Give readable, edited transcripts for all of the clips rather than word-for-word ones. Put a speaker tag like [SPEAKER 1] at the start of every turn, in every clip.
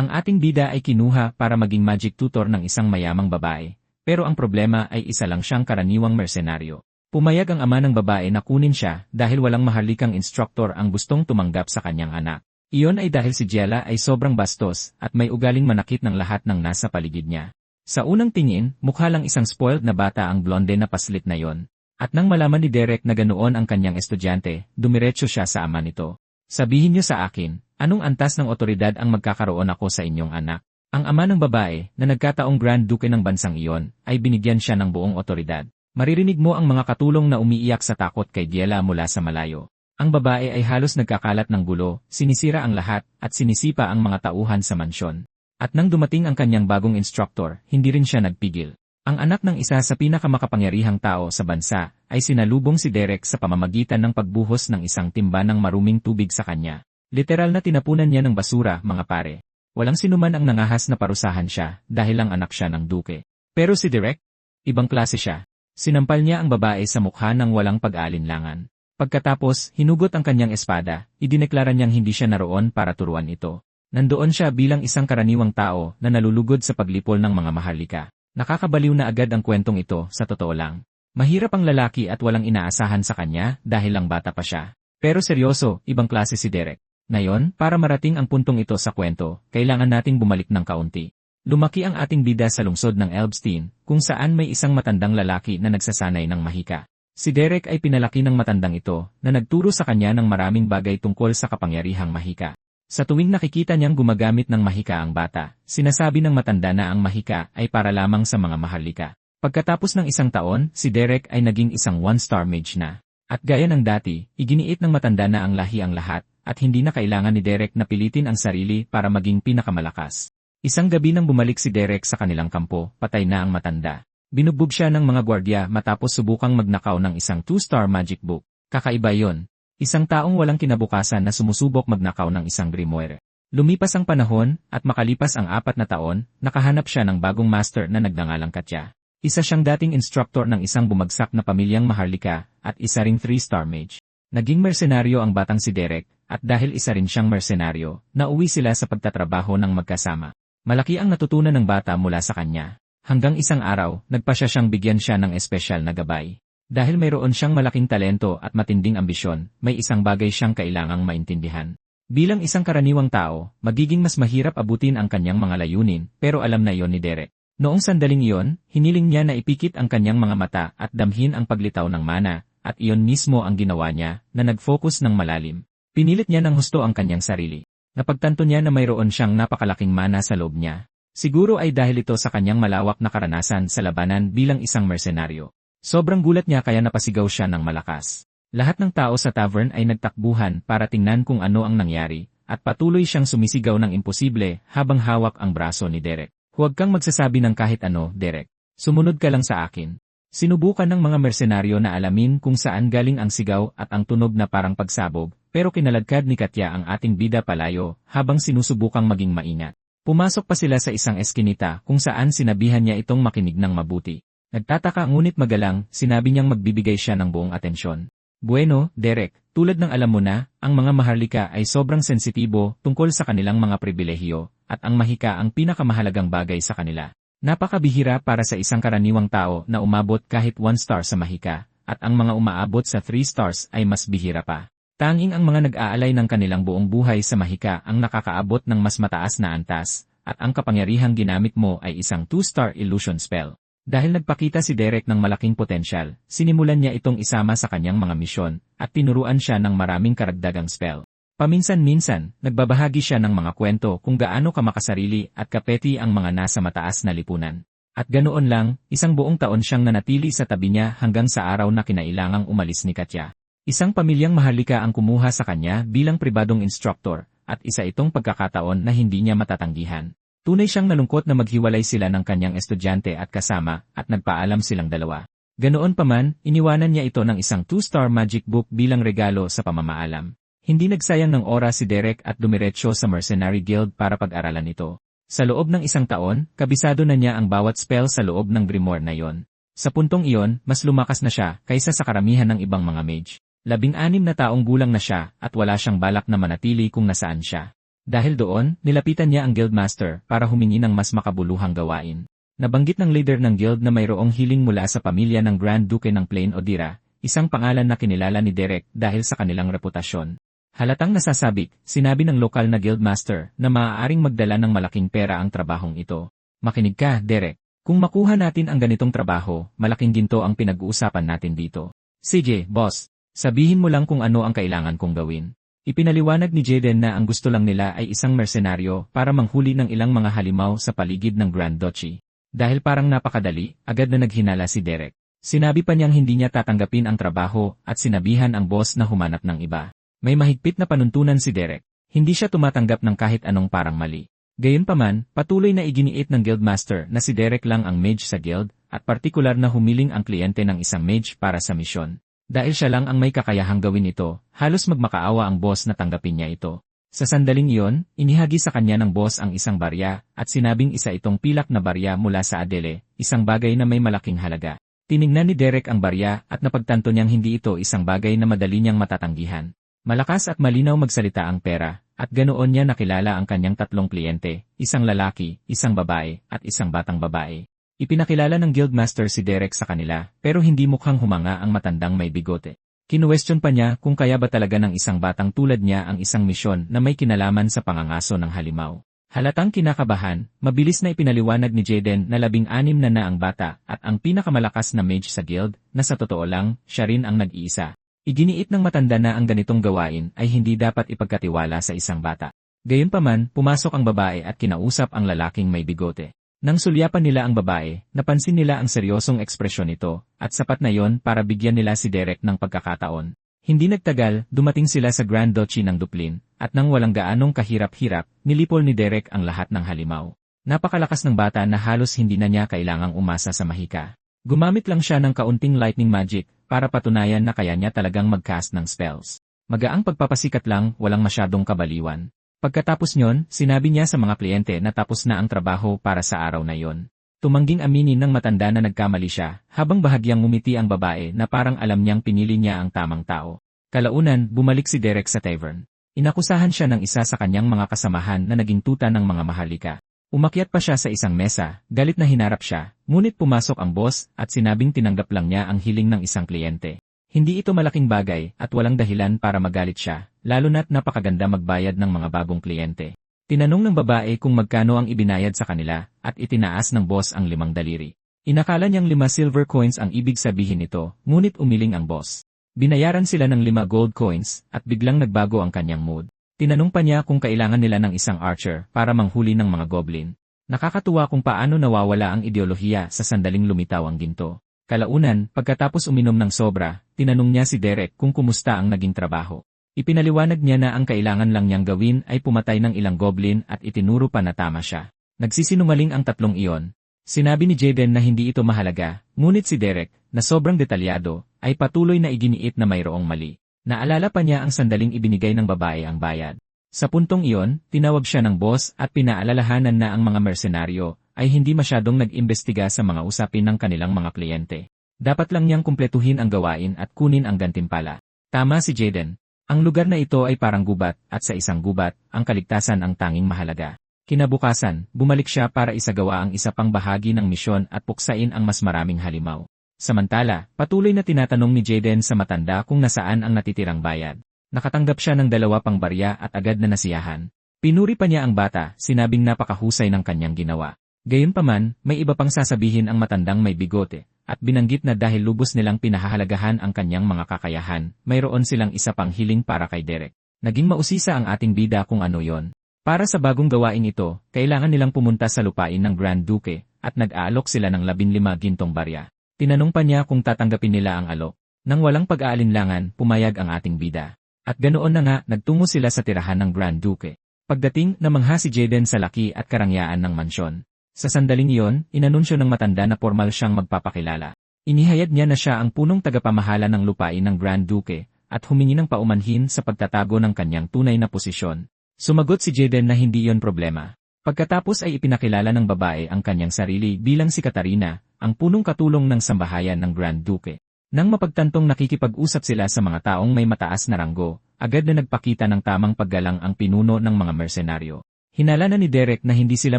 [SPEAKER 1] Ang ating bida ay kinuha para maging magic tutor ng isang mayamang babae, pero ang problema ay isa lang siyang karaniwang mersenaryo. Pumayag ang ama ng babae na kunin siya dahil walang maharlikang instructor ang gustong tumanggap sa kanyang anak. Iyon ay dahil si Jella ay sobrang bastos at may ugaling manakit ng lahat ng nasa paligid niya. Sa unang tingin, mukha lang isang spoiled na bata ang blonde na paslit na yon. At nang malaman ni Derek na ganoon ang kanyang estudyante, dumiretso siya sa ama nito. Sabihin niyo sa akin, anong antas ng otoridad ang magkakaroon ako sa inyong anak? Ang ama ng babae, na nagkataong Grand Duke ng bansang iyon, ay binigyan siya ng buong otoridad. Maririnig mo ang mga katulong na umiiyak sa takot kay Jella mula sa malayo. Ang babae ay halos nagkakalat ng gulo, sinisira ang lahat, at sinisipa ang mga tauhan sa mansyon. At nang dumating ang kanyang bagong instructor, hindi rin siya nagpigil. Ang anak ng isa sa pinakamakapangyarihang tao sa bansa, ay sinalubong si Derek sa pamamagitan ng pagbuhos ng isang timba ng maruming tubig sa kanya. Literal na tinapunan niya ng basura, mga pare. Walang sinuman ang nangahas na parusahan siya, dahil lang anak siya ng duke. Pero si Derek? Ibang klase siya. Sinampal niya ang babae sa mukha ng walang pag-aalinlangan. Pagkatapos, hinugot ang kanyang espada, idineklara niyang hindi siya naroon para turuan ito. Nandoon siya bilang isang karaniwang tao na nalulugod sa paglipol ng mga maharlika. Nakakabaliw na agad ang kwentong ito, sa totoo lang. Mahirap ang lalaki at walang inaasahan sa kanya dahil lang bata pa siya. Pero seryoso, ibang klase si Derek. Ngayon, para marating ang puntong ito sa kwento, kailangan nating bumalik ng kaunti. Lumaki ang ating bida sa lungsod ng Elbstein, kung saan may isang matandang lalaki na nagsasanay ng mahika. Si Derek ay pinalaki ng matandang ito, na nagturo sa kanya ng maraming bagay tungkol sa kapangyarihang mahika. Sa tuwing nakikita niyang gumagamit ng mahika ang bata, sinasabi ng matanda na ang mahika ay para lamang sa mga maharlika. Pagkatapos ng isang taon, si Derek ay naging isang one-star mage na. At gaya ng dati, iginiit ng matanda na ang lahi ang lahat, at hindi na kailangan ni Derek na pilitin ang sarili para maging pinakamalakas. Isang gabi nang bumalik si Derek sa kanilang kampo, patay na ang matanda. Binugbog siya ng mga gwardya matapos subukang magnakaw ng isang 2-star magic book. Kakaiba yon. Isang taong walang kinabukasan na sumusubok magnakaw ng isang grimoire. Lumipas ang panahon, at makalipas ang 4 na taon, nakahanap siya ng bagong master na nagngangalang Katya. Isa siyang dating instructor ng isang bumagsak na pamilyang maharlika, at isa ring 3-star mage. Naging mersenaryo ang batang si Derek, at dahil isa rin siyang mersenaryo, nauwi sila sa pagtatrabaho ng magkasama. Malaki ang natutunan ng bata mula sa kanya. Hanggang isang araw, nagpasya siyang bigyan siya ng espesyal na gabay. Dahil mayroon siyang malaking talento at matinding ambisyon, may isang bagay siyang kailangang maintindihan. Bilang isang karaniwang tao, magiging mas mahirap abutin ang kanyang mga layunin, pero alam na iyon ni Derek. Noong sandaling iyon, hiniling niya na ipikit ang kanyang mga mata at damhin ang paglitaw ng mana, at iyon mismo ang ginawa niya, na nag-focus ng malalim. Pinilit niya ng husto ang kanyang sarili. Napagtanto niya na mayroon siyang napakalaking mana sa loob niya. Siguro ay dahil ito sa kanyang malawak na karanasan sa labanan bilang isang mersenaryo. Sobrang gulat niya kaya napasigaw siya ng malakas. Lahat ng tao sa tavern ay nagtakbuhan para tingnan kung ano ang nangyari, at patuloy siyang sumisigaw ng imposible habang hawak ang braso ni Derek. Huwag kang magsasabi ng kahit ano, Derek. Sumunod ka lang sa akin. Sinubukan ng mga mersenaryo na alamin kung saan galing ang sigaw at ang tunog na parang pagsabog, pero kinaladkad ni Katya ang ating bida palayo habang sinusubukang maging maingat. Pumasok pa sila sa isang eskinita kung saan sinabihan niya itong makinig ng mabuti. Nagtataka ngunit magalang, sinabi niyang magbibigay siya ng buong atensyon. Bueno, Derek, tulad ng alam mo na, ang mga maharlika ay sobrang sensitibo tungkol sa kanilang mga pribilehiyo, at ang mahika ang pinakamahalagang bagay sa kanila. Napakabihira para sa isang karaniwang tao na umabot kahit 1 star sa mahika, at ang mga umaabot sa 3 stars ay mas bihira pa. Tanging ang mga nag-aalay ng kanilang buong buhay sa mahika ang nakakaabot ng mas mataas na antas, at ang kapangyarihang ginamit mo ay isang 2-star illusion spell. Dahil nagpakita si Derek ng malaking potensyal, sinimulan niya itong isama sa kanyang mga misyon, at tinuruan siya ng maraming karagdagang spell. Paminsan-minsan, nagbabahagi siya ng mga kwento kung gaano kamakasarili at kapeti ang mga nasa mataas na lipunan. At ganoon lang, isang buong taon siyang nanatili sa tabi niya hanggang sa araw na kinailangang umalis ni Katya. Isang pamilyang maharlika ang kumuha sa kanya bilang pribadong instructor, at isa itong pagkakataon na hindi niya matatanggihan. Tunay siyang nalungkot na maghiwalay sila ng kanyang estudyante at kasama, at nagpaalam silang dalawa. Ganoon pa man, iniwanan niya ito ng isang 2-star magic book bilang regalo sa pamamaalam. Hindi nagsayang ng oras si Derek at dumiretso sa Mercenary Guild para pag-aralan ito. Sa loob ng isang taon, kabisado na niya ang bawat spell sa loob ng grimoire na iyon. Sa puntong iyon, mas lumakas na siya kaysa sa karamihan ng ibang mga mage. 16 na taong gulang na siya at wala siyang balak na manatili kung nasaan siya. Dahil doon, nilapitan niya ang Guildmaster para humingi ng mas makabuluhang gawain. Nabanggit ng leader ng guild na mayroong hiling mula sa pamilya ng Grand Duke ng Plain Odira, isang pangalan na kinilala ni Derek dahil sa kanilang reputasyon. Halatang nasasabik, sinabi ng lokal na Guildmaster na maaaring magdala ng malaking pera ang trabahong ito. Makinig ka, Derek. Kung makuha natin ang ganitong trabaho, malaking ginto ang pinag-uusapan natin dito. Sige, boss. Sabihin mo lang kung ano ang kailangan kong gawin. Ipinaliwanag ni Jaden na ang gusto lang nila ay isang mersenaryo para manghuli ng ilang mga halimaw sa paligid ng Grand Duchy. Dahil parang napakadali, agad na naghinala si Derek. Sinabi pa niyang hindi niya tatanggapin ang trabaho at sinabihan ang boss na humanap ng iba. May mahigpit na panuntunan si Derek. Hindi siya tumatanggap ng kahit anong parang mali. Gayunpaman, patuloy na iginiit ng Guildmaster na si Derek lang ang mage sa guild at partikular na humiling ang kliyente ng isang mage para sa misyon. Dahil siya lang ang may kakayahang gawin ito, halos magmakaawa ang boss na tanggapin niya ito. Sa sandaling iyon, inihagi sa kanya ng boss ang isang barya at sinabing isa itong pilak na barya mula sa Adele, isang bagay na may malaking halaga. Tiningnan ni Derek ang barya at napagtanto niyang hindi ito isang bagay na madali niyang matatanggihan. Malakas at malinaw magsalita ang pera, at ganoon niya nakilala ang kanyang tatlong kliyente, isang lalaki, isang babae, at isang batang babae. Ipinakilala ng Guildmaster si Derek sa kanila, pero hindi mukhang humanga ang matandang may bigote. Kinuwestiyon pa niya kung kaya ba talaga ng isang batang tulad niya ang isang misyon na may kinalaman sa pangangaso ng halimaw. Halatang kinakabahan, mabilis na ipinaliwanag ni Jaden na 16 na ang bata at ang pinakamalakas na mage sa guild na sa totoo lang, siya rin ang nag-iisa. Iginiit ng matanda na ang ganitong gawain ay hindi dapat ipagkatiwala sa isang bata. Gayunpaman, pumasok ang babae at kinausap ang lalaking may bigote. Nang sulyapan nila ang babae, napansin nila ang seryosong ekspresyon nito, at sapat na yon para bigyan nila si Derek ng pagkakataon. Hindi nagtagal, dumating sila sa Grand Duchy ng Duplin, at nang walang gaanong kahirap-hirap, nilipol ni Derek ang lahat ng halimaw. Napakalakas ng bata na halos hindi na niya kailangang umasa sa mahika. Gumamit lang siya ng kaunting lightning magic, para patunayan na kaya niya talagang mag-cast ng spells. Magaang pagpapasikat lang, walang masyadong kabaliwan. Pagkatapos nyon, sinabi niya sa mga kliyente na tapos na ang trabaho para sa araw na yon. Tumangging aminin ng matanda na nagkamali siya, habang bahagyang ngumiti ang babae na parang alam niyang pinili niya ang tamang tao. Kalaunan, bumalik si Derek sa tavern. Inakusahan siya ng isa sa kanyang mga kasamahan na naging tuta ng mga maharlika. Umakyat pa siya sa isang mesa, galit na hinarap siya, ngunit pumasok ang boss at sinabing tinanggap lang niya ang hiling ng isang kliyente. Hindi ito malaking bagay at walang dahilan para magalit siya, lalo na't napakaganda magbayad ng mga bagong kliyente. Tinanong ng babae kung magkano ang ibinayad sa kanila at itinaas ng boss ang 5 daliri. Inakala niyang 5 silver coins ang ibig sabihin nito, ngunit umiling ang boss. Binayaran sila ng 5 gold coins at biglang nagbago ang kanyang mood. Tinanong pa niya kung kailangan nila ng isang archer para manghuli ng mga goblin. Nakakatuwa kung paano nawawala ang ideolohiya sa sandaling lumitaw ang ginto. Kalaunan, pagkatapos uminom ng sobra, tinanong niya si Derek kung kumusta ang naging trabaho. Ipinaliwanag niya na ang kailangan lang niyang gawin ay pumatay ng ilang goblin at itinuro pa na tama siya. Nagsisinungaling ang tatlong iyon. Sinabi ni Jaden na hindi ito mahalaga, ngunit si Derek, na sobrang detalyado, ay patuloy na iginiit na mayroong mali. Naalala pa niya ang sandaling ibinigay ng babae ang bayad. Sa puntong iyon, tinawag siya ng boss at pinaalalahanan na ang mga mersenaryo ay hindi masyadong nag-imbestiga sa mga usapin ng kanilang mga kliyente. Dapat lang niyang kumpletuhin ang gawain at kunin ang gantimpala. Tama si Jaden. Ang lugar na ito ay parang gubat at sa isang gubat, ang kaligtasan ang tanging mahalaga. Kinabukasan, bumalik siya para isagawa ang isa pang bahagi ng misyon at puksain ang mas maraming halimaw. Samantala, patuloy na tinatanong ni Jaden sa matanda kung nasaan ang natitirang bayad. Nakatanggap siya ng 2 pang barya at agad na nasiyahan. Pinuri pa niya ang bata, sinabing napakahusay ng kanyang ginawa. Gayunpaman, may iba pang sasabihin ang matandang may bigote, at binanggit na dahil lubos nilang pinahahalagahan ang kanyang mga kakayahan, mayroon silang isa pang hiling para kay Derek. Naging mausisa ang ating bida kung ano yon. Para sa bagong gawain ito, kailangan nilang pumunta sa lupain ng Grand Duke, at nag-aalok sila ng 15 gintong barya. Tinanong pa niya kung tatanggapin nila ang alok. Nang walang pag-aalinlangan, pumayag ang ating bida. At ganoon na nga, nagtungo sila sa tirahan ng Grand Duke. Pagdating, namangha si Jaden sa laki at karangyaan ng mansyon. Sa sandaling iyon, inanunsyo ng matanda na formal siyang magpapakilala. Inihayag niya na siya ang punong tagapamahala ng lupain ng Grand Duke, at humingi ng paumanhin sa pagtatago ng kanyang tunay na posisyon. Sumagot si Jaden na hindi yon problema. Pagkatapos ay ipinakilala ng babae ang kanyang sarili bilang si Katarina, ang punong katulong ng sambahayan ng Grand Duke. Nang mapagtantong nakikipag-usap sila sa mga taong may mataas na ranggo, agad na nagpakita ng tamang paggalang ang pinuno ng mga mersenaryo. Hinala na ni Derek na hindi sila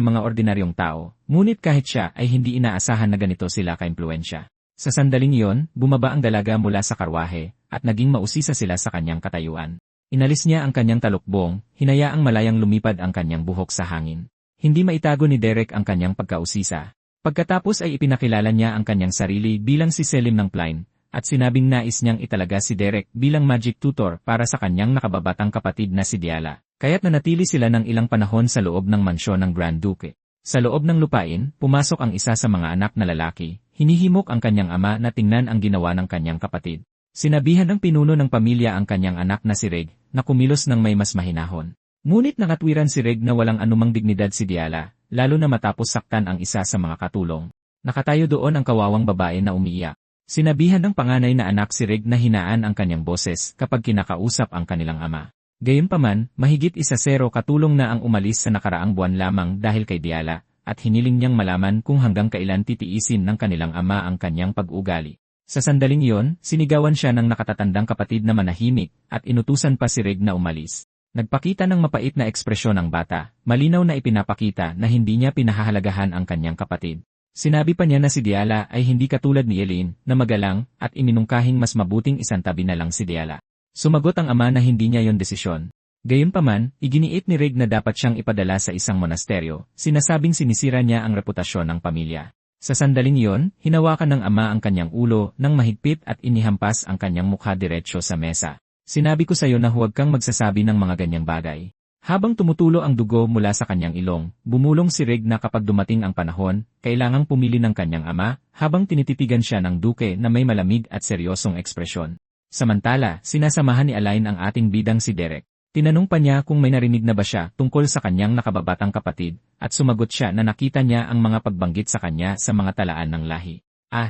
[SPEAKER 1] mga ordinaryong tao, ngunit kahit siya ay hindi inaasahan na ganito sila kaimpluwensya. Sa sandaling iyon, bumaba ang dalaga mula sa karwahe, at naging mausisa sila sa kanyang katayuan. Inalis niya ang kanyang talukbong, hinayaang malayang lumipad ang kanyang buhok sa hangin. Hindi maitago ni Derek ang kanyang pagkausisa. Pagkatapos ay ipinakilala niya ang kanyang sarili bilang si Selim ng Pline, at sinabing nais niyang italaga si Derek bilang magic tutor para sa kanyang nakababatang kapatid na si Diala. Kaya't nanatili sila ng ilang panahon sa loob ng mansyon ng Grand Duke. Sa loob ng lupain, pumasok ang isa sa mga anak na lalaki, hinihimok ang kanyang ama na tingnan ang ginawa ng kanyang kapatid. Sinabihan ng pinuno ng pamilya ang kanyang anak na si Reg, na kumilos ng may mas mahinahon. Ngunit nakatwiran si Reg na walang anumang dignidad si Diala, lalo na matapos saktan ang isa sa mga katulong. Nakatayo doon ang kawawang babae na umiiyak. Sinabihan ng panganay na anak si Reg na hinaan ang kanyang boses kapag kinakausap ang kanilang ama. Gayunpaman, mahigit 1-0 katulong na ang umalis sa nakaraang buwan lamang dahil kay Diala, at hiniling niyang malaman kung hanggang kailan titiisin ng kanilang ama ang kanyang pag-ugali. Sa sandaling iyon, sinigawan siya ng nakatatandang kapatid na manahimik, at inutusan pa si Reg na umalis. Nagpakita ng mapait na ekspresyon ang bata, malinaw na ipinapakita na hindi niya pinahahalagahan ang kanyang kapatid. Sinabi pa niya na si Diala ay hindi katulad ni Eileen, na magalang, at iminungkahing mas mabuting isantabi na lang si Diala. Sumagot ang ama na hindi niya yon desisyon. Gayunpaman, iginiit ni Reg na dapat siyang ipadala sa isang monasteryo, sinasabing sinisira niya ang reputasyon ng pamilya. Sa sandaling iyon, hinawakan ng ama ang kanyang ulo ng mahigpit at inihampas ang kanyang mukha diretsyo sa mesa. Sinabi ko sa iyo na huwag kang magsasabi ng mga ganyang bagay. Habang tumutulo ang dugo mula sa kanyang ilong, bumulong si Reg na kapag dumating ang panahon, kailangang pumili ng kanyang ama, habang tinititigan siya ng duke na may malamig at seryosong ekspresyon. Samantala, sinasamahan ni Alain ang ating bidang si Derek. Tinanong pa niya kung may narinig na ba siya tungkol sa kanyang nakababatang kapatid, at sumagot siya na nakita niya ang mga pagbanggit sa kanya sa mga talaan ng lahi.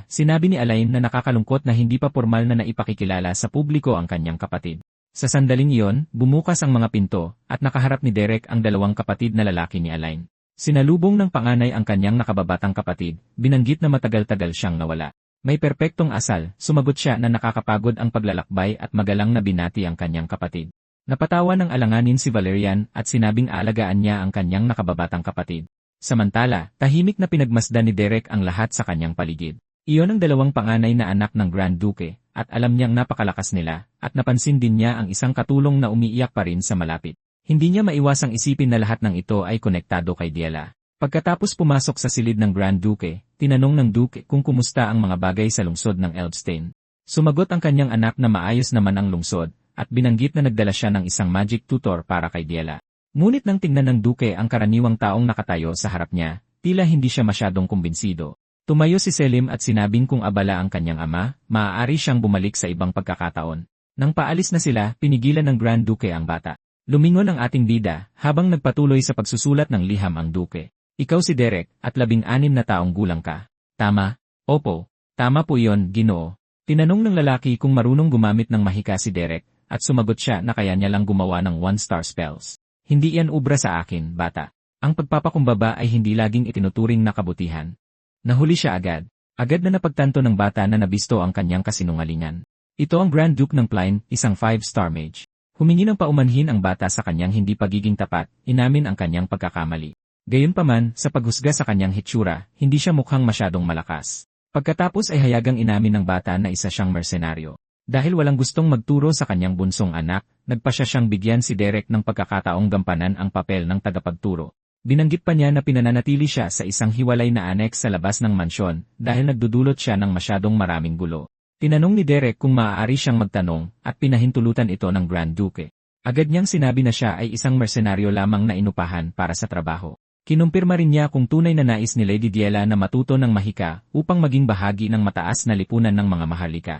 [SPEAKER 1] Sinabi ni Alain na nakakalungkot na hindi pa formal na naipakikilala sa publiko ang kanyang kapatid. Sa sandaling iyon, bumukas ang mga pinto, at nakaharap ni Derek ang dalawang kapatid na lalaki ni Alain. Sinalubong ng panganay ang kanyang nakababatang kapatid, binanggit na matagal-tagal siyang nawala. May perpektong asal, sumagot siya na nakakapagod ang paglalakbay at magalang na binati ang kanyang kapatid. Napatawa ng alanganin si Valerian at sinabing aalagaan niya ang kanyang nakababatang kapatid. Samantala, tahimik na pinagmasdan ni Derek ang lahat sa kanyang paligid. Iyon ang dalawang panganay na anak ng Grand Duke, at alam niyang napakalakas nila, at napansin din niya ang isang katulong na umiiyak pa rin sa malapit. Hindi niya maiwasang isipin na lahat ng ito ay konektado kay Diala. Pagkatapos pumasok sa silid ng Grand Duke, tinanong ng Duke kung kumusta ang mga bagay sa lungsod ng Elfstein. Sumagot ang kanyang anak na maayos naman ang lungsod, at binanggit na nagdala siya ng isang magic tutor para kay Diala. Ngunit nang tingnan ng Duke ang karaniwang taong nakatayo sa harap niya, tila hindi siya masyadong kumbinsido. Tumayo si Selim at sinabing kung abala ang kanyang ama, maaari siyang bumalik sa ibang pagkakataon. Nang paalis na sila, pinigilan ng Grand Duke ang bata. Lumingon ang ating bida, habang nagpatuloy sa pagsusulat ng liham ang Duke. Ikaw si Derek, at 16 na taong gulang ka. Tama? Opo. Tama po iyon, Ginoo. Tinanong ng lalaki kung marunong gumamit ng mahika si Derek, at sumagot siya na kaya niya lang gumawa ng 1-star spells. Hindi yan ubra sa akin, bata. Ang pagpapakumbaba ay hindi laging itinuturing na kabutihan. Nahuli siya agad. Agad na napagtanto ng bata na nabisto ang kanyang kasinungalingan. Ito ang Grand Duke ng Pline, isang 5-star mage. Humingi ng paumanhin ang bata sa kanyang hindi pagiging tapat, inamin ang kanyang pagkakamali. Gayunpaman, sa paghusga sa kanyang hitsura, hindi siya mukhang masyadong malakas. Pagkatapos ay hayagang inamin ng bata na isa siyang mersenaryo. Dahil walang gustong magturo sa kanyang bunsong anak, nagpa siyang bigyan si Derek ng pagkakataong gampanan ang papel ng tagapagturo. Binanggit pa niya na pinananatili siya sa isang hiwalay na annex sa labas ng mansyon dahil nagdudulot siya ng masyadong maraming gulo. Tinanong ni Derek kung maaari siyang magtanong at pinahintulutan ito ng Grand Duke. Agad niyang sinabi na siya ay isang mersenaryo lamang na inupahan para sa trabaho. Kinumpirma rin niya kung tunay na nais ni Lady Diela na matuto ng mahika upang maging bahagi ng mataas na lipunan ng mga maharlika.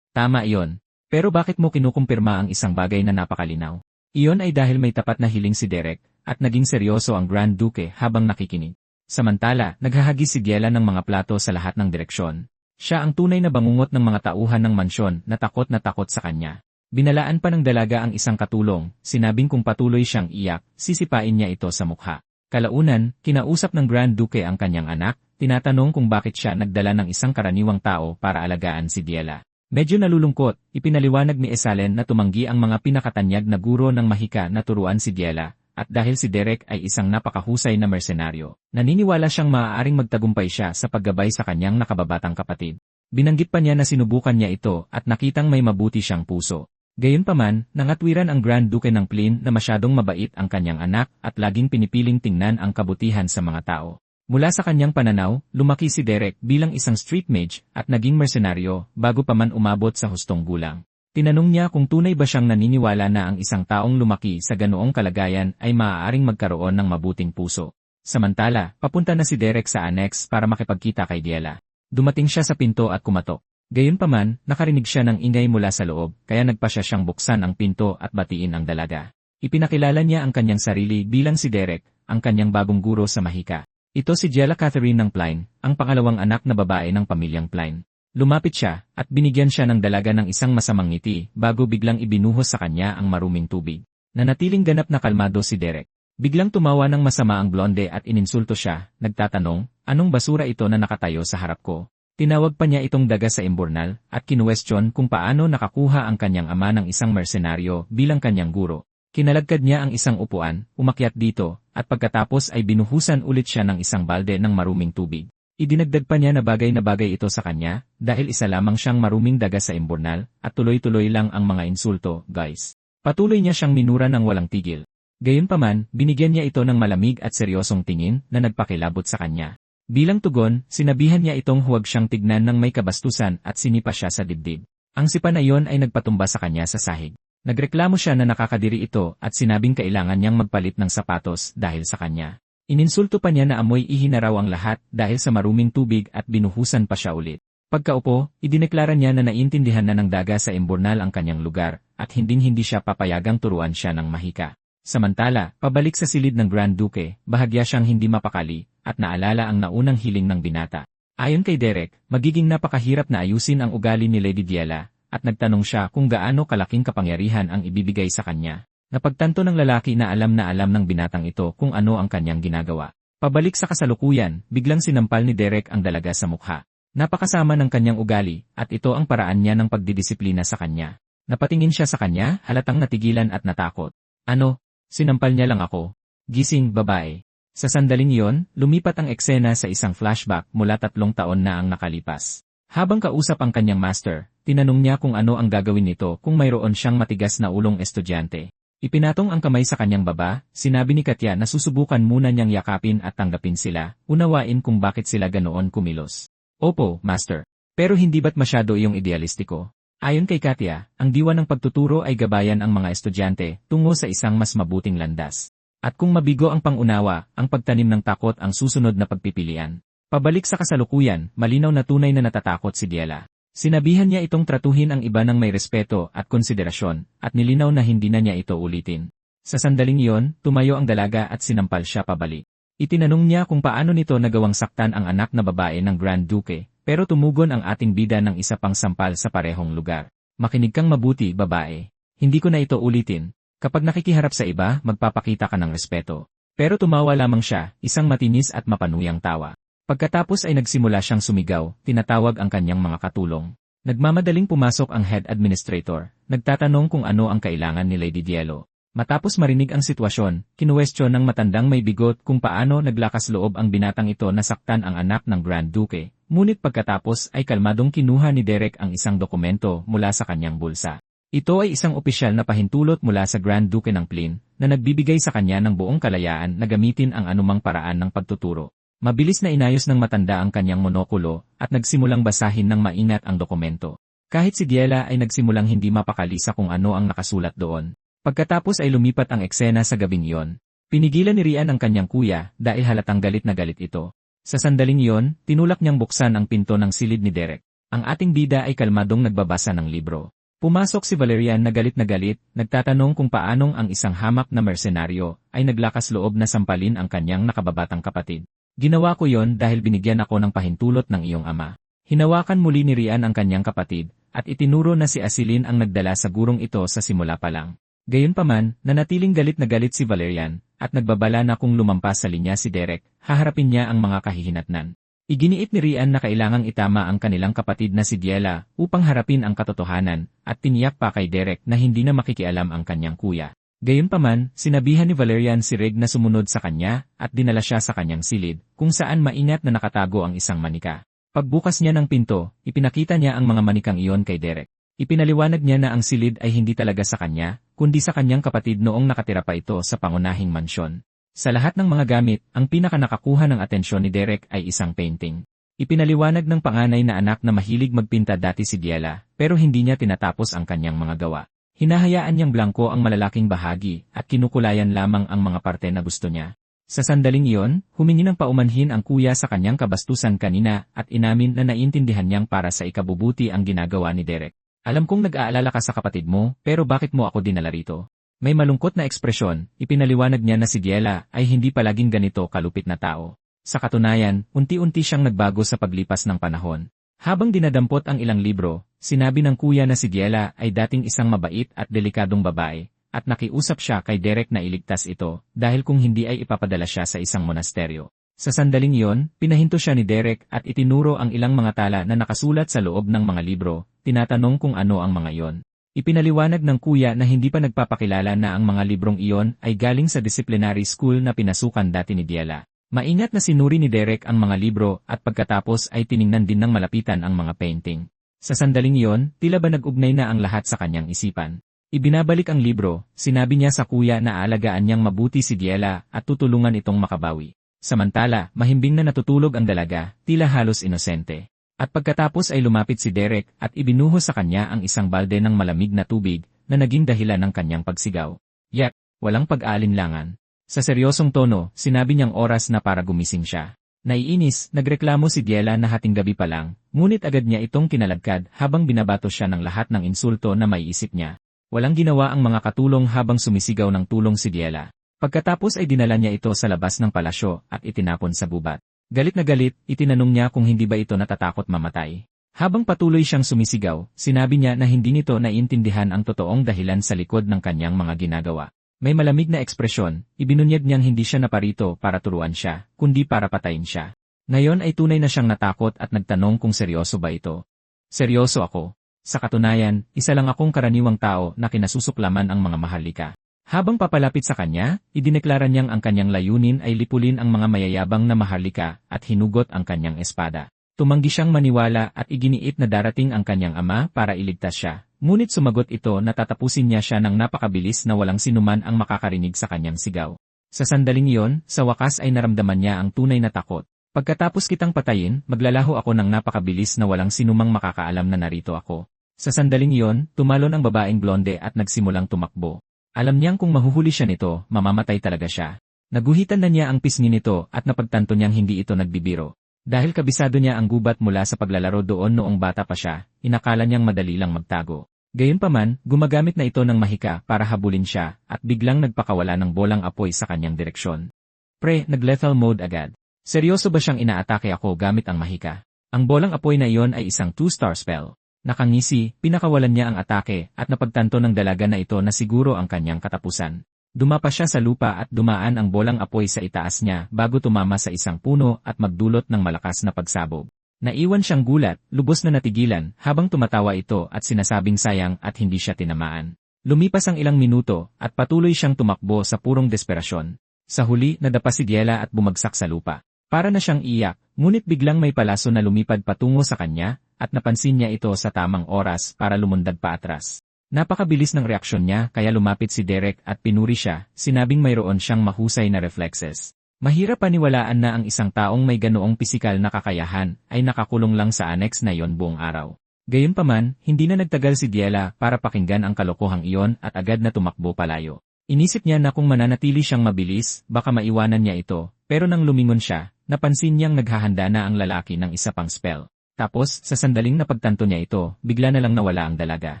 [SPEAKER 1] Tama iyon. Pero bakit mo kinukumpirma ang isang bagay na napakalinaw? Iyon ay dahil may tapat na hiling si Derek, at naging seryoso ang Grand Duke habang nakikinig. Samantala, naghahagi si Diela ng mga plato sa lahat ng direksyon. Siya ang tunay na bangungot ng mga tauhan ng mansyon na takot sa kanya. Binalaan pa ng dalaga ang isang katulong, sinabing kung patuloy siyang iyak, sisipain niya ito sa mukha. Kalaunan, kinausap ng Grand Duke ang kanyang anak, tinatanong kung bakit siya nagdala ng isang karaniwang tao para alagaan si Diela. Medyo nalulungkot, ipinaliwanag ni Esalen na tumanggi ang mga pinakatanyag na guro ng mahika na turuan si Diela, at dahil si Derek ay isang napakahusay na mersenaryo, naniniwala siyang maaaring magtagumpay siya sa paggabay sa kanyang nakababatang kapatid. Binanggit pa niya na sinubukan niya ito at nakitang may mabuti siyang puso. Gayunpaman, nangatwiran ang Grand Duke ng Plin na masyadong mabait ang kanyang anak at laging pinipiling tingnan ang kabutihan sa mga tao. Mula sa kanyang pananaw, lumaki si Derek bilang isang street mage at naging mersenaryo bago pa man umabot sa hustong gulang. Tinanong niya kung tunay ba siyang naniniwala na ang isang taong lumaki sa ganoong kalagayan ay maaaring magkaroon ng mabuting puso. Samantala, papunta na si Derek sa annex para makipagkita kay Diela. Dumating siya sa pinto at kumatok. Gayunpaman, nakarinig siya ng ingay mula sa loob, kaya nagpa siya siyang buksan ang pinto at batiin ang dalaga. Ipinakilala niya ang kanyang sarili bilang si Derek, ang kanyang bagong guro sa mahika. Ito si Jella Catherine ng Plin, ang pangalawang anak na babae ng pamilyang Plin. Lumapit siya, at binigyan siya ng dalaga ng isang masamang ngiti bago biglang ibinuhos sa kanya ang maruming tubig. Nanatiling ganap na kalmado si Derek. Biglang tumawa ng masama ang blonde at ininsulto siya, nagtatanong, anong basura ito na nakatayo sa harap ko? Tinawag pa niya itong daga sa imburnal, at kinuwestiyon kung paano nakakuha ang kanyang ama ng isang mersenaryo bilang kanyang guro. Kinalagkad niya ang isang upuan, umakyat dito, at pagkatapos ay binuhusan ulit siya ng isang balde ng maruming tubig. Idinagdag pa niya na bagay ito sa kanya, dahil isa lamang siyang maruming daga sa imburnal, at tuloy-tuloy lang ang mga insulto, guys. Patuloy niya siyang minura ng walang tigil. Gayunpaman, binigyan niya ito ng malamig at seryosong tingin na nagpakilabot sa kanya. Bilang tugon, sinabihan niya itong huwag siyang tignan ng may kabastusan at sinipa siya sa dibdib. Ang sipa na iyon ay nagpatumba sa kanya sa sahig. Nagreklamo siya na nakakadiri ito at sinabing kailangan niyang magpalit ng sapatos dahil sa kanya. Ininsulto pa niya na amoy ihi na raw ang lahat dahil sa maruming tubig at binuhusan pa siya ulit. Pagkaupo, idineklara niya na naiintindihan na ng daga sa imburnal ang kanyang lugar at hinding-hindi siya papayagang turuan siya ng mahika. Samantala, pabalik sa silid ng Grand Duke, bahagya siyang hindi mapakali at naalala ang naunang hiling ng binata. Ayon kay Derek, magiging napakahirap na ayusin ang ugali ni Lady Diela. At nagtanong siya kung gaano kalaking kapangyarihan ang ibibigay sa kanya. Napagtanto ng lalaki na alam ng binatang ito kung ano ang kanyang ginagawa. Pabalik sa kasalukuyan, biglang sinampal ni Derek ang dalaga sa mukha. Napakasama ng kanyang ugali, at ito ang paraan niya ng pagdidisiplina sa kanya. Napatingin siya sa kanya, halatang natigilan at natakot. Ano? Sinampal niya lang ako. Gising, babae. Sa sandaling iyon, lumipat ang eksena sa isang flashback mula 3 taon na ang nakalipas. Habang kausap ang kanyang master, tinanong niya kung ano ang gagawin nito kung mayroon siyang matigas na ulong estudyante. Ipinatong ang kamay sa kanyang baba, sinabi ni Katya na susubukan muna niyang yakapin at tanggapin sila, unawain kung bakit sila ganoon kumilos. Opo, master. Pero hindi ba't masyado iyong idealistiko? Ayon kay Katya, ang diwa ng pagtuturo ay gabayan ang mga estudyante tungo sa isang mas mabuting landas. At kung mabigo ang pangunawa, ang pagtanim ng takot ang susunod na pagpipilian. Pabalik sa kasalukuyan, malinaw na tunay na natatakot si Diela. Sinabihan niya itong tratuhin ang iba ng may respeto at konsiderasyon, at nilinaw na hindi na niya ito ulitin. Sa sandaling iyon, tumayo ang dalaga at sinampal siya pabalik. Itinanong niya kung paano nito nagawang saktan ang anak na babae ng Grand Duke, pero tumugon ang ating bida ng isa pang sampal sa parehong lugar. Makinig kang mabuti, babae. Hindi ko na ito ulitin. Kapag nakikiharap sa iba, magpapakita ka ng respeto. Pero tumawa lamang siya, isang matinis at mapanuyang tawa. Pagkatapos ay nagsimula siyang sumigaw, tinatawag ang kanyang mga katulong. Nagmamadaling pumasok ang head administrator, nagtatanong kung ano ang kailangan ni Lady Dielo. Matapos marinig ang sitwasyon, kinuwestiyon ng matandang may bigot kung paano naglakas loob ang binatang ito na saktan ang anak ng Grand Duke. Ngunit pagkatapos ay kalmadong kinuha ni Derek ang isang dokumento mula sa kanyang bulsa. Ito ay isang opisyal na pahintulot mula sa Grand Duke ng Plin, na nagbibigay sa kanya ng buong kalayaan na gamitin ang anumang paraan ng pagtuturo. Mabilis na inayos ng matanda ang kanyang monokulo at nagsimulang basahin ng maingat ang dokumento. Kahit si Diela ay nagsimulang hindi mapakali sa kung ano ang nakasulat doon. Pagkatapos ay lumipat ang eksena sa gabing iyon. Pinigilan ni Rian ang kanyang kuya dahil halatang galit na galit ito. Sa sandaling iyon, tinulak niyang buksan ang pinto ng silid ni Derek. Ang ating bida ay kalmadong nagbabasa ng libro. Pumasok si Valerian na galit, nagtatanong kung paanong ang isang hamak na mersenaryo ay naglakas loob na sampalin ang kanyang nakababatang kapatid. Ginawa ko yon dahil binigyan ako ng pahintulot ng iyong ama. Hinawakan muli ni Rian ang kanyang kapatid, at itinuro na si Asilin ang nagdala sa gurong ito sa simula pa lang. Gayunpaman, nanatiling galit na galit si Valerian, at nagbabala na kung lumampas sa linya si Derek, haharapin niya ang mga kahihinatnan. Iginiit ni Rian na kailangang itama ang kanilang kapatid na si Diela upang harapin ang katotohanan at tiniyak pa kay Derek na hindi na makikialam ang kanyang kuya. Gayunpaman, sinabihan ni Valerian si Reg na sumunod sa kanya at dinala siya sa kanyang silid kung saan maingat na nakatago ang isang manika. Pagbukas niya ng pinto, ipinakita niya ang mga manikang iyon kay Derek. Ipinaliwanag niya na ang silid ay hindi talaga sa kanya, kundi sa kanyang kapatid noong nakatira pa ito sa pangunahing mansyon. Sa lahat ng mga gamit, ang pinaka-nakakuha ng atensyon ni Derek ay isang painting. Ipinaliwanag ng panganay na anak na mahilig magpinta dati si Diela, pero hindi niya tinatapos ang kanyang mga gawa. Hinahayaan niyang blanko ang malalaking bahagi at kinukulayan lamang ang mga parte na gusto niya. Sa sandaling iyon, humingi ng paumanhin ang kuya sa kanyang kabastusan kanina at inamin na naiintindihan niyang para sa ikabubuti ang ginagawa ni Derek. Alam kong nag-aalala ka sa kapatid mo, pero bakit mo ako dinala rito? May malungkot na ekspresyon, ipinaliwanag niya na si Diela ay hindi palaging ganito kalupit na tao. Sa katunayan, unti-unti siyang nagbago sa paglipas ng panahon. Habang dinadampot ang ilang libro, sinabi ng kuya na si Diela ay dating isang mabait at delikadong babae, at nakiusap siya kay Derek na iligtas ito, dahil kung hindi ay ipapadala siya sa isang monasteryo. Sa sandaling iyon, pinahinto siya ni Derek at itinuro ang ilang mga tala na nakasulat sa loob ng mga libro, tinatanong kung ano ang mga iyon. Ipinaliwanag ng kuya na hindi pa nagpapakilala na ang mga librong iyon ay galing sa disciplinary school na pinasukan dati ni Diela. Maingat na sinuri ni Derek ang mga libro at pagkatapos ay tiningnan din ng malapitan ang mga painting. Sa sandaling iyon, tila ba nag-ugnay na ang lahat sa kanyang isipan. Ibinabalik ang libro, sinabi niya sa kuya na aalagaan niyang mabuti si Diela at tutulungan itong makabawi. Samantala, mahimbing na natutulog ang dalaga, tila halos inosente. At pagkatapos ay lumapit si Derek at ibinuhos sa kanya ang isang balde ng malamig na tubig na naging dahilan ng kanyang pagsigaw. Yak, walang pag-aalinlangan. Sa seryosong tono, sinabi niyang oras na para gumising siya. Naiinis, nagreklamo si Diela na hating gabi pa lang, ngunit agad niya itong kinalagkad habang binabato siya ng lahat ng insulto na maiisip niya. Walang ginawa ang mga katulong habang sumisigaw ng tulong si Diela. Pagkatapos ay dinala niya ito sa labas ng palasyo at itinapon sa gubat. Galit na galit, itinanong niya kung hindi ba ito natatakot mamatay. Habang patuloy siyang sumisigaw, sinabi niya na hindi nito naiintindihan ang totoong dahilan sa likod ng kanyang mga ginagawa. May malamig na ekspresyon, ibinunyag niyang hindi siya naparito para turuan siya, kundi para patayin siya. Ngayon ay tunay na siyang natakot at nagtanong kung seryoso ba ito. Seryoso ako. Sa katunayan, isa lang akong karaniwang tao na kinasusuklaman ang mga maharlika. Habang papalapit sa kanya, idineklara niyang ang kanyang layunin ay lipulin ang mga mayayabang na maharlika at hinugot ang kanyang espada. Tumanggi siyang maniwala at iginiit na darating ang kanyang ama para iligtas siya. Ngunit sumagot ito na tatapusin niya siya ng napakabilis na walang sinuman ang makakarinig sa kanyang sigaw. Sa sandaling iyon, sa wakas ay naramdaman niya ang tunay na takot. Pagkatapos kitang patayin, maglalaho ako ng napakabilis na walang sinumang makakaalam na narito ako. Sa sandaling iyon, tumalon ang babaeng blonde at nagsimulang tumakbo. Alam niyang kung mahuhuli siya nito, mamamatay talaga siya. Naguhitan na niya ang pisngi nito at napagtanto niyang hindi ito nagbibiro. Dahil kabisado niya ang gubat mula sa paglalaro doon noong bata pa siya, inakala niyang madali lang magtago. Gayunpaman, gumagamit na ito ng mahika para habulin siya at biglang nagpakawala ng bolang apoy sa kanyang direksyon. Pre, nag-lethal mode agad. Seryoso ba siyang inaatake ako gamit ang mahika? Ang bolang apoy na iyon ay isang 2-star spell. Nakangisi, pinakawalan niya ang atake at napagtanto ng dalaga na ito na siguro ang kanyang katapusan. Dumapa siya sa lupa at dumaan ang bolang apoy sa itaas niya bago tumama sa isang puno at magdulot ng malakas na pagsabog. Naiwan siyang gulat, lubos na natigilan habang tumatawa ito at sinasabing sayang at hindi siya tinamaan. Lumipas ang ilang minuto at patuloy siyang tumakbo sa purong desperasyon. Sa huli, nadapa si Diela at bumagsak sa lupa. Para na siyang iyak, ngunit biglang may palaso na lumipad patungo sa kanya, at napansin niya ito sa tamang oras para lumundag pa atras. Napakabilis ng reaksyon niya kaya lumapit si Derek at pinuri siya, sinabing mayroon siyang mahusay na reflexes. Mahirap paniwalaan na ang isang taong may ganoong pisikal na kakayahan ay nakakulong lang sa annex na iyon buong araw. Gayunpaman, hindi na nagtagal si Diela para pakinggan ang kalokohang iyon at agad na tumakbo palayo. Inisip niya na kung mananatili siyang mabilis, baka maiwanan niya ito, pero nang lumingon siya, napansin niyang naghahanda na ang lalaki ng isa pang spell. Tapos, sa sandaling napagtanto niya ito, bigla na lang nawala ang dalaga.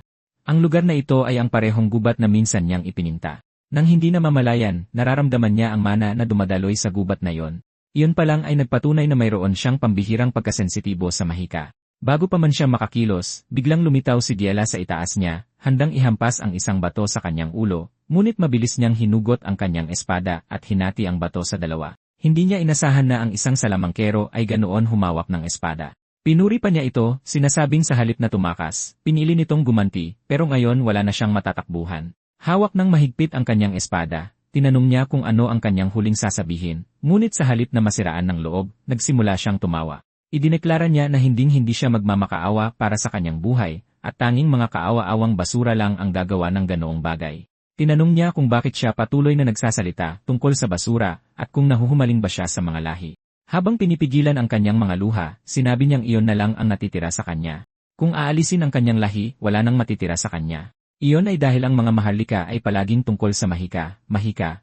[SPEAKER 1] Ang lugar na ito ay ang parehong gubat na minsan niyang ipininta. Nang hindi na mamalayan, nararamdaman niya ang mana na dumadaloy sa gubat na iyon. Iyon pa lang ay nagpatunay na mayroon siyang pambihirang pagkasensitibo sa mahika. Bago pa man siya makakilos, biglang lumitaw si Diela sa itaas niya, handang ihampas ang isang bato sa kanyang ulo, ngunit mabilis niyang hinugot ang kanyang espada at hinati ang bato sa dalawa. Hindi niya inasahan na ang isang salamangkero ay ganoon humawak ng espada. Pinuri pa niya ito, sinasabing sa halip na tumakas, pinili nitong gumanti, pero ngayon wala na siyang matatakbuhan. Hawak ng mahigpit ang kanyang espada, tinanong niya kung ano ang kanyang huling sasabihin, ngunit sa halip na masiraan ng loob, nagsimula siyang tumawa. Idineklara niya na hinding-hindi siya magmamakaawa para sa kanyang buhay, at tanging mga kaawa-awang basura lang ang gagawa ng ganoong bagay. Tinanong niya kung bakit siya patuloy na nagsasalita tungkol sa basura at kung nahuhumaling ba siya sa mga lahi. Habang pinipigilan ang kanyang mga luha, sinabi niyang iyon na lang ang natitira sa kanya. Kung aalisin ang kanyang lahi, wala nang matitira sa kanya. Iyon ay dahil ang mga maharlika ay palaging tungkol sa mahika,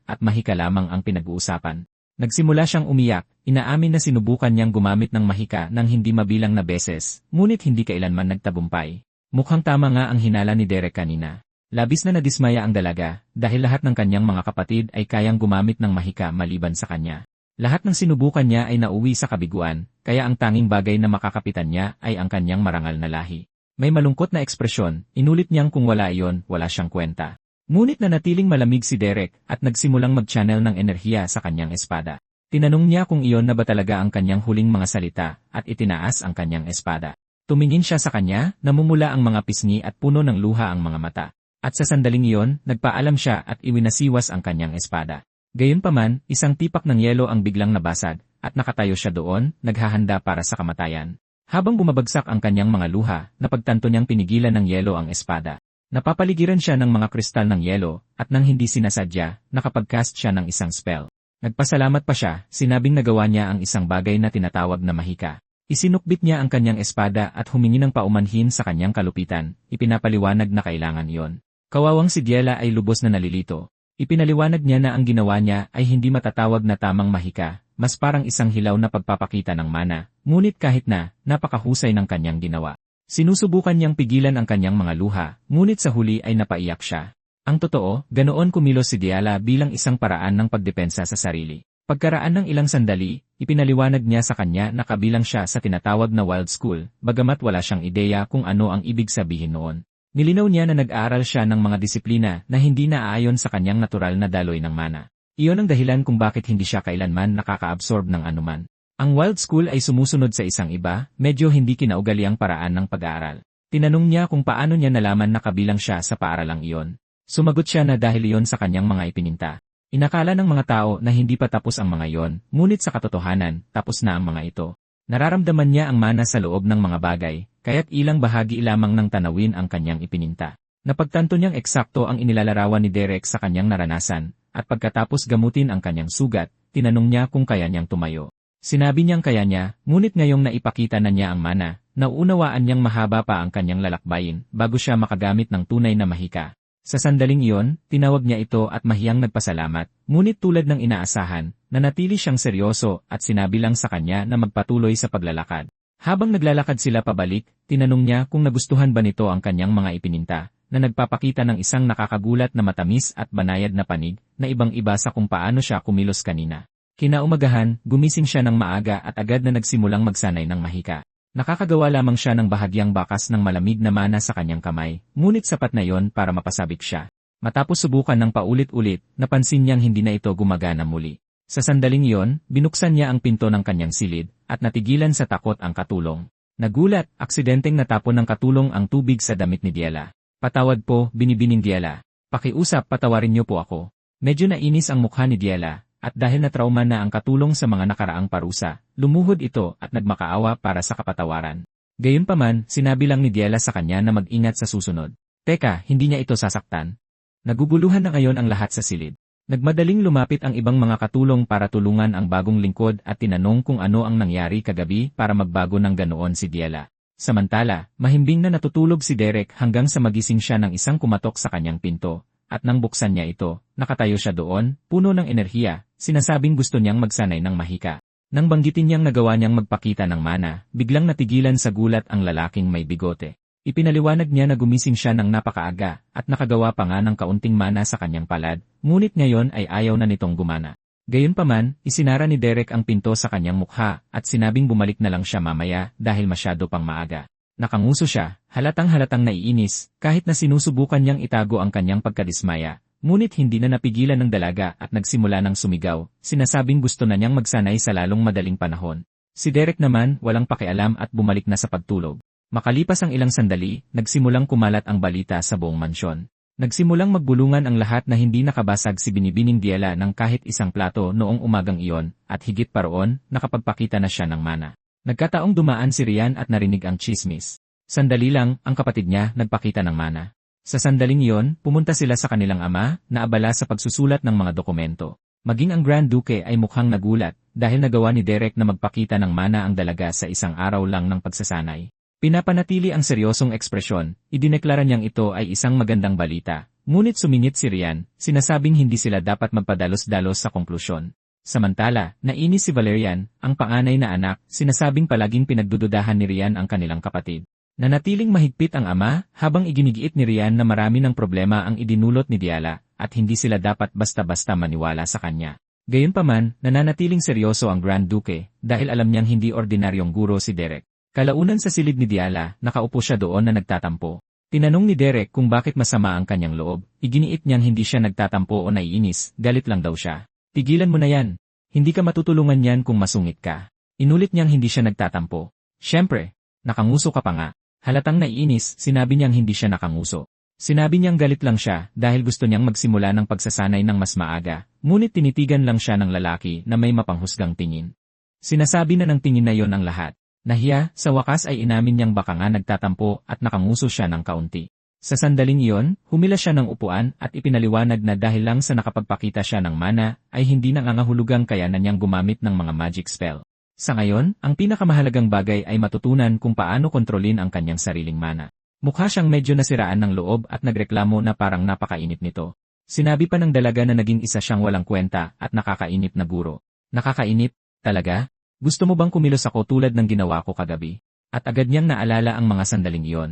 [SPEAKER 1] at mahika lamang ang pinag-uusapan. Nagsimula siyang umiyak, inaamin na sinubukan niyang gumamit ng mahika ng hindi mabilang na beses, ngunit hindi kailanman nagtagumpay. Mukhang tama nga ang hinala ni Derek kanina. Labis na nadismaya ang dalaga, dahil lahat ng kanyang mga kapatid ay kayang gumamit ng mahika maliban sa kanya. Lahat ng sinubukan niya ay nauwi sa kabiguan, kaya ang tanging bagay na makakapitan niya ay ang kanyang marangal na lahi. May malungkot na ekspresyon, inulit niyang kung wala iyon, wala siyang kwenta. Ngunit nanatiling malamig si Derek at nagsimulang mag-channel ng enerhiya sa kanyang espada. Tinanong niya kung iyon na ba talaga ang kanyang huling mga salita at itinaas ang kanyang espada. Tumingin siya sa kanya, namumula ang mga pisngi at puno ng luha ang mga mata. At sa sandaling iyon, nagpaalam siya at iwinasiwas ang kanyang espada. Gayunpaman, isang tipak ng yelo ang biglang nabasag, at nakatayo siya doon, naghahanda para sa kamatayan. Habang bumabagsak ang kanyang mga luha, napagtanto niyang pinigilan ng yelo ang espada. Napapaligiran siya ng mga kristal ng yelo, at nang hindi sinasadya, nakapag-cast siya ng isang spell. Nagpasalamat pa siya, sinabing nagawa niya ang isang bagay na tinatawag na mahika. Isinukbit niya ang kanyang espada at humingi ng paumanhin sa kanyang kalupitan, ipinapaliwanag na kailangan iyon. Kawawang si Diela ay lubos na nalilito. Ipinaliwanag niya na ang ginawa niya ay hindi matatawag na tamang mahika, mas parang isang hilaw na pagpapakita ng mana, ngunit kahit na, napakahusay ng kanyang ginawa. Sinusubukan niyang pigilan ang kanyang mga luha, ngunit sa huli ay napaiyak siya. Ang totoo, ganoon kumilos si Diala bilang isang paraan ng pagdepensa sa sarili. Pagkaraan ng ilang sandali, ipinaliwanag niya sa kanya na kabilang siya sa tinatawag na wild school, bagamat wala siyang ideya kung ano ang ibig sabihin noon. Nilinaw niya na nag-aaral siya ng mga disiplina na hindi naaayon sa kanyang natural na daloy ng mana. Iyon ang dahilan kung bakit hindi siya kailanman nakaka-absorb ng anuman. Ang wild school ay sumusunod sa isang iba, medyo hindi kinaugaliang paraan ng pag-aaral. Tinanong niya kung paano niya nalaman na kabilang siya sa paaralang iyon. Sumagot siya na dahil iyon sa kanyang mga ipininta. Inakala ng mga tao na hindi pa tapos ang mga iyon, ngunit sa katotohanan, tapos na ang mga ito. Nararamdaman niya ang mana sa loob ng mga bagay, kaya't ilang bahagi lamang ng tanawin ang kanyang ipininta. Napagtanto niyang eksakto ang inilalarawan ni Derek sa kanyang naranasan, at pagkatapos gamutin ang kanyang sugat, tinanong niya kung kaya niyang tumayo. Sinabi niyang kaya niya, ngunit ngayong naipakita na niya ang mana, nauunawaan niyang mahaba pa ang kanyang lalakbayin bago siya makagamit ng tunay na mahika. Sa sandaling iyon, tinawag niya ito at mahiyang nagpasalamat, ngunit tulad ng inaasahan, nanatili siyang seryoso at sinabi lang sa kanya na magpatuloy sa paglalakad. Habang naglalakad sila pabalik, tinanong niya kung nagustuhan ba nito ang kanyang mga ipininta, na nagpapakita ng isang nakakagulat na matamis at banayad na panig, na ibang-iba sa kung paano siya kumilos kanina. Kinaumagahan, gumising siya ng maaga at agad na nagsimulang magsanay ng mahika. Nakakagawa lamang siya ng bahagyang bakas ng malamig na mana sa kanyang kamay, ngunit sapat na yon para mapasabik siya. Matapos subukan ng paulit-ulit, napansin niyang hindi na ito gumagana muli. Sa sandaling iyon, binuksan niya ang pinto ng kanyang silid, at natigilan sa takot ang katulong. Nagulat, aksidenteng natapon ng katulong ang tubig sa damit ni Diela. Patawad po, binibining Diela. Pakiusap, patawarin niyo po ako. Medyo nainis ang mukha ni Diela. At dahil natrauma na ang katulong sa mga nakaraang parusa, lumuhod ito at nagmakaawa para sa kapatawaran. Gayunpaman, sinabi lang ni Diela sa kanya na mag-ingat sa susunod. Teka, hindi niya ito sasaktan. Naguguluhan na ngayon ang lahat sa silid. Nagmadaling lumapit ang ibang mga katulong para tulungan ang bagong lingkod at tinanong kung ano ang nangyari kagabi para magbago ng ganoon si Diela. Samantala, mahimbing na natutulog si Derek hanggang sa magising siya ng isang kumatok sa kanyang pinto. At nang buksan niya ito, nakatayo siya doon, puno ng enerhiya, sinasabing gusto niyang magsanay ng mahika. Nang banggitin niyang nagawa niyang magpakita ng mana, biglang natigilan sa gulat ang lalaking may bigote. Ipinaliwanag niya na gumising siya ng napakaaga, at nakagawa pa nga ng kaunting mana sa kanyang palad, ngunit ngayon ay ayaw na nitong gumana. Gayunpaman, isinara ni Derek ang pinto sa kanyang mukha, at sinabing bumalik na lang siya mamaya dahil masyado pang maaga. Nakanguso siya, halatang-halatang naiinis, kahit na sinusubukan niyang itago ang kanyang pagkadismaya, Ngunit hindi na napigilan ng dalaga at nagsimula ng sumigaw, sinasabing gusto na niyang magsanay sa lalong madaling panahon. Si Derek naman walang pakialam at bumalik na sa pagtulog. Makalipas ang ilang sandali, nagsimulang kumalat ang balita sa buong mansyon. Nagsimulang magbulungan ang lahat na hindi nakabasag si Binibining Diala ng kahit isang plato noong umagang iyon, at higit pa roon, nakapagpakita na siya ng mana. Nagkataong dumaan si Rian at narinig ang chismis. Sandali lang, ang kapatid niya nagpakita ng mana. Sa sandaling iyon, pumunta sila sa kanilang ama, na abala sa pagsusulat ng mga dokumento. Maging ang Grand Duke ay mukhang nagulat, dahil nagawa ni Derek na magpakita ng mana ang dalaga sa isang araw lang ng pagsasanay. Pinapanatili ang seryosong ekspresyon, idineklara niyang ito ay isang magandang balita. Ngunit sumingit si Rian, sinasabing hindi sila dapat magpadalos-dalos sa konklusyon. Samantala, nainis si Valerian, ang panganay na anak, sinasabing palaging pinagdududahan ni Rian ang kanilang kapatid. Nanatiling mahigpit ang ama, habang iginigiit ni Rian na marami ng problema ang idinulot ni Diala, at hindi sila dapat basta-basta maniwala sa kanya. Gayunpaman, nananatiling seryoso ang Grand Duke, dahil alam niyang hindi ordinaryong guro si Derek. Kalaunan sa silid ni Diala, nakaupo siya doon na nagtatampo. Tinanong ni Derek kung bakit masama ang kanyang loob, iginiit niyang hindi siya nagtatampo o naiinis, galit lang daw siya. Tigilan mo na yan. Hindi ka matutulungan yan kung masungit ka. Inulit niyang hindi siya nagtatampo. Siyempre, nakanguso ka pa nga. Halatang naiinis, sinabi niyang hindi siya nakanguso. Sinabi niyang galit lang siya dahil gusto niyang magsimula ng pagsasanay ng mas maaga, ngunit tinitigan lang siya ng lalaki na may mapanghusgang tingin. Sinasabi na ng tingin na yon ang lahat. Nahiya, sa wakas ay inamin niyang baka nga nagtatampo at nakanguso siya ng kaunti. Sa sandaling iyon, humila siya ng upuan at ipinaliwanag na dahil lang sa nakapagpakita siya ng mana, ay hindi nangangahulugang kayanan niyang gumamit ng mga magic spell. Sa ngayon, ang pinakamahalagang bagay ay matutunan kung paano kontrolin ang kanyang sariling mana. Mukha siyang medyo nasiraan ng loob at nagreklamo na parang napakainip nito. Sinabi pa ng dalaga na naging isa siyang walang kwenta at nakakainip na guro. Nakakainip? Talaga? Gusto mo bang kumilos ako tulad ng ginawa ko kagabi? At agad niyang naalala ang mga sandaling iyon.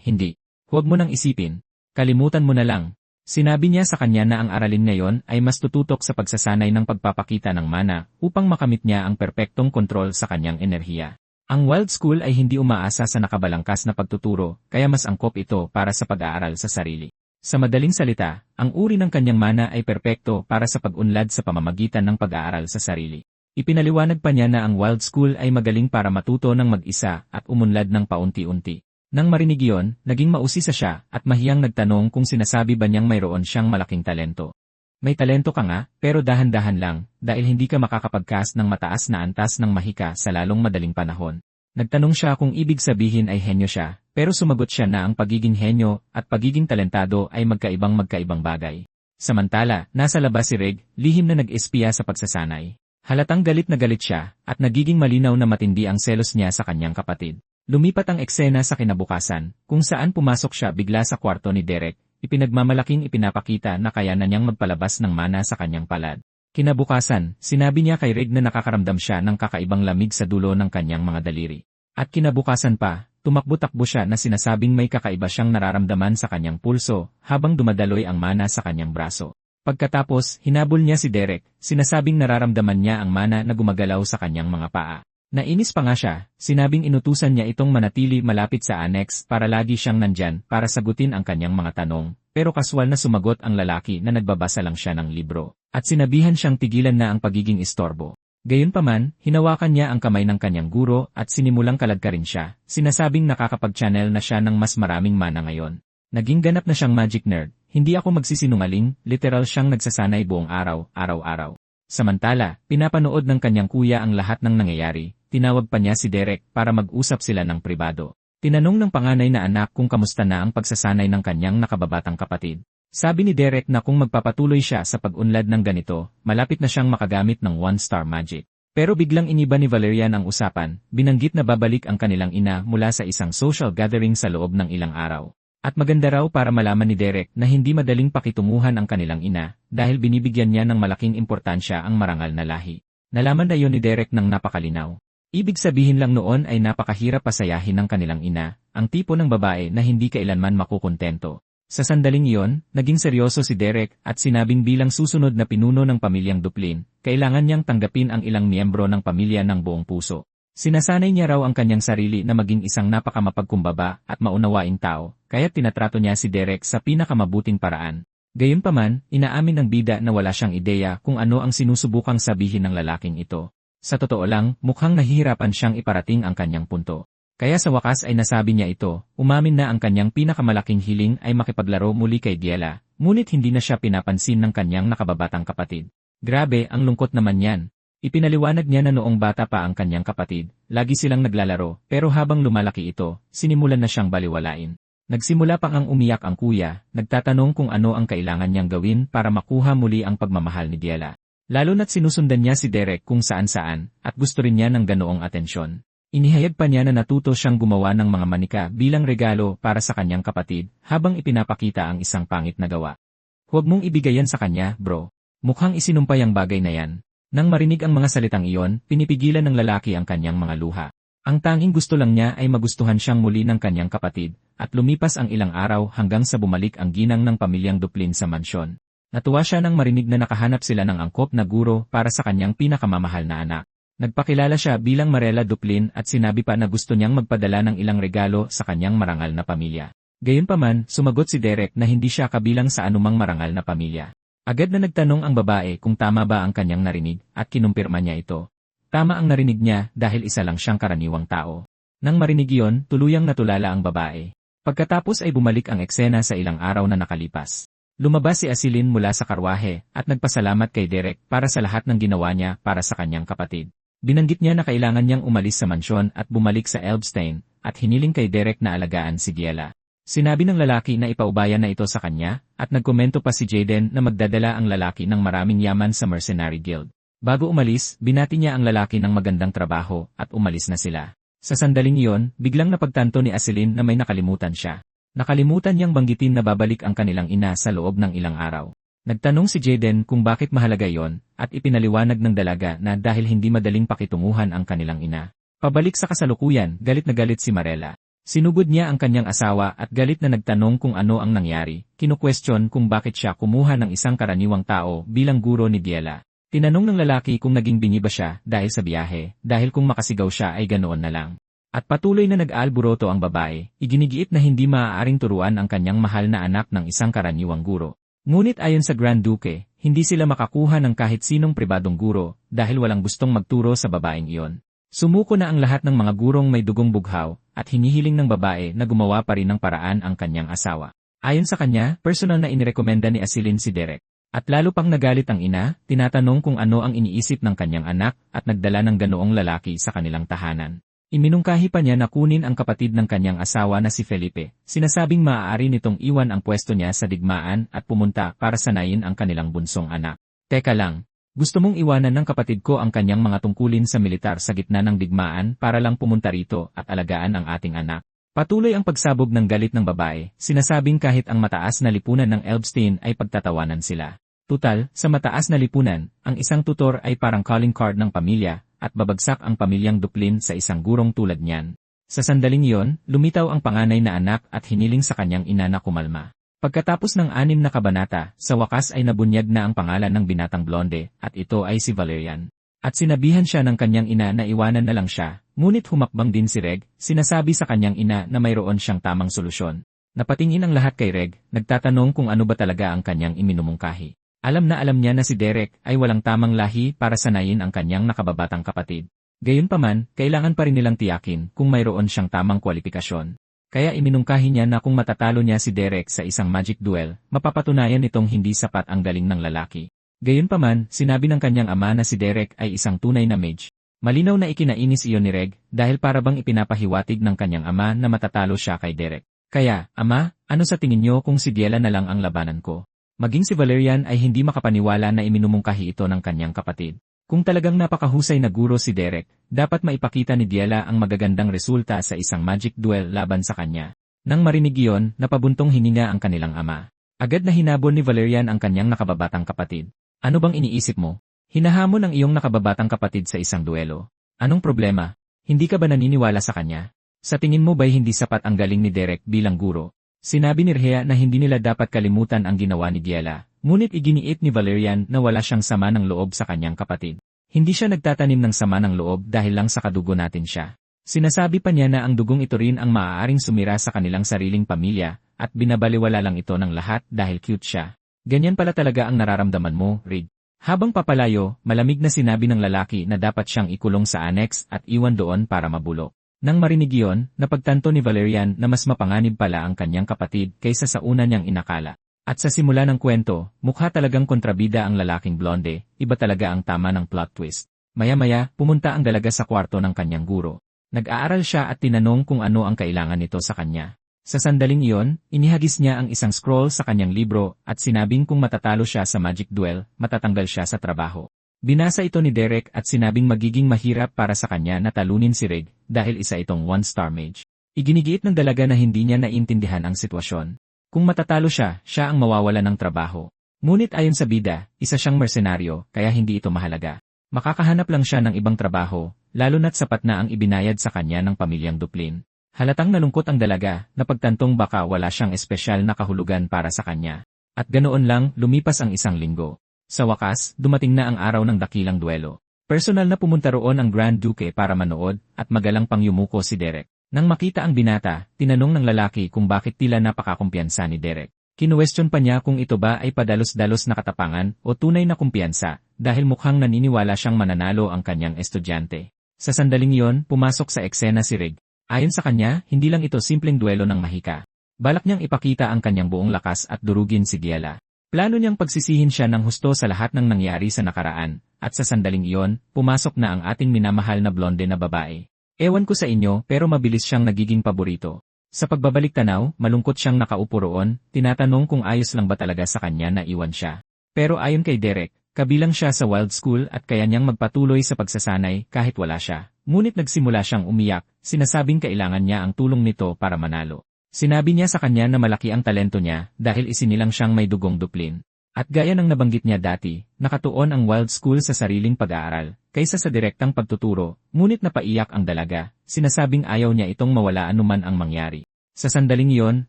[SPEAKER 1] Hindi. Huwag mo nang isipin. Kalimutan mo na lang. Sinabi niya sa kanya na ang aralin ngayon ay mas tututok sa pagsasanay ng pagpapakita ng mana upang makamit niya ang perpektong kontrol sa kanyang enerhiya. Ang Wild School ay hindi umaasa sa nakabalangkas na pagtuturo, kaya mas angkop ito para sa pag-aaral sa sarili. Sa madaling salita, ang uri ng kanyang mana ay perpekto para sa pag-unlad sa pamamagitan ng pag-aaral sa sarili. Ipinaliwanag pa niya na ang Wild School ay magaling para matuto ng mag-isa at umunlad ng paunti-unti. Nang marinig iyon, naging mausisa siya at mahiyang nagtanong kung sinasabi ba niyang mayroon siyang malaking talento. May talento ka nga, pero dahan-dahan lang, dahil hindi ka makakapagkas ng mataas na antas ng mahika sa lalong madaling panahon. Nagtanong siya kung ibig sabihin ay henyo siya, pero sumagot siya na ang pagiging henyo at pagiging talentado ay magkaibang bagay. Samantala, nasa labas si Reg, lihim na nag-espiya sa pagsasanay. Halatang galit na galit siya, at nagiging malinaw na matindi ang selos niya sa kanyang kapatid. Lumipat ang eksena sa kinabukasan, kung saan pumasok siya bigla sa kwarto ni Derek, ipinagmamalaking ipinapakita na kaya na niyang magpalabas ng mana sa kanyang palad. Kinabukasan, sinabi niya kay Reg na nakakaramdam siya ng kakaibang lamig sa dulo ng kanyang mga daliri. At kinabukasan pa, tumakbo-takbo siya na sinasabing may kakaiba siyang nararamdaman sa kanyang pulso, habang dumadaloy ang mana sa kanyang braso. Pagkatapos, hinabol niya si Derek, sinasabing nararamdaman niya ang mana na gumagalaw sa kanyang mga paa. Nainis pa nga siya, sinabing inutusan niya itong manatili malapit sa annex para lagi siyang nandyan para sagutin ang kanyang mga tanong, pero kaswal na sumagot ang lalaki na nagbabasa lang siya ng libro, at sinabihan siyang tigilan na ang pagiging istorbo. Gayunpaman, hinawakan niya ang kamay ng kanyang guro at sinimulang kaladkarin siya, sinasabing nakakapag-channel na siya ng mas maraming mana ngayon. Naging ganap na siyang magic nerd, hindi ako magsisinungaling, literal siyang nagsasanay buong araw, araw-araw. Samantala, pinapanood ng kanyang kuya ang lahat ng nangyayari, tinawag pa niya si Derek para mag-usap sila ng pribado. Tinanong ng panganay na anak kung kamusta na ang pagsasanay ng kanyang nakababatang kapatid. Sabi ni Derek na kung magpapatuloy siya sa pag-unlad ng ganito, malapit na siyang makagamit ng one-star magic. Pero biglang iniba ni Valerian ang usapan, binanggit na babalik ang kanilang ina mula sa isang social gathering sa loob ng ilang araw. At maganda raw para malaman ni Derek na hindi madaling pakitunguhan ang kanilang ina, dahil binibigyan niya ng malaking importansya ang marangal na lahi. Nalaman na yon ni Derek ng napakalinaw. Ibig sabihin lang noon ay napakahirap pasayahin ng kanilang ina, ang tipo ng babae na hindi kailanman makukontento. Sa sandaling iyon, naging seryoso si Derek at sinabing bilang susunod na pinuno ng pamilyang Duplin, kailangan niyang tanggapin ang ilang miyembro ng pamilya ng buong puso. Sinasanay niya raw ang kanyang sarili na maging isang napakamapagkumbaba at maunawaing tao, kaya tinatrato niya si Derek sa pinakamabuting paraan. Gayunpaman, inaamin ng bida na wala siyang ideya kung ano ang sinusubukang sabihin ng lalaking ito. Sa totoo lang, mukhang nahihirapan siyang iparating ang kanyang punto. Kaya sa wakas ay nasabi niya ito, umamin na ang kanyang pinakamalaking hiling ay makipaglaro muli kay Diela, ngunit hindi na siya pinapansin ng kanyang nakababatang kapatid. Grabe, ang lungkot naman yan. Ipinaliwanag niya na noong bata pa ang kanyang kapatid, lagi silang naglalaro, pero habang lumalaki ito, sinimulan na siyang baliwalain. Nagsimula pang ang umiyak ang kuya, nagtatanong kung ano ang kailangan niyang gawin para makuha muli ang pagmamahal ni Diela. Lalo na't sinusundan niya si Derek kung saan-saan, at gusto rin niya ng ganoong atensyon. Inihayag pa niya na natuto siyang gumawa ng mga manika bilang regalo para sa kanyang kapatid, habang ipinapakita ang isang pangit na gawa. Huwag mong ibigay yan sa kanya, bro. Mukhang isinumpay ang bagay na yan. Nang marinig ang mga salitang iyon, pinipigilan ng lalaki ang kanyang mga luha. Ang tanging gusto lang niya ay magustuhan siyang muli ng kanyang kapatid, at lumipas ang ilang araw hanggang sa bumalik ang ginang ng pamilyang Duplin sa mansyon. Natuwa siya nang marinig na nakahanap sila ng angkop na guro para sa kanyang pinakamamahal na anak. Nagpakilala siya bilang Marela Duplin at sinabi pa na gusto niyang magpadala ng ilang regalo sa kanyang marangal na pamilya. Gayunpaman, sumagot si Derek na hindi siya kabilang sa anumang marangal na pamilya. Agad na nagtanong ang babae kung tama ba ang kanyang narinig at kinumpirma niya ito. Tama ang narinig niya dahil isa lang siyang karaniwang tao. Nang marinig iyon, tuluyang natulala ang babae. Pagkatapos ay bumalik ang eksena sa ilang araw na nakalipas. Lumabas si Asilin mula sa karwahe at nagpasalamat kay Derek para sa lahat ng ginawa niya para sa kanyang kapatid. Binanggit niya na kailangan niyang umalis sa mansyon at bumalik sa Elbstein, at hiniling kay Derek na alagaan si Diela. Sinabi ng lalaki na ipaubaya na ito sa kanya, at nagkomento pa si Jaden na magdadala ang lalaki ng maraming yaman sa Mercenary Guild. Bago umalis, binati niya ang lalaki ng magandang trabaho, at umalis na sila. Sa sandaling iyon, biglang napagtanto ni Asilin na may nakalimutan siya. Nakalimutan niyang banggitin na babalik ang kanilang ina sa loob ng ilang araw. Nagtanong si Jaden kung bakit mahalaga yon, at ipinaliwanag ng dalaga na dahil hindi madaling pakitunguhan ang kanilang ina. Pabalik sa kasalukuyan, galit na galit si Marela. Sinugod niya ang kanyang asawa at galit na nagtanong kung ano ang nangyari, kinukwestiyon kung bakit siya kumuha ng isang karaniwang tao bilang guro ni Diela. Tinanong ng lalaki kung naging bingi ba siya dahil sa biyahe, dahil kung makasigaw siya ay ganoon na lang. At patuloy na nag-aalburoto ang babae, iginigiit na hindi maaaring turuan ang kanyang mahal na anak ng isang karaniwang guro. Ngunit ayon sa Grand Duke, hindi sila makakuha ng kahit sinong pribadong guro dahil walang gustong magturo sa babaeng iyon. Sumuko na ang lahat ng mga gurong may dugong bughaw at hinihiling ng babae na gumawa pa rin ng paraan ang kanyang asawa. Ayon sa kanya, personal na inirekomenda ni Asilin si Derek. At lalo pang nagalit ang ina, tinatanong kung ano ang iniisip ng kanyang anak at nagdala ng ganoong lalaki sa kanilang tahanan. Iminungkahi pa niya na kunin ang kapatid ng kanyang asawa na si Felipe, sinasabing maaari nitong iwan ang pwesto niya sa digmaan at pumunta para sanayin ang kanilang bunsong anak. Teka lang, gusto mong iwanan ng kapatid ko ang kanyang mga tungkulin sa militar sa gitna ng digmaan para lang pumunta rito at alagaan ang ating anak? Patuloy ang pagsabog ng galit ng babae, sinasabing kahit ang mataas na lipunan ng Elbstein ay pagtatawanan sila. Tutal, sa mataas na lipunan, ang isang tutor ay parang calling card ng pamilya, at babagsak ang pamilyang Duplin sa isang gurong tulad niyan. Sa sandaling iyon, lumitaw ang panganay na anak at hiniling sa kanyang ina na kumalma. Pagkatapos ng 6 na kabanata, sa wakas ay nabunyag na ang pangalan ng binatang blonde, at ito ay si Valerian. At sinabihan siya ng kanyang ina na iwanan na lang siya, ngunit humakbang din si Reg, sinasabi sa kanyang ina na mayroon siyang tamang solusyon. Napatingin ang lahat kay Reg, nagtatanong kung ano ba talaga ang kanyang iminumungkahi. Alam niya na si Derek ay walang tamang lahi para sanayin ang kanyang nakababatang kapatid. Gayunpaman, kailangan pa rin nilang tiyakin kung mayroon siyang tamang kwalifikasyon. Kaya iminungkahi niya na kung matatalo niya si Derek sa isang magic duel, mapapatunayan nitong hindi sapat ang galing ng lalaki. Gayunpaman, sinabi ng kanyang ama na si Derek ay isang tunay na mage. Malinaw na ikinainis iyon ni Reg dahil parabang ipinapahiwatig ng kanyang ama na matatalo siya kay Derek. Kaya, ama, ano sa tingin niyo kung si Diela na lang ang labanan ko? Maging si Valerian ay hindi makapaniwala na iminumungkahi ito ng kanyang kapatid. Kung talagang napakahusay na guro si Derek, dapat maipakita ni Diela ang magagandang resulta sa isang magic duel laban sa kanya. Nang marinig iyon, napabuntong hininga ang kanilang ama. Agad na hinabol ni Valerian ang kanyang nakababatang kapatid. Ano bang iniisip mo? Hinahamon ang iyong nakababatang kapatid sa isang duelo. Anong problema? Hindi ka ba naniniwala sa kanya? Sa tingin mo ba'y hindi sapat ang galing ni Derek bilang guro? Sinabi ni Rhea na hindi nila dapat kalimutan ang ginawa ni Diela, ngunit iginiit ni Valerian na wala siyang sama ng loob sa kanyang kapatid. Hindi siya nagtatanim ng sama ng loob dahil lang sa kadugo natin siya. Sinasabi pa niya na ang dugong ito rin ang maaaring sumira sa kanilang sariling pamilya, at binabaliwala lang ito ng lahat dahil cute siya. Ganyan pala talaga ang nararamdaman mo, Rig. Habang papalayo, malamig na sinabi ng lalaki na dapat siyang ikulong sa annex at iwan doon para mabulok. Nang marinig iyon, napagtanto ni Valerian na mas mapanganib pala ang kanyang kapatid kaysa sa una niyang inakala. At sa simula ng kwento, mukha talagang kontrabida ang lalaking blonde, iba talaga ang tama ng plot twist. Maya-maya, pumunta ang dalaga sa kwarto ng kanyang guro. Nag-aaral siya at tinanong kung ano ang kailangan nito sa kanya. Sa sandaling iyon, inihagis niya ang isang scroll sa kanyang libro at sinabing kung matatalo siya sa Magic Duel, matatanggal siya sa trabaho. Binasa ito ni Derek at sinabing magiging mahirap para sa kanya na talunin si Rig dahil isa itong one-star mage. Iginigiit ng dalaga na hindi niya naiintindihan ang sitwasyon. Kung matatalo siya, siya ang mawawala ng trabaho. Ngunit ayon sa bida, isa siyang mersenaryo kaya hindi ito mahalaga. Makakahanap lang siya ng ibang trabaho, lalo na't sapat na ang ibinayad sa kanya ng pamilyang Duplin. Halatang nalungkot ang dalaga, napagtantong baka wala siyang espesyal na kahulugan para sa kanya. At ganoon lang, lumipas ang isang linggo. Sa wakas, dumating na ang araw ng dakilang duelo. Personal na pumunta roon ang Grand Duke para manood, at magalang pang yumuko si Derek. Nang makita ang binata, tinanong ng lalaki kung bakit tila napakakumpiyansa ni Derek. Kinuwestiyon pa niya kung ito ba ay padalos-dalos na katapangan o tunay na kumpiyansa, dahil mukhang naniniwala siyang mananalo ang kanyang estudyante. Sa sandaling iyon, pumasok sa eksena si Rig. Ayon sa kanya, hindi lang ito simpleng duelo ng mahika. Balak niyang ipakita ang kanyang buong lakas at durugin si Giela. Plano niyang pagsisihin siya ng husto sa lahat ng nangyari sa nakaraan, at sa sandaling iyon, pumasok na ang ating minamahal na blonde na babae. Ewan ko sa inyo pero mabilis siyang nagiging paborito. Sa pagbabalik tanaw, malungkot siyang nakaupo roon, tinatanong kung ayos lang ba talaga sa kanya na iwan siya. Pero ayon kay Derek, kabilang siya sa wild school at kaya niyang magpatuloy sa pagsasanay kahit wala siya. Ngunit nagsimula siyang umiyak, sinasabing kailangan niya ang tulong nito para manalo. Sinabi niya sa kanya na malaki ang talento niya dahil isinilang siyang may dugong Duplin. At gaya ng nabanggit niya dati, nakatuon ang wild school sa sariling pag-aaral, kaysa sa direktang pagtuturo, ngunit napaiyak ang dalaga, sinasabing ayaw niya itong mawala anuman ang mangyari. Sa sandaling iyon,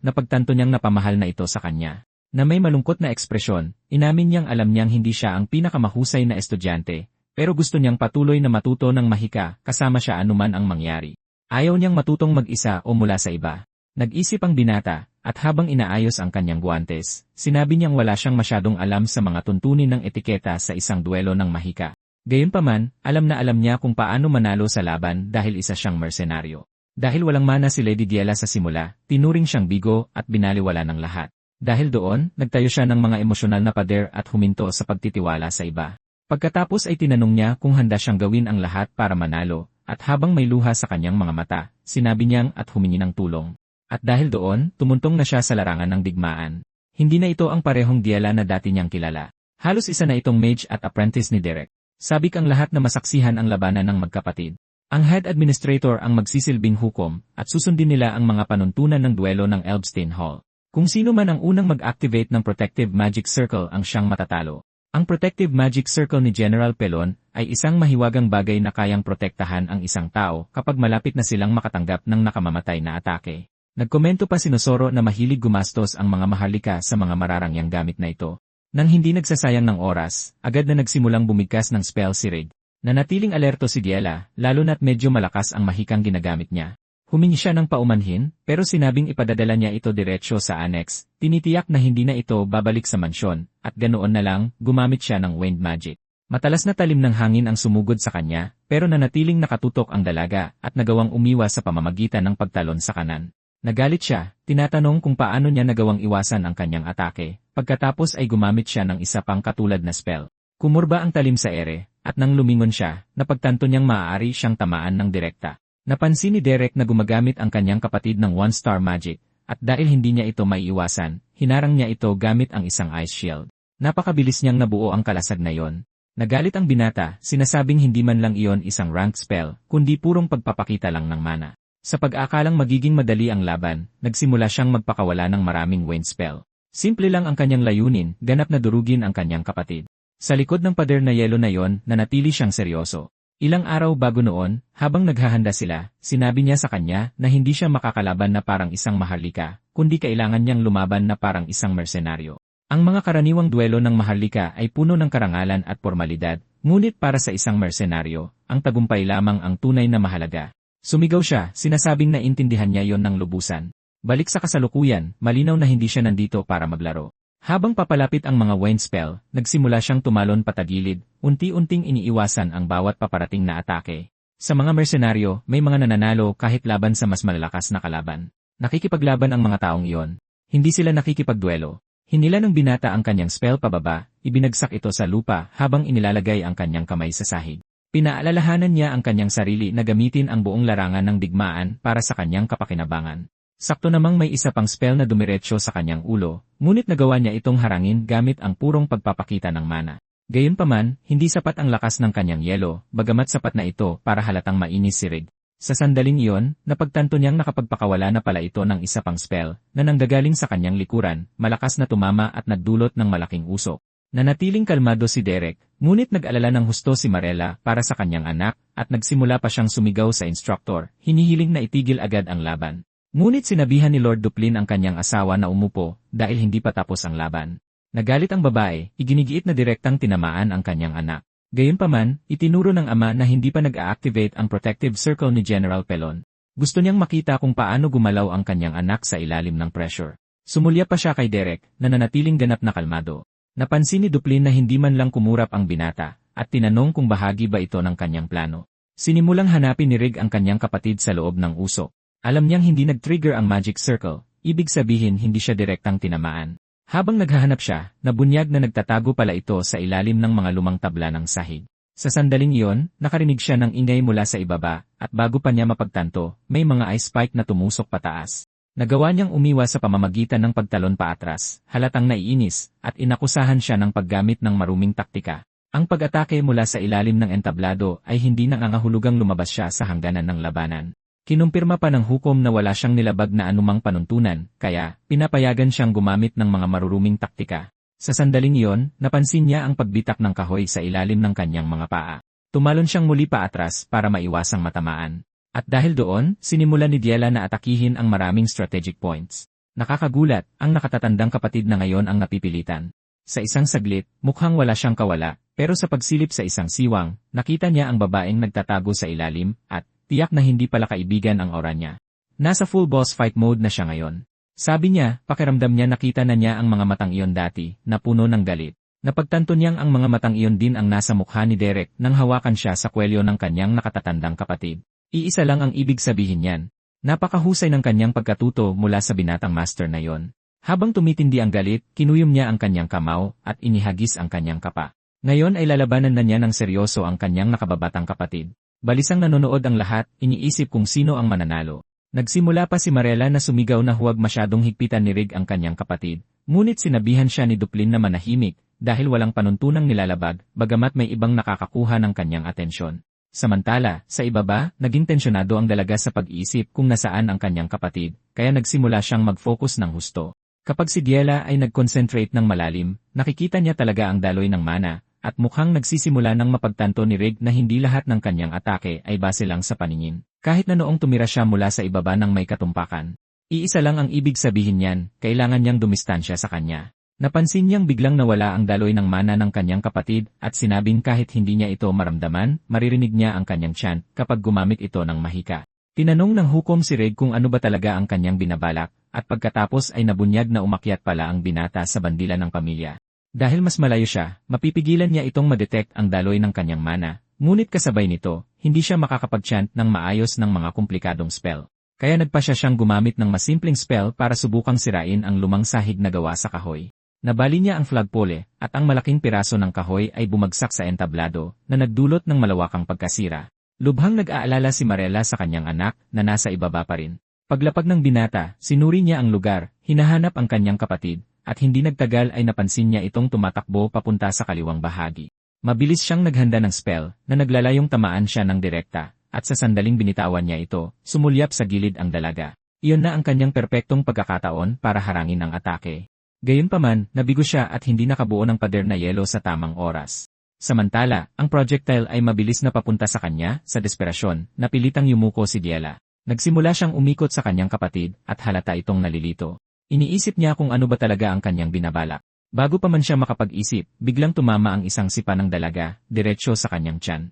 [SPEAKER 1] napagtanto niyang napamahal na ito sa kanya. Na may malungkot na ekspresyon, inamin niyang alam niyang hindi siya ang pinakamahusay na estudyante, pero gusto niyang patuloy na matuto ng mahika kasama siya anuman ang mangyari. Ayaw niyang matutong mag-isa o mula sa iba. Nag-isip ang binata, at habang inaayos ang kanyang guwantes, sinabi niyang wala siyang masyadong alam sa mga tuntunin ng etiketa sa isang duelo ng mahika. Gayunpaman, alam na alam niya kung paano manalo sa laban dahil isa siyang mersenaryo. Dahil walang mana si Lady Giela sa simula, tinuring siyang bigo at binaliwala ng lahat. Dahil doon, nagtayo siya ng mga emosyonal na pader at huminto sa pagtitiwala sa iba. Pagkatapos ay tinanong niya kung handa siyang gawin ang lahat para manalo, at habang may luha sa kanyang mga mata, sinabi niyang at humingi ng tulong. At dahil doon, tumuntong na siya sa larangan ng digmaan. Hindi na ito ang parehong Giela na dati niyang kilala. Halos isa na itong mage at apprentice ni Derek. Sabik ang lahat na masaksihan ang labanan ng magkapatid. Ang head administrator ang magsisilbing hukom, at susundin nila ang mga panuntunan ng duelo ng Elbstein Hall. Kung sino man ang unang mag-activate ng Protective Magic Circle ang siyang matatalo. Ang Protective Magic Circle ni General Pelon ay isang mahiwagang bagay na kayang protektahan ang isang tao kapag malapit na silang makatanggap ng nakamamatay na atake. Nagkomento pa si Nosoro na mahilig gumastos ang mga maharlika sa mga mararangyang gamit na ito. Nang hindi nagsasayang ng oras, agad na nagsimulang bumigkas ng spell si Rig. Nanatiling alerto si Giela, lalo na't medyo malakas ang mahikang ginagamit niya. Humingi siya ng paumanhin, pero sinabing ipadadala niya ito diretsyo sa annex, tinitiyak na hindi na ito babalik sa mansyon, at ganoon na lang, gumamit siya ng wind magic. Matalas na talim ng hangin ang sumugod sa kanya, pero nanatiling nakatutok ang dalaga at nagawang umiwas sa pamamagitan ng pagtalon sa kanan. Nagalit siya, tinatanong kung paano niya nagawang iwasan ang kanyang atake, pagkatapos ay gumamit siya ng isa pang katulad na spell. Kumurba ang talim sa ere, at nang lumingon siya, napagtanto niyang maaari siyang tamaan ng direkta. Napansin ni Derek na gumagamit ang kanyang kapatid ng one-star magic, at dahil hindi niya ito maiiwasan, hinarang niya ito gamit ang isang ice shield. Napakabilis niyang nabuo ang kalasag na yon. Nagalit ang binata, sinasabing hindi man lang iyon isang ranked spell, kundi purong pagpapakita lang ng mana. Sa pag-akalang magiging madali ang laban, nagsimula siyang magpakawala ng maraming wind spell. Simple lang ang kanyang layunin, ganap na durugin ang kanyang kapatid. Sa likod ng pader na yelo na yon, nanatili siyang seryoso. Ilang araw bago noon, habang naghahanda sila, sinabi niya sa kanya na hindi siya makakalaban na parang isang maharlika, kundi kailangan niyang lumaban na parang isang mersenaryo. Ang mga karaniwang duelo ng maharlika ay puno ng karangalan at formalidad, ngunit para sa isang mersenaryo, ang tagumpay lamang ang tunay na mahalaga. Sumigaw siya, sinasabing naintindihan niya yon ng lubusan. Balik sa kasalukuyan, malinaw na hindi siya nandito para maglaro. Habang papalapit ang mga wind spell, nagsimula siyang tumalon patagilid, unti-unting iniiwasan ang bawat paparating na atake. Sa mga mersenaryo, may mga nananalo kahit laban sa mas malalakas na kalaban. Nakikipaglaban ang mga taong iyon. Hindi sila nakikipagduelo. Hinila ng binata ang kanyang spell pababa, ibinagsak ito sa lupa habang inilalagay ang kanyang kamay sa sahig. Pinaalalahanan niya ang kanyang sarili na gamitin ang buong larangan ng digmaan para sa kanyang kapakinabangan. Sakto namang may isa pang spell na dumiretso sa kanyang ulo, ngunit nagawa niya itong harangin gamit ang purong pagpapakita ng mana. Gayunpaman, hindi sapat ang lakas ng kanyang yelo, bagamat sapat na ito para halatang mainis si Rig. Sa sandaling iyon, napagtanto niyang nakapagpakawala na pala ito ng isa pang spell, na nanggagaling sa kanyang likuran, malakas na tumama at nagdulot ng malaking usok. Nanatiling kalmado si Derek, ngunit nag-alala ng husto si Marella para sa kanyang anak, at nagsimula pa siyang sumigaw sa instructor, hinihiling na itigil agad ang laban. Ngunit sinabihan ni Lord Duplin ang kanyang asawa na umupo, dahil hindi pa tapos ang laban. Nagalit ang babae, iginigiit na direktang tinamaan ang kanyang anak. Gayunpaman, itinuro ng ama na hindi pa nag-a-activate ang protective circle ni General Pelon. Gusto niyang makita kung paano gumalaw ang kanyang anak sa ilalim ng pressure. Sumulya pa siya kay Derek, na nanatiling ganap na kalmado. Napansin ni Duplin na hindi man lang kumurap ang binata, at tinanong kung bahagi ba ito ng kanyang plano. Sinimulang hanapin ni Rig ang kanyang kapatid sa loob ng usok. Alam niyang hindi nag-trigger ang magic circle, ibig sabihin hindi siya direktang tinamaan. Habang naghahanap siya, nabunyag na nagtatago pala ito sa ilalim ng mga lumang tabla ng sahig. Sa sandaling iyon, nakarinig siya ng ingay mula sa ibaba, at bago pa niya mapagtanto, may mga ice spike na tumusok pataas. Nagawa niyang umiwas sa pamamagitan ng pagtalon paatras, halatang naiinis, at inakusahan siya ng paggamit ng maruming taktika. Ang pag-atake mula sa ilalim ng entablado ay hindi nangangahulugang lumabas siya sa hangganan ng labanan. Kinumpirma pa ng hukom na wala siyang nilabag na anumang panuntunan, kaya pinapayagan siyang gumamit ng mga maruruming taktika. Sa sandaling iyon, napansin niya ang pagbitak ng kahoy sa ilalim ng kanyang mga paa. Tumalon siyang muli paatras para maiwasang matamaan. At dahil doon, sinimulan ni Diela na atakihin ang maraming strategic points. Nakakagulat, ang nakatatandang kapatid na ngayon ang napipilitan. Sa isang saglit, mukhang wala siyang kawala, pero sa pagsilip sa isang siwang, nakita niya ang babaeng nagtatago sa ilalim, at tiyak na hindi pala kaibigan ang aura niya. Nasa full boss fight mode na siya ngayon. Sabi niya, pakiramdam niya nakita na niya ang mga matang iyon dati, na puno ng galit. Napagtanto niyang ang mga matang iyon din ang nasa mukha ni Derek nang hawakan siya sa kwelyo ng kanyang nakatatandang kapatid. Iisa lang ang ibig sabihin niyan. Napakahusay ng kanyang pagkatuto mula sa binatang master na iyon. Habang tumitindi ang galit, kinuyom niya ang kanyang kamao at inihagis ang kanyang kapa. Ngayon ay lalabanan na niya ng seryoso ang kanyang nakababatang kapatid. Balisang nanonood ang lahat, iniisip kung sino ang mananalo. Nagsimula pa si Marella na sumigaw na huwag masyadong higpitan ni Rig ang kanyang kapatid, ngunit sinabihan siya ni Duplin na manahimik, dahil walang panuntunang nilalabag, bagamat may ibang nakakakuha ng kanyang atensyon. Samantala, sa ibaba, naging tensyonado ang dalaga sa pag-iisip kung nasaan ang kanyang kapatid, kaya nagsimula siyang mag-focus ng husto. Kapag si Diela ay nag-concentrate ng malalim, nakikita niya talaga ang daloy ng mana, at mukhang nagsisimula ng mapagtanto ni Rig na hindi lahat ng kanyang atake ay base lang sa paningin. Kahit na noong tumira siya mula sa ibaba ng may katumpakan. Iisa lang ang ibig sabihin niyan, kailangan niyang dumistansya sa kanya. Napansin niyang biglang nawala ang daloy ng mana ng kanyang kapatid at sinabing kahit hindi niya ito maramdaman, maririnig niya ang kanyang chant kapag gumamit ito ng mahika. Tinanong ng hukom si Rig kung ano ba talaga ang kanyang binabalak, at pagkatapos ay nabunyag na umakyat pala ang binata sa bandila ng pamilya. Dahil mas malayo siya, mapipigilan niya itong madetect ang daloy ng kanyang mana, ngunit kasabay nito, hindi siya makakapag-chant ng maayos ng mga komplikadong spell. Kaya nagpasya siyang gumamit ng masimpleng spell para subukang sirain ang lumang sahig na gawa sa kahoy. Nabali niya ang flagpole, at ang malaking piraso ng kahoy ay bumagsak sa entablado, na nagdulot ng malawakang pagkasira. Lubhang nag-aalala si Marella sa kanyang anak, na nasa ibaba pa rin. Paglapag ng binata, sinuri niya ang lugar, hinahanap ang kanyang kapatid, at hindi nagtagal ay napansin niya itong tumatakbo papunta sa kaliwang bahagi. Mabilis siyang naghanda ng spell, na naglalayong tamaan siya ng direkta, at sa sandaling binitawan niya ito, sumulyap sa gilid ang dalaga. Iyon na ang kanyang perpektong pagkakataon para harangin ang atake. Gayunpaman, nabigo siya at hindi nakabuo ng pader na yelo sa tamang oras. Samantala, ang projectile ay mabilis na papunta sa kanya, sa desperasyon, napilitang yumuko si Diela. Nagsimula siyang umikot sa kanyang kapatid, at halata itong nalilito. Iniisip niya kung ano ba talaga ang kanyang binabalak. Bago pa man siya makapag-isip, biglang tumama ang isang sipa ng dalaga, diretsyo sa kanyang tiyan.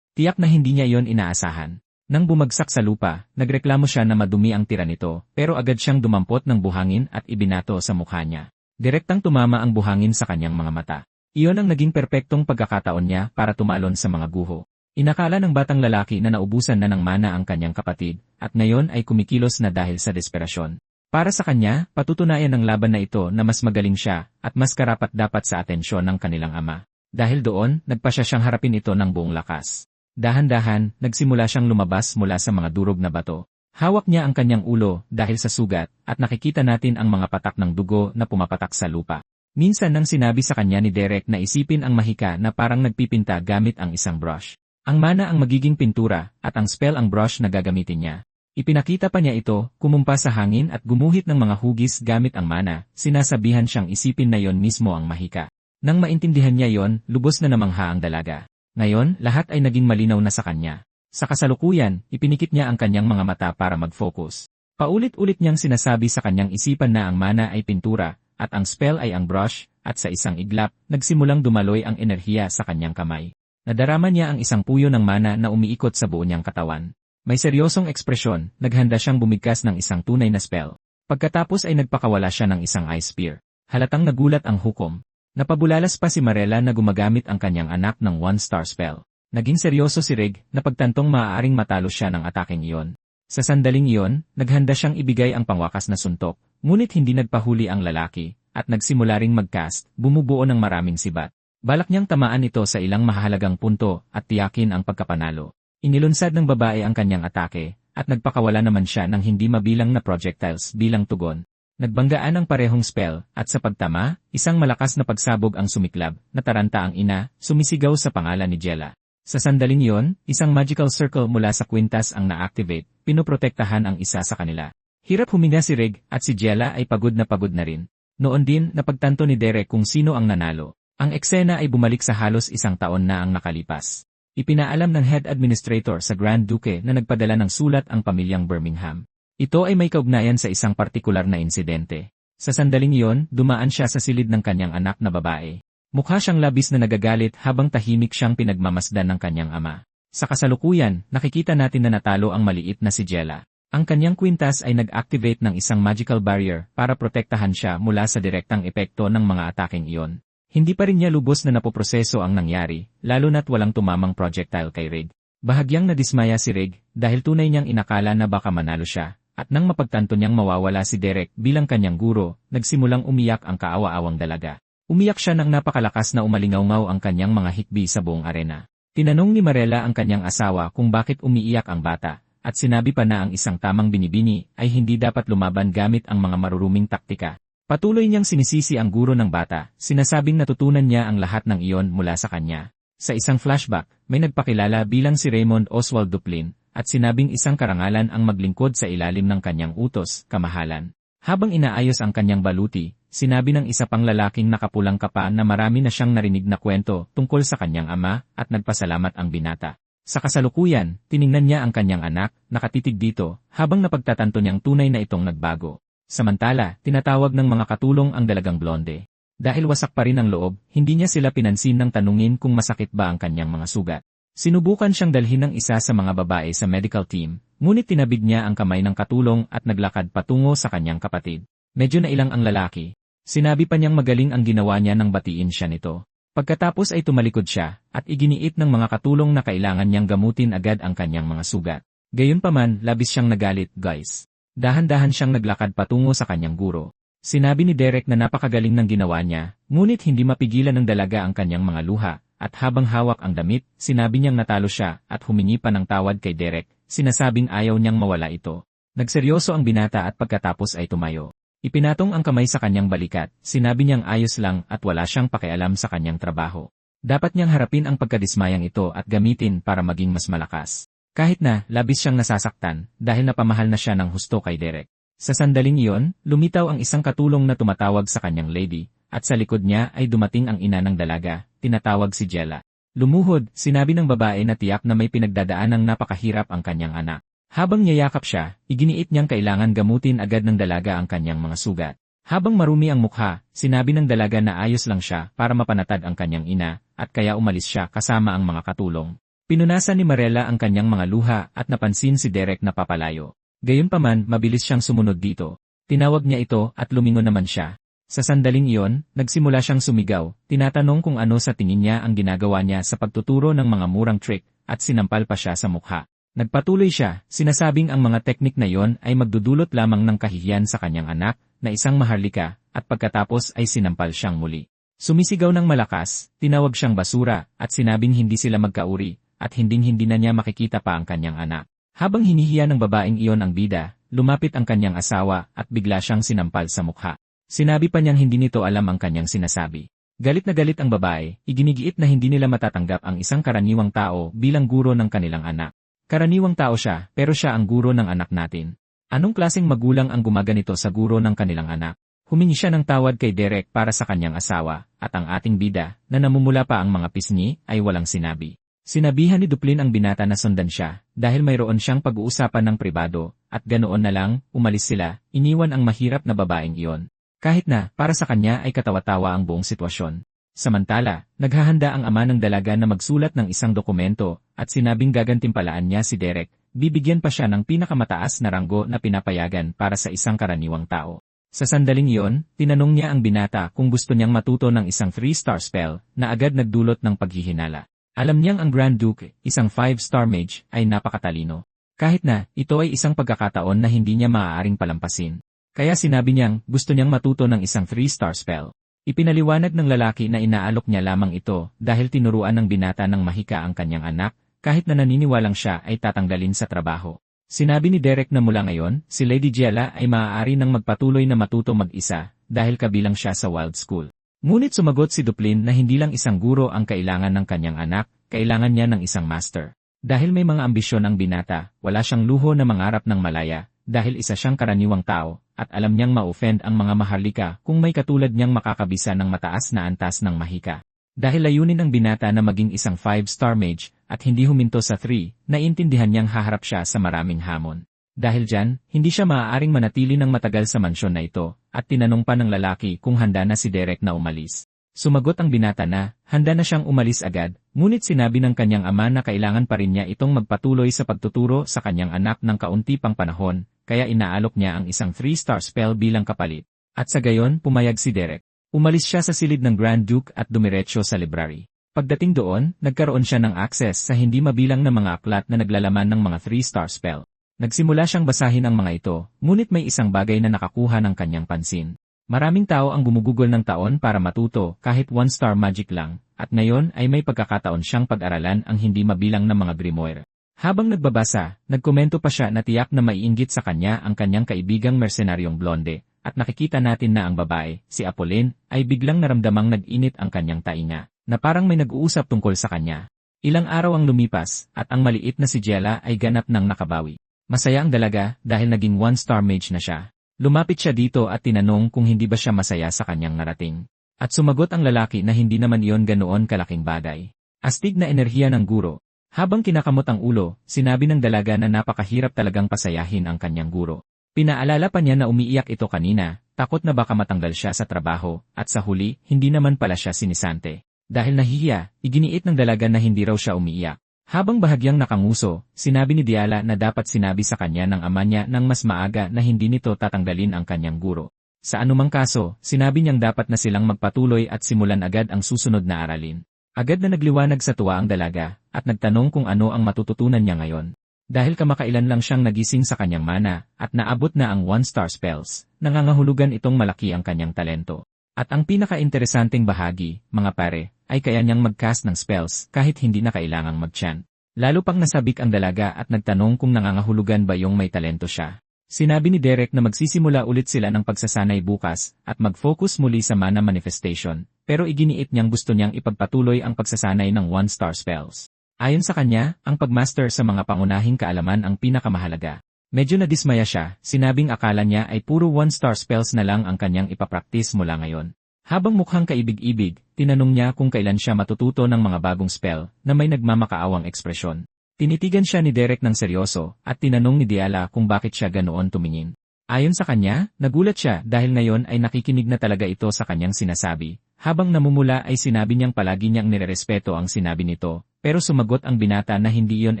[SPEAKER 1] Tiyak na hindi niya yon inaasahan. Nang bumagsak sa lupa, nagreklamo siya na madumi ang tira nito, pero agad siyang dumampot ng buhangin at ibinato sa mukha niya. Direktang tumama ang buhangin sa kanyang mga mata. Iyon ang naging perpektong pagkakataon niya para tumalon sa mga guho. Inakala ng batang lalaki na naubusan na ng mana ang kanyang kapatid, at ngayon ay kumikilos na dahil sa desperasyon. Para sa kanya, patutunayan ng laban na ito na mas magaling siya, at mas karapat-dapat sa atensyon ng kanilang ama. Dahil doon, nagpasya siyang harapin ito ng buong lakas. Dahan-dahan, nagsimula siyang lumabas mula sa mga durog na bato. Hawak niya ang kanyang ulo dahil sa sugat, at nakikita natin ang mga patak ng dugo na pumapatak sa lupa. Minsan nang sinabi sa kanya ni Derek na isipin ang mahika na parang nagpipinta gamit ang isang brush. Ang mana ang magiging pintura, at ang spell ang brush na gagamitin niya. Ipinakita pa niya ito, kumumpa sa hangin at gumuhit ng mga hugis gamit ang mana, sinasabihan siyang isipin na yon mismo ang mahika. Nang maintindihan niya yon, lubos na namangha ang dalaga. Ngayon, lahat ay naging malinaw na sa kanya. Sa kasalukuyan, ipinikit niya ang kanyang mga mata para mag-focus. Paulit-ulit niyang sinasabi sa kanyang isipan na ang mana ay pintura, at ang spell ay ang brush, at sa isang iglap, nagsimulang dumaloy ang enerhiya sa kanyang kamay. Nadarama niya ang isang puyo ng mana na umiikot sa buo niyang katawan. May seryosong ekspresyon, naghanda siyang bumigkas ng isang tunay na spell. Pagkatapos ay nagpakawala siya ng isang ice spear. Halatang nagulat ang hukom. Napabulalas pa si Marella na gumagamit ang kanyang anak ng one-star spell. Naging seryoso si Rig na pagtantong maaaring matalo siya ng ataking iyon. Sa sandaling iyon, naghanda siyang ibigay ang pangwakas na suntok, ngunit hindi nagpahuli ang lalaki, at nagsimula ring mag-cast, bumubuo ng maraming sibat. Balak niyang tamaan ito sa ilang mahalagang punto at tiyakin ang pagkapanalo. Inilunsad ng babae ang kanyang atake, at nagpakawala naman siya ng hindi mabilang na projectiles bilang tugon. Nagbanggaan ang parehong spell, at sa pagtama, isang malakas na pagsabog ang sumiklab, nataranta ang ina, sumisigaw sa pangalan ni Jella. Sa sandaling iyon, isang magical circle mula sa kwintas ang na-activate, pinoprotektahan ang isa sa kanila. Hirap huminga si Rig, at si Jella ay pagod na rin. Noon din, napagtanto ni Derek kung sino ang nanalo. Ang eksena ay bumalik sa halos isang taon na ang nakalipas. Ipinaalam ng head administrator sa Grand Duke na nagpadala ng sulat ang pamilyang Birmingham. Ito ay may kaugnayan sa isang partikular na insidente. Sa sandaling iyon, dumaan siya sa silid ng kanyang anak na babae. Mukha siyang labis na nagagalit habang tahimik siyang pinagmamasdan ng kanyang ama. Sa kasalukuyan, nakikita natin na natalo ang maliit na si Jella. Ang kanyang kwintas ay nag-activate ng isang magical barrier para protektahan siya mula sa direktang epekto ng mga ataking iyon. Hindi pa rin niya lubos na napoproseso ang nangyari, lalo na't walang tumamang projectile kay Rig. Bahagyang nadismaya si Rig dahil tunay niyang inakala na baka manalo siya. At nang mapagtanto niyang mawawala si Derek bilang kanyang guro, nagsimulang umiyak ang kaawa-awang dalaga. Umiyak siya nang napakalakas na umalingaw-ngaw ang kanyang mga hikbi sa buong arena. Tinanong ni Marella ang kanyang asawa kung bakit umiiyak ang bata, at sinabi pa na ang isang tamang binibini ay hindi dapat lumaban gamit ang mga maruruming taktika. Patuloy niyang sinisisi ang guro ng bata, sinasabing natutunan niya ang lahat ng iyon mula sa kanya. Sa isang flashback, may nagpakilala bilang si Raymond Oswald Duplin, at sinabing isang karangalan ang maglingkod sa ilalim ng kanyang utos, kamahalan. Habang inaayos ang kanyang baluti, sinabi ng isa pang lalaking nakapulang kapa na marami na siyang narinig na kwento tungkol sa kanyang ama at nagpasalamat ang binata. Sa kasalukuyan, tiningnan niya ang kanyang anak, nakatitig dito, habang napagtatanto niyang tunay na itong nagbago. Samantala, tinatawag ng mga katulong ang dalagang blonde. Dahil wasak pa rin ang loob, hindi niya sila pinansin ng tanungin kung masakit ba ang kanyang mga sugat. Sinubukan siyang dalhin ng isa sa mga babae sa medical team, ngunit tinabig niya ang kamay ng katulong at naglakad patungo sa kanyang kapatid. Medyo nailang ang lalaki. Sinabi pa niyang magaling ang ginawa niya nang batiin siya nito. Pagkatapos ay tumalikod siya, at iginiit ng mga katulong na kailangan niyang gamutin agad ang kanyang mga sugat. Gayunpaman, labis siyang nagalit, guys. Dahan-dahan siyang naglakad patungo sa kanyang guro. Sinabi ni Derek na napakagaling ng ginawa niya, ngunit hindi mapigilan ng dalaga ang kanyang mga luha. At habang hawak ang damit, sinabi niyang natalo siya at humingi pa ng tawad kay Derek, sinasabing ayaw niyang mawala ito. Nagseryoso ang binata at pagkatapos ay tumayo. Ipinatong ang kamay sa kanyang balikat, sinabi niyang ayos lang at wala siyang pakialam sa kanyang trabaho. Dapat niyang harapin ang pagkadismayang ito at gamitin para maging mas malakas. Kahit na, labis siyang nasasaktan dahil napamahal na siya ng husto kay Derek. Sa sandaling iyon, lumitaw ang isang katulong na tumatawag sa kanyang lady, at sa likod niya ay dumating ang ina ng dalaga, tinatawag si Jella. Lumuhod, sinabi ng babae na tiyak na may pinagdadaanang napakahirap ang kanyang anak. Habang niyayakap siya, iginiit niyang kailangan gamutin agad ng dalaga ang kanyang mga sugat. Habang marumi ang mukha, sinabi ng dalaga na ayos lang siya para mapanatag ang kanyang ina, at kaya umalis siya kasama ang mga katulong. Pinunasan ni Marella ang kanyang mga luha at napansin si Derek na papalayo. Gayunpaman, mabilis siyang sumunod dito. Tinawag niya ito at lumingon naman siya. Sa sandaling iyon, nagsimula siyang sumigaw, tinatanong kung ano sa tingin niya ang ginagawa niya sa pagtuturo ng mga murang trick, at sinampal pa siya sa mukha. Nagpatuloy siya, sinasabing ang mga teknik na iyon ay magdudulot lamang ng kahihiyan sa kanyang anak, na isang maharlika, at pagkatapos ay sinampal siyang muli. Sumisigaw ng malakas, tinawag siyang basura, at sinabing hindi sila magkauri, at hinding-hindi na niya makikita pa ang kanyang anak. Habang hinihiya ng babaeng iyon ang bida, lumapit ang kanyang asawa at bigla siyang sinampal sa mukha. Sinabi pa niyang hindi nito alam ang kanyang sinasabi. Galit na galit ang babae, iginigiit na hindi nila matatanggap ang isang karaniwang tao bilang guro ng kanilang anak. Karaniwang tao siya, pero siya ang guro ng anak natin. Anong klaseng magulang ang gumaganito sa guro ng kanilang anak? Humingi siya ng tawad kay Derek para sa kanyang asawa, at ang ating bida, na namumula pa ang mga pisngi, ay walang sinabi. Sinabihan ni Duplin ang binata na sundan siya, dahil mayroon siyang pag-uusapan ng pribado, at ganoon na lang, umalis sila, iniwan ang mahirap na babaeng iyon. Kahit na, para sa kanya ay katawa-tawa ang buong sitwasyon. Samantala, naghahanda ang ama ng dalaga na magsulat ng isang dokumento, at sinabing gagantimpalaan niya si Derek, bibigyan pa siya ng pinakamataas na ranggo na pinapayagan para sa isang karaniwang tao. Sa sandaling iyon, tinanong niya ang binata kung gusto niyang matuto ng isang 3-star spell, na agad nagdulot ng paghihinala. Alam niyang ang Grand Duke, isang 5-star mage, ay napakatalino. Kahit na, ito ay isang pagkakataon na hindi niya maaaring palampasin. Kaya sinabi niyang gusto niyang matuto ng isang 3-star spell. Ipinaliwanag ng lalaki na inaalok niya lamang ito dahil tinuruan ng binata ng mahika ang kanyang anak, kahit na naniniwalang siya ay tatanggalin sa trabaho. Sinabi ni Derek na mula ngayon, si Lady Giella ay maaari nang magpatuloy na matuto mag-isa dahil kabilang siya sa Wild School. Ngunit sumagot si Duplin na hindi lang isang guro ang kailangan ng kanyang anak, kailangan niya ng isang master. Dahil may mga ambisyon ang binata, wala siyang luho na mangarap ng malaya, dahil isa siyang karaniwang tao, at alam niyang ma-offend ang mga maharlika kung may katulad niyang makakabisa ng mataas na antas ng mahika. Dahil layunin ng binata na maging isang 5-star mage, at hindi huminto sa 3, naiintindihan niyang haharap siya sa maraming hamon. Dahil dyan, hindi siya maaaring manatili ng matagal sa mansyon na ito, at tinanong pa ng lalaki kung handa na si Derek na umalis. Sumagot ang binata na, handa na siyang umalis agad, ngunit sinabi ng kanyang ama na kailangan pa rin niya itong magpatuloy sa pagtuturo sa kanyang anak ng kaunti pang panahon, kaya inaalok niya ang isang 3-star spell bilang kapalit. At sa gayon, pumayag si Derek. Umalis siya sa silid ng Grand Duke at dumiretso sa library. Pagdating doon, nagkaroon siya ng access sa hindi mabilang na mga aklat na naglalaman ng mga 3-star spell. Nagsimula siyang basahin ang mga ito, ngunit may isang bagay na nakakuha ng kanyang pansin. Maraming tao ang gumugugol ng taon para matuto kahit 1-star magic lang, at ngayon ay may pagkakataon siyang pag-aralan ang hindi mabilang na mga grimoire. Habang nagbabasa, nagkomento pa siya na tiyak na maiinggit sa kanya ang kanyang kaibigang mersenaryong blonde, at nakikita natin na ang babae, si Apolline, ay biglang naramdamang nag-init ang kanyang tainga, na parang may nag-uusap tungkol sa kanya. Ilang araw ang lumipas, at ang maliit na si Giella ay ganap ng nakabawi. Masaya ang dalaga dahil naging 1-star mage na siya. Lumapit siya dito at tinanong kung hindi ba siya masaya sa kanyang narating. At sumagot ang lalaki na hindi naman iyon ganoon kalaking bagay. Astig na enerhiya ng guro. Habang kinakamot ang ulo, sinabi ng dalaga na napakahirap talagang pasayahin ang kanyang guro. Pinaalala pa niya na umiiyak ito kanina, takot na baka matanggal siya sa trabaho, at sa huli, hindi naman pala siya sinisante. Dahil nahihiya, iginiit ng dalaga na hindi raw siya umiiyak. Habang bahagyang nakanguso, sinabi ni Giella na dapat sinabi sa kanya ng ama niya nang mas maaga na hindi nito tatanggalin ang kanyang guro. Sa anumang kaso, sinabi niyang dapat na silang magpatuloy at simulan agad ang susunod na aralin. Agad na nagliwanag sa tuwa ang dalaga, at nagtanong kung ano ang matututunan niya ngayon. Dahil kamakailan lang siyang nagising sa kanyang mana, at naabot na ang 1-star spells, nangangahulugan itong malaki ang kanyang talento. At ang pinaka-interesanteng bahagi, mga pare, ay kaya niyang mag-cast ng spells kahit hindi na kailangang mag-chant. Lalo pang nasabik ang dalaga at nagtanong kung nangangahulugan ba yung may talento siya. Sinabi ni Derek na magsisimula ulit sila ng pagsasanay bukas at mag-focus muli sa mana manifestation, pero iginiit niyang gusto niyang ipagpatuloy ang pagsasanay ng 1-star spells. Ayon sa kanya, ang pagmaster sa mga pangunahing kaalaman ang pinakamahalaga. Medyo nadismaya siya, sinabing akala niya ay puro 1-star spells na lang ang kanyang ipapraktis mula ngayon. Habang mukhang kaibig-ibig, tinanong niya kung kailan siya matututo ng mga bagong spell na may nagmamakaawang ekspresyon. Tinitigan siya ni Derek ng seryoso at tinanong ni Giella kung bakit siya ganoon tumingin. Ayon sa kanya, nagulat siya dahil ngayon ay nakikinig na talaga ito sa kanyang sinasabi. Habang namumula ay sinabi niyang palagi niyang nirerespeto ang sinabi nito, pero sumagot ang binata na hindi iyon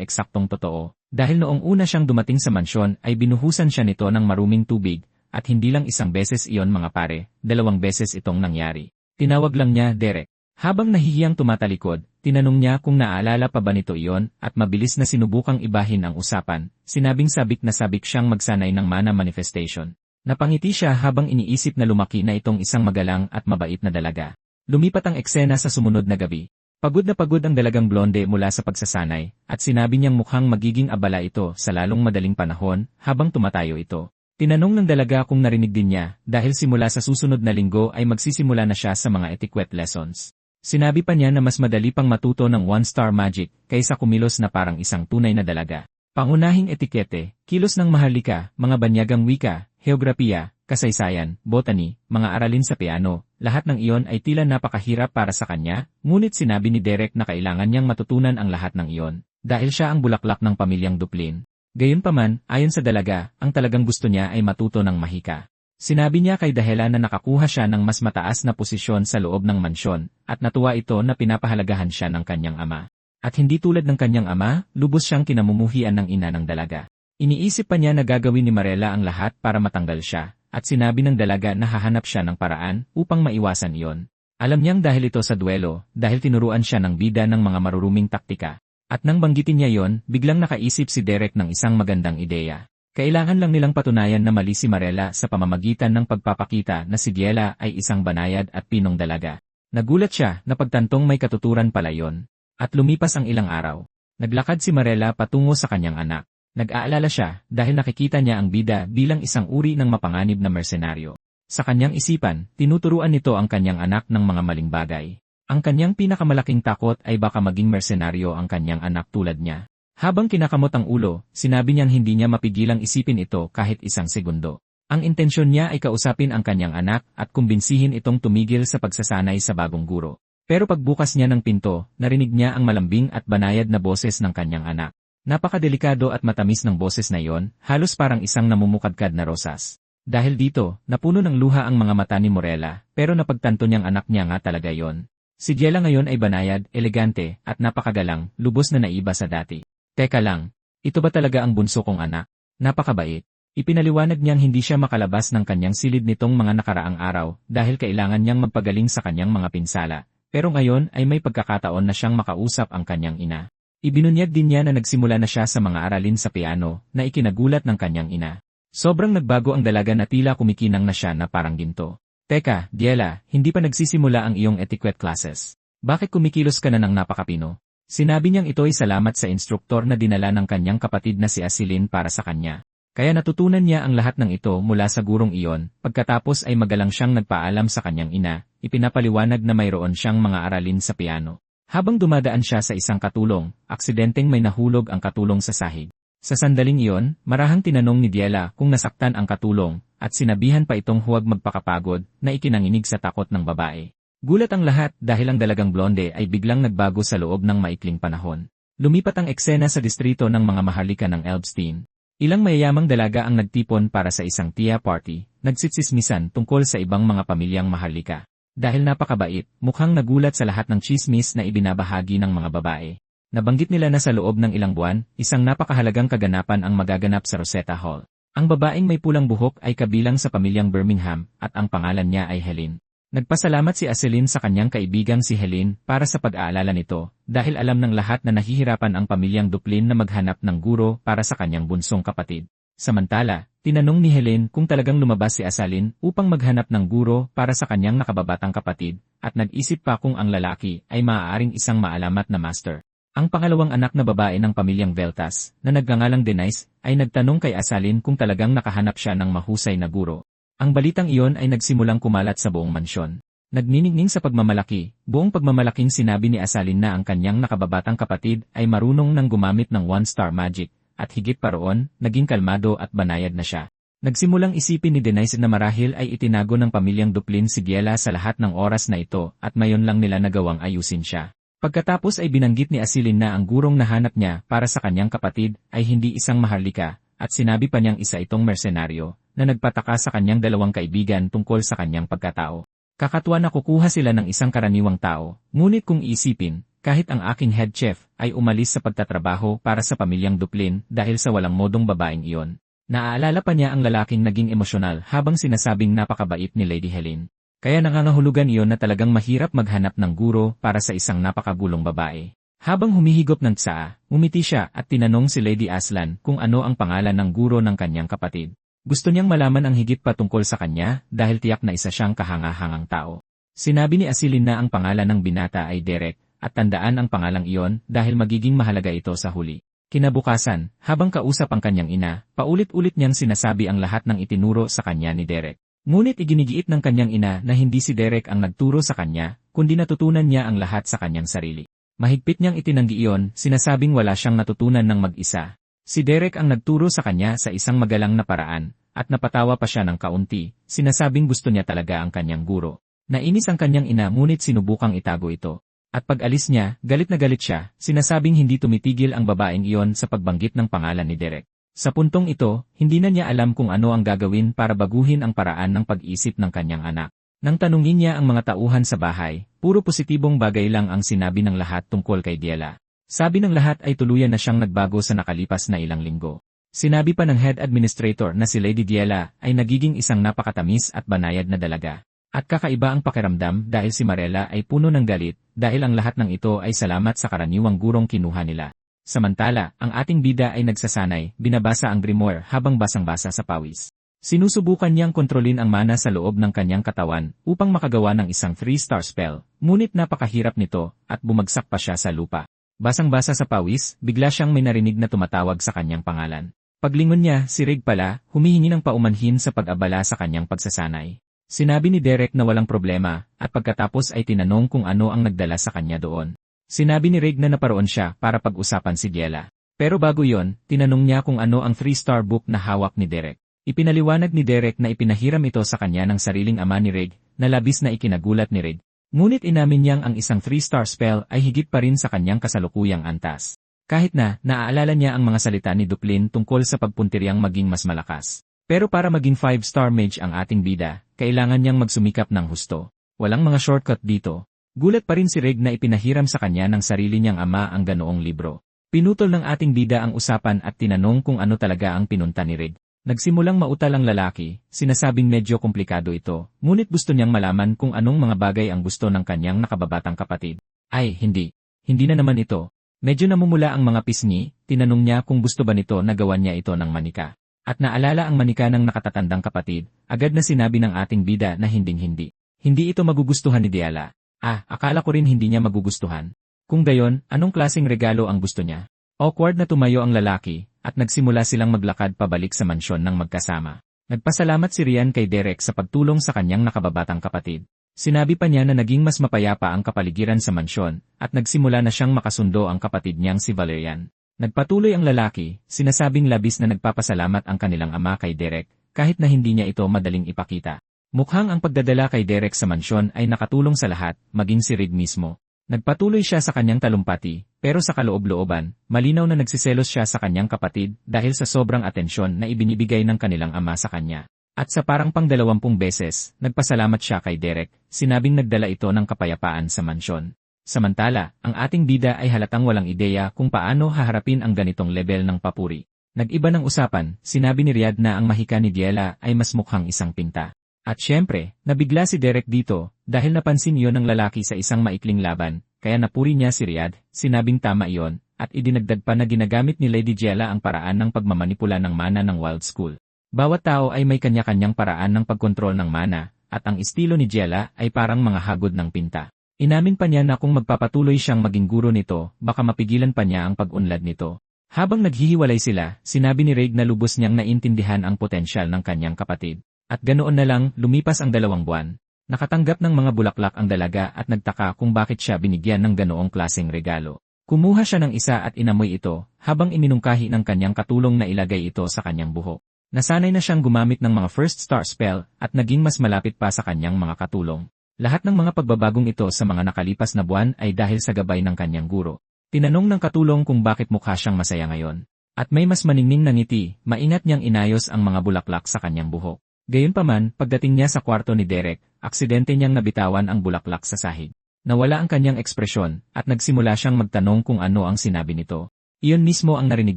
[SPEAKER 1] eksaktong totoo. Dahil noong una siyang dumating sa mansyon ay binuhusan siya nito ng maruming tubig, at hindi lang isang beses iyon mga pare, 2 beses itong nangyari. Tinawag lang niya Derek. Habang nahihiyang tumatalikod, tinanong niya kung naalala pa ba nito iyon at mabilis na sinubukang ibahin ang usapan, sinabing sabik na sabik siyang magsanay ng mana manifestation. Napangiti siya habang iniisip na lumaki na itong isang magalang at mabait na dalaga. Lumipat ang eksena sa sumunod na gabi. Pagod na pagod ang dalagang blonde mula sa pagsasanay, at sinabi niyang mukhang magiging abala ito sa lalong madaling panahon habang tumatayo ito. Tinanong ng dalaga kung narinig din niya dahil simula sa susunod na linggo ay magsisimula na siya sa mga etiquette lessons. Sinabi pa niya na mas madali pang matuto ng one-star magic kaysa kumilos na parang isang tunay na dalaga. Pangunahing etikete, kilos ng maharlika, mga banyagang wika, heograpiya, kasaysayan, botany, mga aralin sa piano, lahat ng iyon ay tila napakahirap para sa kanya, ngunit sinabi ni Derek na kailangan niyang matutunan ang lahat ng iyon, dahil siya ang bulaklak ng pamilyang Duplin. Gayunpaman, ayon sa dalaga, ang talagang gusto niya ay matuto ng mahika. Sinabi niya kay Dahela na nakakuha siya ng mas mataas na posisyon sa loob ng mansyon, at natuwa ito na pinapahalagahan siya ng kanyang ama. At hindi tulad ng kanyang ama, lubos siyang kinamumuhian ng ina ng dalaga. Iniisip pa niya na gagawin ni Marela ang lahat para matanggal siya, at sinabi ng dalaga na hahanap siya ng paraan upang maiwasan iyon. Alam niyang dahil ito sa duelo, dahil tinuruan siya ng bida ng mga maruruming taktika. At nang banggitin niya yon, biglang nakaisip si Derek ng isang magandang ideya. Kailangan lang nilang patunayan na mali si Marela sa pamamagitan ng pagpapakita na si Diela ay isang banayad at pinong dalaga. Nagulat siya na pagtantong may katuturan pala yon. At lumipas ang ilang araw. Naglakad si Marela patungo sa kanyang anak. Nag-aalala siya dahil nakikita niya ang bida bilang isang uri ng mapanganib na mersenaryo. Sa kanyang isipan, tinuturuan nito ang kanyang anak ng mga maling bagay. Ang kanyang pinakamalaking takot ay baka maging mersenaryo ang kanyang anak tulad niya. Habang kinakamot ang ulo, sinabi niyang hindi niya mapigilang isipin ito kahit isang segundo. Ang intensyon niya ay kausapin ang kanyang anak at kumbinsihin itong tumigil sa pagsasanay sa bagong guro. Pero pagbukas niya ng pinto, narinig niya ang malambing at banayad na boses ng kanyang anak. Napakadelikado at matamis ng boses na iyon, halos parang isang namumukadkad na rosas. Dahil dito, napuno ng luha ang mga mata ni Morella, pero napagtanto niyang anak niya nga talaga yon. Si Diela ngayon ay banayad, elegante, at napakagalang, lubos na naiba sa dati. Teka lang, ito ba talaga ang bunso kong anak? Napakabait. Ipinaliwanag niyang hindi siya makalabas ng kanyang silid nitong mga nakaraang araw dahil kailangan niyang magpagaling sa kanyang mga pinsala, pero ngayon ay may pagkakataon na siyang makausap ang kanyang ina. Ibinunyag din niya na nagsimula na siya sa mga aralin sa piano na ikinagulat ng kanyang ina. Sobrang nagbago ang dalaga na tila kumikinang na siya na parang ginto. Teka, Diela, hindi pa nagsisimula ang iyong etiquette classes. Bakit kumikilos ka na ng napakapino? Sinabi niyang ito ay salamat sa instruktor na dinala ng kanyang kapatid na si Asilin para sa kanya. Kaya natutunan niya ang lahat ng ito mula sa gurong iyon, pagkatapos ay magalang siyang nagpaalam sa kanyang ina, ipinapaliwanag na mayroon siyang mga aralin sa piano. Habang dumadaan siya sa isang katulong, aksidenteng may nahulog ang katulong sa sahig. Sa sandaling iyon, marahang tinanong ni Diela kung nasaktan ang katulong, at sinabihan pa itong huwag magpakapagod na ikinanginig sa takot ng babae. Gulat ang lahat dahil ang dalagang blonde ay biglang nagbago sa loob ng maikling panahon. Lumipat ang eksena sa distrito ng mga maharlika ng Elbstein. Ilang mayayamang dalaga ang nagtipon para sa isang tea party, nagsitsismisan tungkol sa ibang mga pamilyang maharlika. Dahil napakabait, mukhang nagulat sa lahat ng chismis na ibinabahagi ng mga babae. Nabanggit nila na sa loob ng ilang buwan, isang napakahalagang kaganapan ang magaganap sa Rosetta Hall. Ang babaeng may pulang buhok ay kabilang sa pamilyang Birmingham at ang pangalan niya ay Helen. Nagpasalamat si Aselin sa kanyang kaibigang si Helen para sa pag-aalala nito dahil alam ng lahat na nahihirapan ang pamilyang Duplin na maghanap ng guro para sa kanyang bunsong kapatid. Samantala, tinanong ni Helen kung talagang lumabas si Asalin upang maghanap ng guro para sa kanyang nakababatang kapatid at nag-isip pa kung ang lalaki ay maaaring isang maalamat na master. Ang pangalawang anak na babae ng pamilyang Veltas, na nagngangalang Denise, ay nagtanong kay Asalin kung talagang nakahanap siya ng mahusay na guro. Ang balitang iyon ay nagsimulang kumalat sa buong mansyon. Nagniningning sa pagmamalaki, buong pagmamalaking sinabi ni Asalin na ang kanyang nakababatang kapatid ay marunong nang gumamit ng one-star magic, at higit pa roon, naging kalmado at banayad na siya. Nagsimulang isipin ni Denise na marahil ay itinago ng pamilyang Duplin si Diela sa lahat ng oras na ito at mayon lang nila nagawang ayusin siya. Pagkatapos ay binanggit ni Asilin na ang gurong nahanap niya para sa kanyang kapatid ay hindi isang maharlika, at sinabi pa niyang isa itong mersenaryo, na nagpataka sa kanyang dalawang kaibigan tungkol sa kanyang pagkatao. Kakatuwa na kukuha sila ng isang karaniwang tao, ngunit kung iisipin, kahit ang aking head chef ay umalis sa pagtatrabaho para sa pamilyang Duplin dahil sa walang modong babaeng iyon. Naaalala pa niya ang lalaking naging emosyonal habang sinasabing napakabait ni Lady Helene. Kaya nangangahulugan iyon na talagang mahirap maghanap ng guro para sa isang napakagulong babae. Habang humihigop ng tsaa, umiti siya at tinanong si Lady Aslan kung ano ang pangalan ng guro ng kanyang kapatid. Gusto niyang malaman ang higit pa tungkol sa kanya dahil tiyak na isa siyang kahangahangang tao. Sinabi ni Asilin na ang pangalan ng binata ay Derek at tandaan ang pangalang iyon dahil magiging mahalaga ito sa huli. Kinabukasan, habang kausap ang kanyang ina, paulit-ulit niyang sinasabi ang lahat ng itinuro sa kanya ni Derek. Ngunit iginigiit ng kanyang ina na hindi si Derek ang nagturo sa kanya, kundi natutunan niya ang lahat sa kanyang sarili. Mahigpit niyang itinanggi iyon, sinasabing wala siyang natutunan ng mag-isa. Si Derek ang nagturo sa kanya sa isang magalang na paraan, at napatawa pa siya ng kaunti, sinasabing gusto niya talaga ang kanyang guro. Nainis ang kanyang ina ngunit sinubukang itago ito. At pag-alis niya, galit na galit siya, sinasabing hindi tumitigil ang babaeng iyon sa pagbanggit ng pangalan ni Derek. Sa puntong ito, hindi na niya alam kung ano ang gagawin para baguhin ang paraan ng pag-isip ng kanyang anak. Nang tanungin niya ang mga tauhan sa bahay, puro positibong bagay lang ang sinabi ng lahat tungkol kay Diela. Sabi ng lahat ay tuluyan na siyang nagbago sa nakalipas na ilang linggo. Sinabi pa ng head administrator na si Lady Diela ay nagiging isang napakatamis at banayad na dalaga. At kakaiba ang pakiramdam dahil si Marella ay puno ng galit dahil ang lahat ng ito ay salamat sa karaniwang gurong kinuha nila. Samantala, ang ating bida ay nagsasanay, binabasa ang grimoire habang basang-basa sa pawis. Sinusubukan niyang kontrolin ang mana sa loob ng kanyang katawan upang makagawa ng isang 3-star spell, ngunit napakahirap nito at bumagsak pa siya sa lupa. Basang-basa sa pawis, bigla siyang may narinig na tumatawag sa kanyang pangalan. Paglingon niya, si Rig pala, humihingi ng paumanhin sa pag-abala sa kanyang pagsasanay. Sinabi ni Derek na walang problema, at pagkatapos ay tinanong kung ano ang nagdala sa kanya doon. Sinabi ni Rig na naparoon siya para pag-usapan si Diela. Pero bago yon, tinanong niya kung ano ang 3-star book na hawak ni Derek. Ipinaliwanag ni Derek na ipinahiram ito sa kanya ng sariling ama ni Rig, na labis na ikinagulat ni Rig. Ngunit inamin niyang ang isang 3-star spell ay higit pa rin sa kanyang kasalukuyang antas. Kahit na, naaalala niya ang mga salita ni Duplin tungkol sa pagpuntiryang maging mas malakas. Pero para maging 5-star mage ang ating bida, kailangan niyang magsumikap ng husto. Walang mga shortcut dito. Gulat pa rin si Rig na ipinahiram sa kanya ng sarili niyang ama ang ganoong libro. Pinutol ng ating bida ang usapan at tinanong kung ano talaga ang pinunta ni Rig. Nagsimulang mautal ang lalaki, sinasabing medyo komplikado ito, ngunit gusto niyang malaman kung anong mga bagay ang gusto ng kanyang nakababatang kapatid. Ay, hindi. Hindi na naman ito. Medyo namumula ang mga pisngi, tinanong niya kung gusto ba nito na gawan niya ito ng manika. At naalala ang manika ng nakatatandang kapatid, agad na sinabi ng ating bida na hinding-hindi. Hindi ito magugustuhan ni Diala. Akala ko rin hindi niya magugustuhan. Kung gayon, anong klaseng regalo ang gusto niya? Awkward na tumayo ang lalaki, at nagsimula silang maglakad pabalik sa mansyon ng magkasama. Nagpasalamat si Rian kay Derek sa pagtulong sa kanyang nakababatang kapatid. Sinabi pa niya na naging mas mapayapa ang kapaligiran sa mansyon, at nagsimula na siyang makasundo ang kapatid niyang si Valerian. Nagpatuloy ang lalaki, sinasabing labis na nagpapasalamat ang kanilang ama kay Derek, kahit na hindi niya ito madaling ipakita. Mukhang ang pagdadala kay Derek sa mansyon ay nakatulong sa lahat, maging si Rig mismo. Nagpatuloy siya sa kanyang talumpati, pero sa kaloob-looban, malinaw na nagsiselos siya sa kanyang kapatid dahil sa sobrang atensyon na ibinibigay ng kanilang ama sa kanya. At sa parang pang-20 beses, nagpasalamat siya kay Derek, sinabing nagdala ito ng kapayapaan sa mansyon. Samantala, ang ating bida ay halatang walang ideya kung paano haharapin ang ganitong level ng papuri. Nag-iba ng usapan, sinabi ni Riyad na ang mahika ni Diela ay mas mukhang isang pinta. At syempre, nabigla si Derek dito, dahil napansin iyon ng lalaki sa isang maikling laban, kaya napuri niya si Riyad, sinabing tama iyon, at idinagdag pa na ginagamit ni Lady Diela ang paraan ng pagmamanipula ng mana ng Wild School. Bawat tao ay may kanya-kanyang paraan ng pagkontrol ng mana, at ang estilo ni Diela ay parang mga hagod ng pinta. Inamin pa niya na kung magpapatuloy siyang maging guro nito, baka mapigilan pa niya ang pag-unlad nito. Habang naghihiwalay sila, sinabi ni Rig na lubos niyang naintindihan ang potensyal ng kanyang kapatid. At ganoon na lang, lumipas ang 2 buwan. Nakatanggap ng mga bulaklak ang dalaga at nagtaka kung bakit siya binigyan ng ganoong klaseng regalo. Kumuha siya ng isa at inamoy ito, habang iminungkahi ng kanyang katulong na ilagay ito sa kanyang buhok. Nasanay na siyang gumamit ng mga first star spell at naging mas malapit pa sa kanyang mga katulong. Lahat ng mga pagbabagong ito sa mga nakalipas na buwan ay dahil sa gabay ng kanyang guro. Tinanong ng katulong kung bakit mukha siyang masaya ngayon. At may mas maningning na ngiti, maingat niyang inayos ang mga bulaklak sa kanyang buhok. Gayunpaman, pagdating niya sa kwarto ni Derek, aksidente niyang nabitawan ang bulaklak sa sahig. Nawala ang kanyang ekspresyon, at nagsimula siyang magtanong kung ano ang sinabi nito. Iyon mismo ang narinig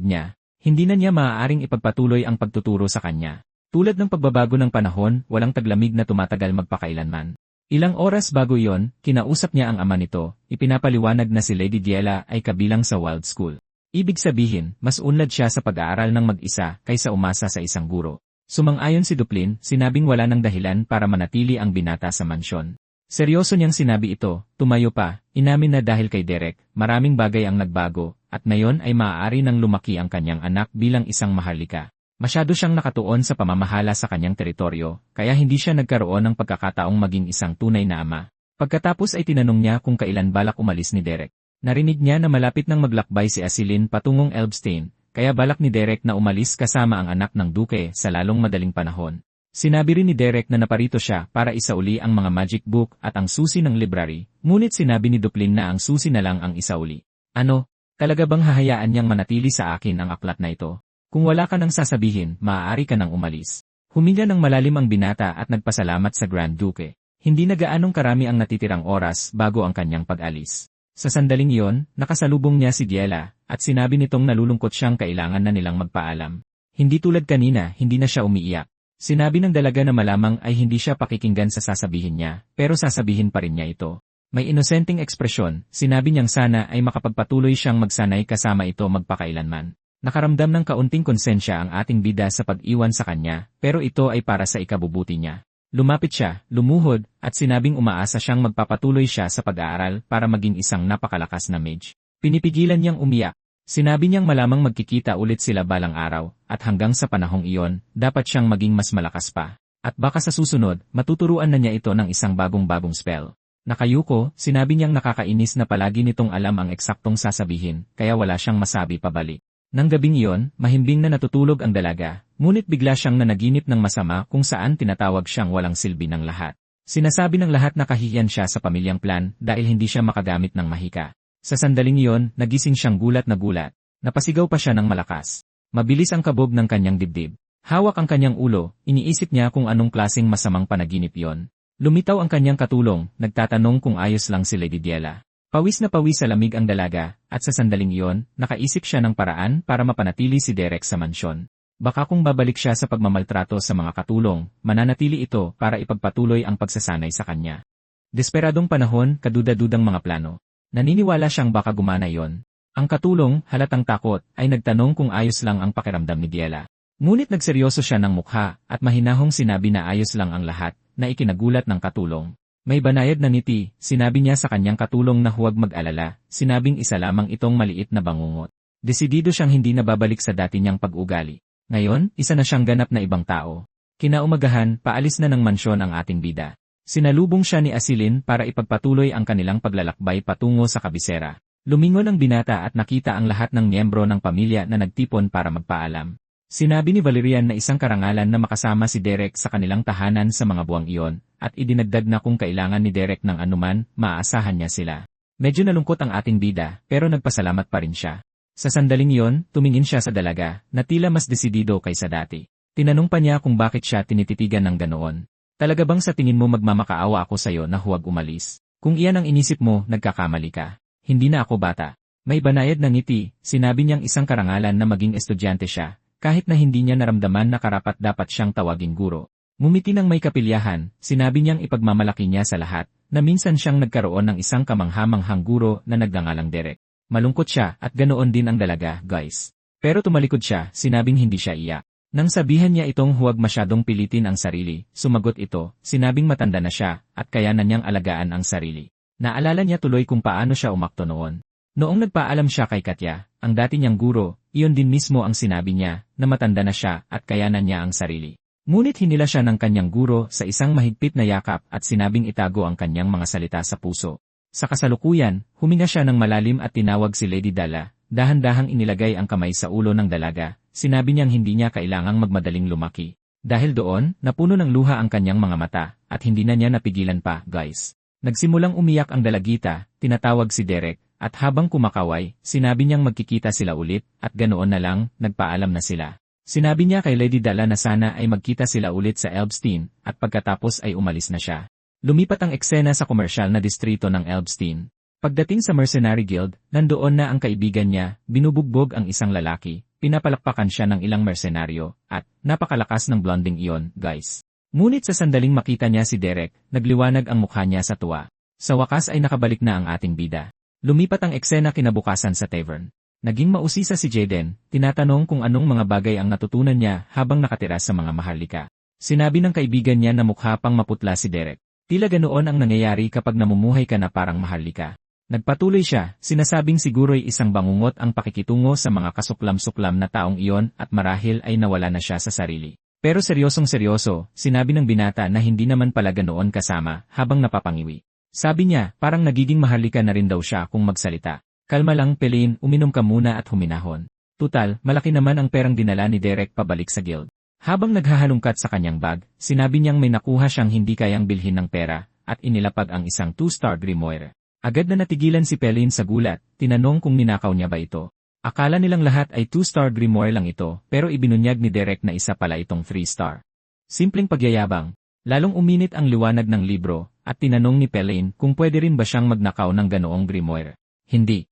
[SPEAKER 1] niya. Hindi na niya maaaring ipagpatuloy ang pagtuturo sa kanya. Tulad ng pagbabago ng panahon, walang taglamig na tumatagal magpakailanman. Ilang oras bago iyon, kinausap niya ang ama nito, ipinapaliwanag na si Lady Diela ay kabilang sa Wild School. Ibig sabihin, mas unlad siya sa pag-aaral ng mag-isa kaysa umasa sa isang guro. Sumang-ayon si Duplin, sinabing wala ng dahilan para manatili ang binata sa mansyon. Seryoso niyang sinabi ito, tumayo pa, inamin na dahil kay Derek, maraming bagay ang nagbago, at ngayon ay maaari nang lumaki ang kanyang anak bilang isang maharlika. Masyado siyang nakatuon sa pamamahala sa kanyang teritoryo, kaya hindi siya nagkaroon ng pagkakataong maging isang tunay na ama. Pagkatapos ay tinanong niya kung kailan balak umalis ni Derek. Narinig niya na malapit nang maglakbay si Asilin patungong Elbstein, kaya balak ni Derek na umalis kasama ang anak ng duke sa lalong madaling panahon. Sinabi rin ni Derek na naparito siya para isauli ang mga magic book at ang susi ng library, ngunit sinabi ni Duplin na ang susi na lang ang isauli. Ano, talaga bang hahayaan niyang manatili sa akin ang aklat na ito? Kung wala ka nang sasabihin, maaari ka nang umalis. Huminga ng malalim ang binata at nagpasalamat sa Grand Duke. Hindi na gaanong karami ang natitirang oras bago ang kanyang pag-alis. Sa sandaling iyon, nakasalubong niya si Diela, at sinabi nitong nalulungkot siyang kailangan na nilang magpaalam. Hindi tulad kanina, hindi na siya umiiyak. Sinabi ng dalaga na malamang ay hindi siya pakikinggan sa sasabihin niya, pero sasabihin pa rin niya ito. May inosenteng ekspresyon, sinabi niyang sana ay makapagpatuloy siyang magsanay kasama ito magpakailanman. Nakaramdam ng kaunting konsensya ang ating bida sa pag-iwan sa kanya, pero ito ay para sa ikabubuti niya. Lumapit siya, lumuhod, at sinabing umaasa siyang magpapatuloy siya sa pag-aaral para maging isang napakalakas na mage. Pinipigilan niyang umiyak. Sinabi niyang malamang magkikita ulit sila balang araw, at hanggang sa panahong iyon, dapat siyang maging mas malakas pa. At baka sa susunod, matuturuan na niya ito ng isang bagong-bagong spell. Nakayuko, sinabi niyang nakakainis na palagi nitong alam ang eksaktong sasabihin, kaya wala siyang masabi pabalik. Nang gabing iyon, mahimbing na natutulog ang dalaga, ngunit bigla siyang nanaginip ng masama kung saan tinatawag siyang walang silbi ng lahat. Sinasabi ng lahat na kahihiyan siya sa pamilyang plan dahil hindi siya makagamit ng mahika. Sa sandaling iyon, nagising siyang gulat na gulat. Napasigaw pa siya ng malakas. Mabilis ang kabog ng kanyang dibdib. Hawak ang kanyang ulo, iniisip niya kung anong klaseng masamang panaginip iyon. Lumitaw ang kanyang katulong, nagtatanong kung ayos lang si Lady Diela. Pawis na pawis sa lamig ang dalaga, at sa sandaling iyon, nakaisip siya ng paraan para mapanatili si Derek sa mansyon. Baka kung babalik siya sa pagmamaltrato sa mga katulong, mananatili ito para ipagpatuloy ang pagsasanay sa kanya. Desperadong panahon, kaduda-dudang mga plano. Naniniwala siyang baka gumana iyon. Ang katulong, halatang takot, ay nagtanong kung ayos lang ang pakiramdam ni Diela. Ngunit nagseryoso siya ng mukha, at mahinahong sinabi na ayos lang ang lahat, na ikinagulat ng katulong. May banayad na ngiti, sinabi niya sa kanyang katulong na huwag mag-alala, sinabing isa lamang itong maliit na bangungot. Desidido siyang hindi na babalik sa dati niyang pag-ugali. Ngayon, isa na siyang ganap na ibang tao. Kinaumagahan, paalis na ng mansyon ang ating bida. Sinalubong siya ni Asilin para ipagpatuloy ang kanilang paglalakbay patungo sa kabisera. Lumingon ang binata at nakita ang lahat ng miyembro ng pamilya na nagtipon para magpaalam. Sinabi ni Valerian na isang karangalan na makasama si Derek sa kanilang tahanan sa mga buwang iyon, at idinagdag na kung kailangan ni Derek ng anuman, maaasahan niya sila. Medyo nalungkot ang ating bida, pero nagpasalamat pa rin siya. Sa sandaling iyon, tumingin siya sa dalaga, na tila mas desidido kaysa dati. Tinanong pa niya kung bakit siya tinititigan ng ganoon. Talaga bang sa tingin mo magmamakaawa ako sa'yo na huwag umalis? Kung iyan ang inisip mo, nagkakamali ka. Hindi na ako bata. May banayad na ngiti, sinabi niyang isang karangalan na maging estudyante siya, kahit na hindi niya naramdaman na karapat-dapat siyang tawaging guro. Ngumiti ng may kapilyahan, sinabi niyang ipagmamalaki niya sa lahat, na minsan siyang nagkaroon ng isang kamanghamanghang guro na nagngangalang Derek. Malungkot siya at ganoon din ang dalaga, guys. Pero tumalikod siya, sinabing hindi siya iyak. Nang sabihan niya itong huwag masyadong pilitin ang sarili, sumagot ito, sinabing matanda na siya, at kaya na niyang alagaan ang sarili. Naalala niya tuloy kung paano siya umakto noon. Noong nagpaalam siya kay Katya, ang dati niyang guro, iyon din mismo ang sinabi niya, na matanda na siya at kaya na niya ang sarili. Ngunit hinila siya ng kanyang guro sa isang mahigpit na yakap at sinabing itago ang kanyang mga salita sa puso. Sa kasalukuyan, huminga siya ng malalim at tinawag si Lady Dala, dahan-dahang inilagay ang kamay sa ulo ng dalaga, sinabi niyang hindi niya kailangang magmadaling lumaki. Dahil doon, napuno ng luha ang kanyang mga mata, at hindi na niya napigilan pa, guys. Nagsimulang umiyak ang dalagita, tinatawag si Derek, at habang kumakaway, sinabi niyang magkikita sila ulit, at ganoon na lang, nagpaalam na sila. Sinabi niya kay Lady Dala na sana ay magkita sila ulit sa Elbstein, at pagkatapos ay umalis na siya. Lumipat ang eksena sa komersyal na distrito ng Elbstein. Pagdating sa Mercenary Guild, nandoon na ang kaibigan niya, binubugbog ang isang lalaki, pinapalakpakan siya ng ilang mersenaryo, at napakalakas ng blonding iyon, guys. Ngunit sa sandaling makita niya si Derek, nagliwanag ang mukha niya sa tuwa. Sa wakas ay nakabalik na ang ating bida. Lumipat ang eksena kinabukasan sa tavern. Naging mausisa si Jaden, tinatanong kung anong mga bagay ang natutunan niya habang nakatira sa mga maharlika. Sinabi ng kaibigan niya na mukha pang maputla si Derek. Tila ganoon ang nangyayari kapag namumuhay ka na parang maharlika. Nagpatuloy siya, sinasabing siguro'y isang bangungot ang pakikitungo sa mga kasuklam-suklam na taong iyon at marahil ay nawala na siya sa sarili. Pero seryosong-seryoso, sinabi ng binata na hindi naman pala ganoon kasama habang napapangiwi. Sabi niya, parang nagiging maharlika na rin daw siya kung magsalita. Kalma lang, Pelin, uminom ka muna at huminahon. Tutal, malaki naman ang perang dinala ni Derek pabalik sa guild. Habang naghahalungkat sa kanyang bag, sinabi niyang may nakuha siyang hindi kayang bilhin ng pera, at inilapag ang isang 2-star grimoire. Agad na natigilan si Pelin sa gulat, tinanong kung ninakaw niya ba ito. Akala nilang lahat ay 2-star grimoire lang ito, pero ibinunyag ni Derek na isa pala itong 3-star. Simpleng pagyayabang. Lalong uminit ang liwanag ng libro, at tinanong ni Pelin kung pwede rin ba siyang magnakaw ng ganoong grimoire. Hindi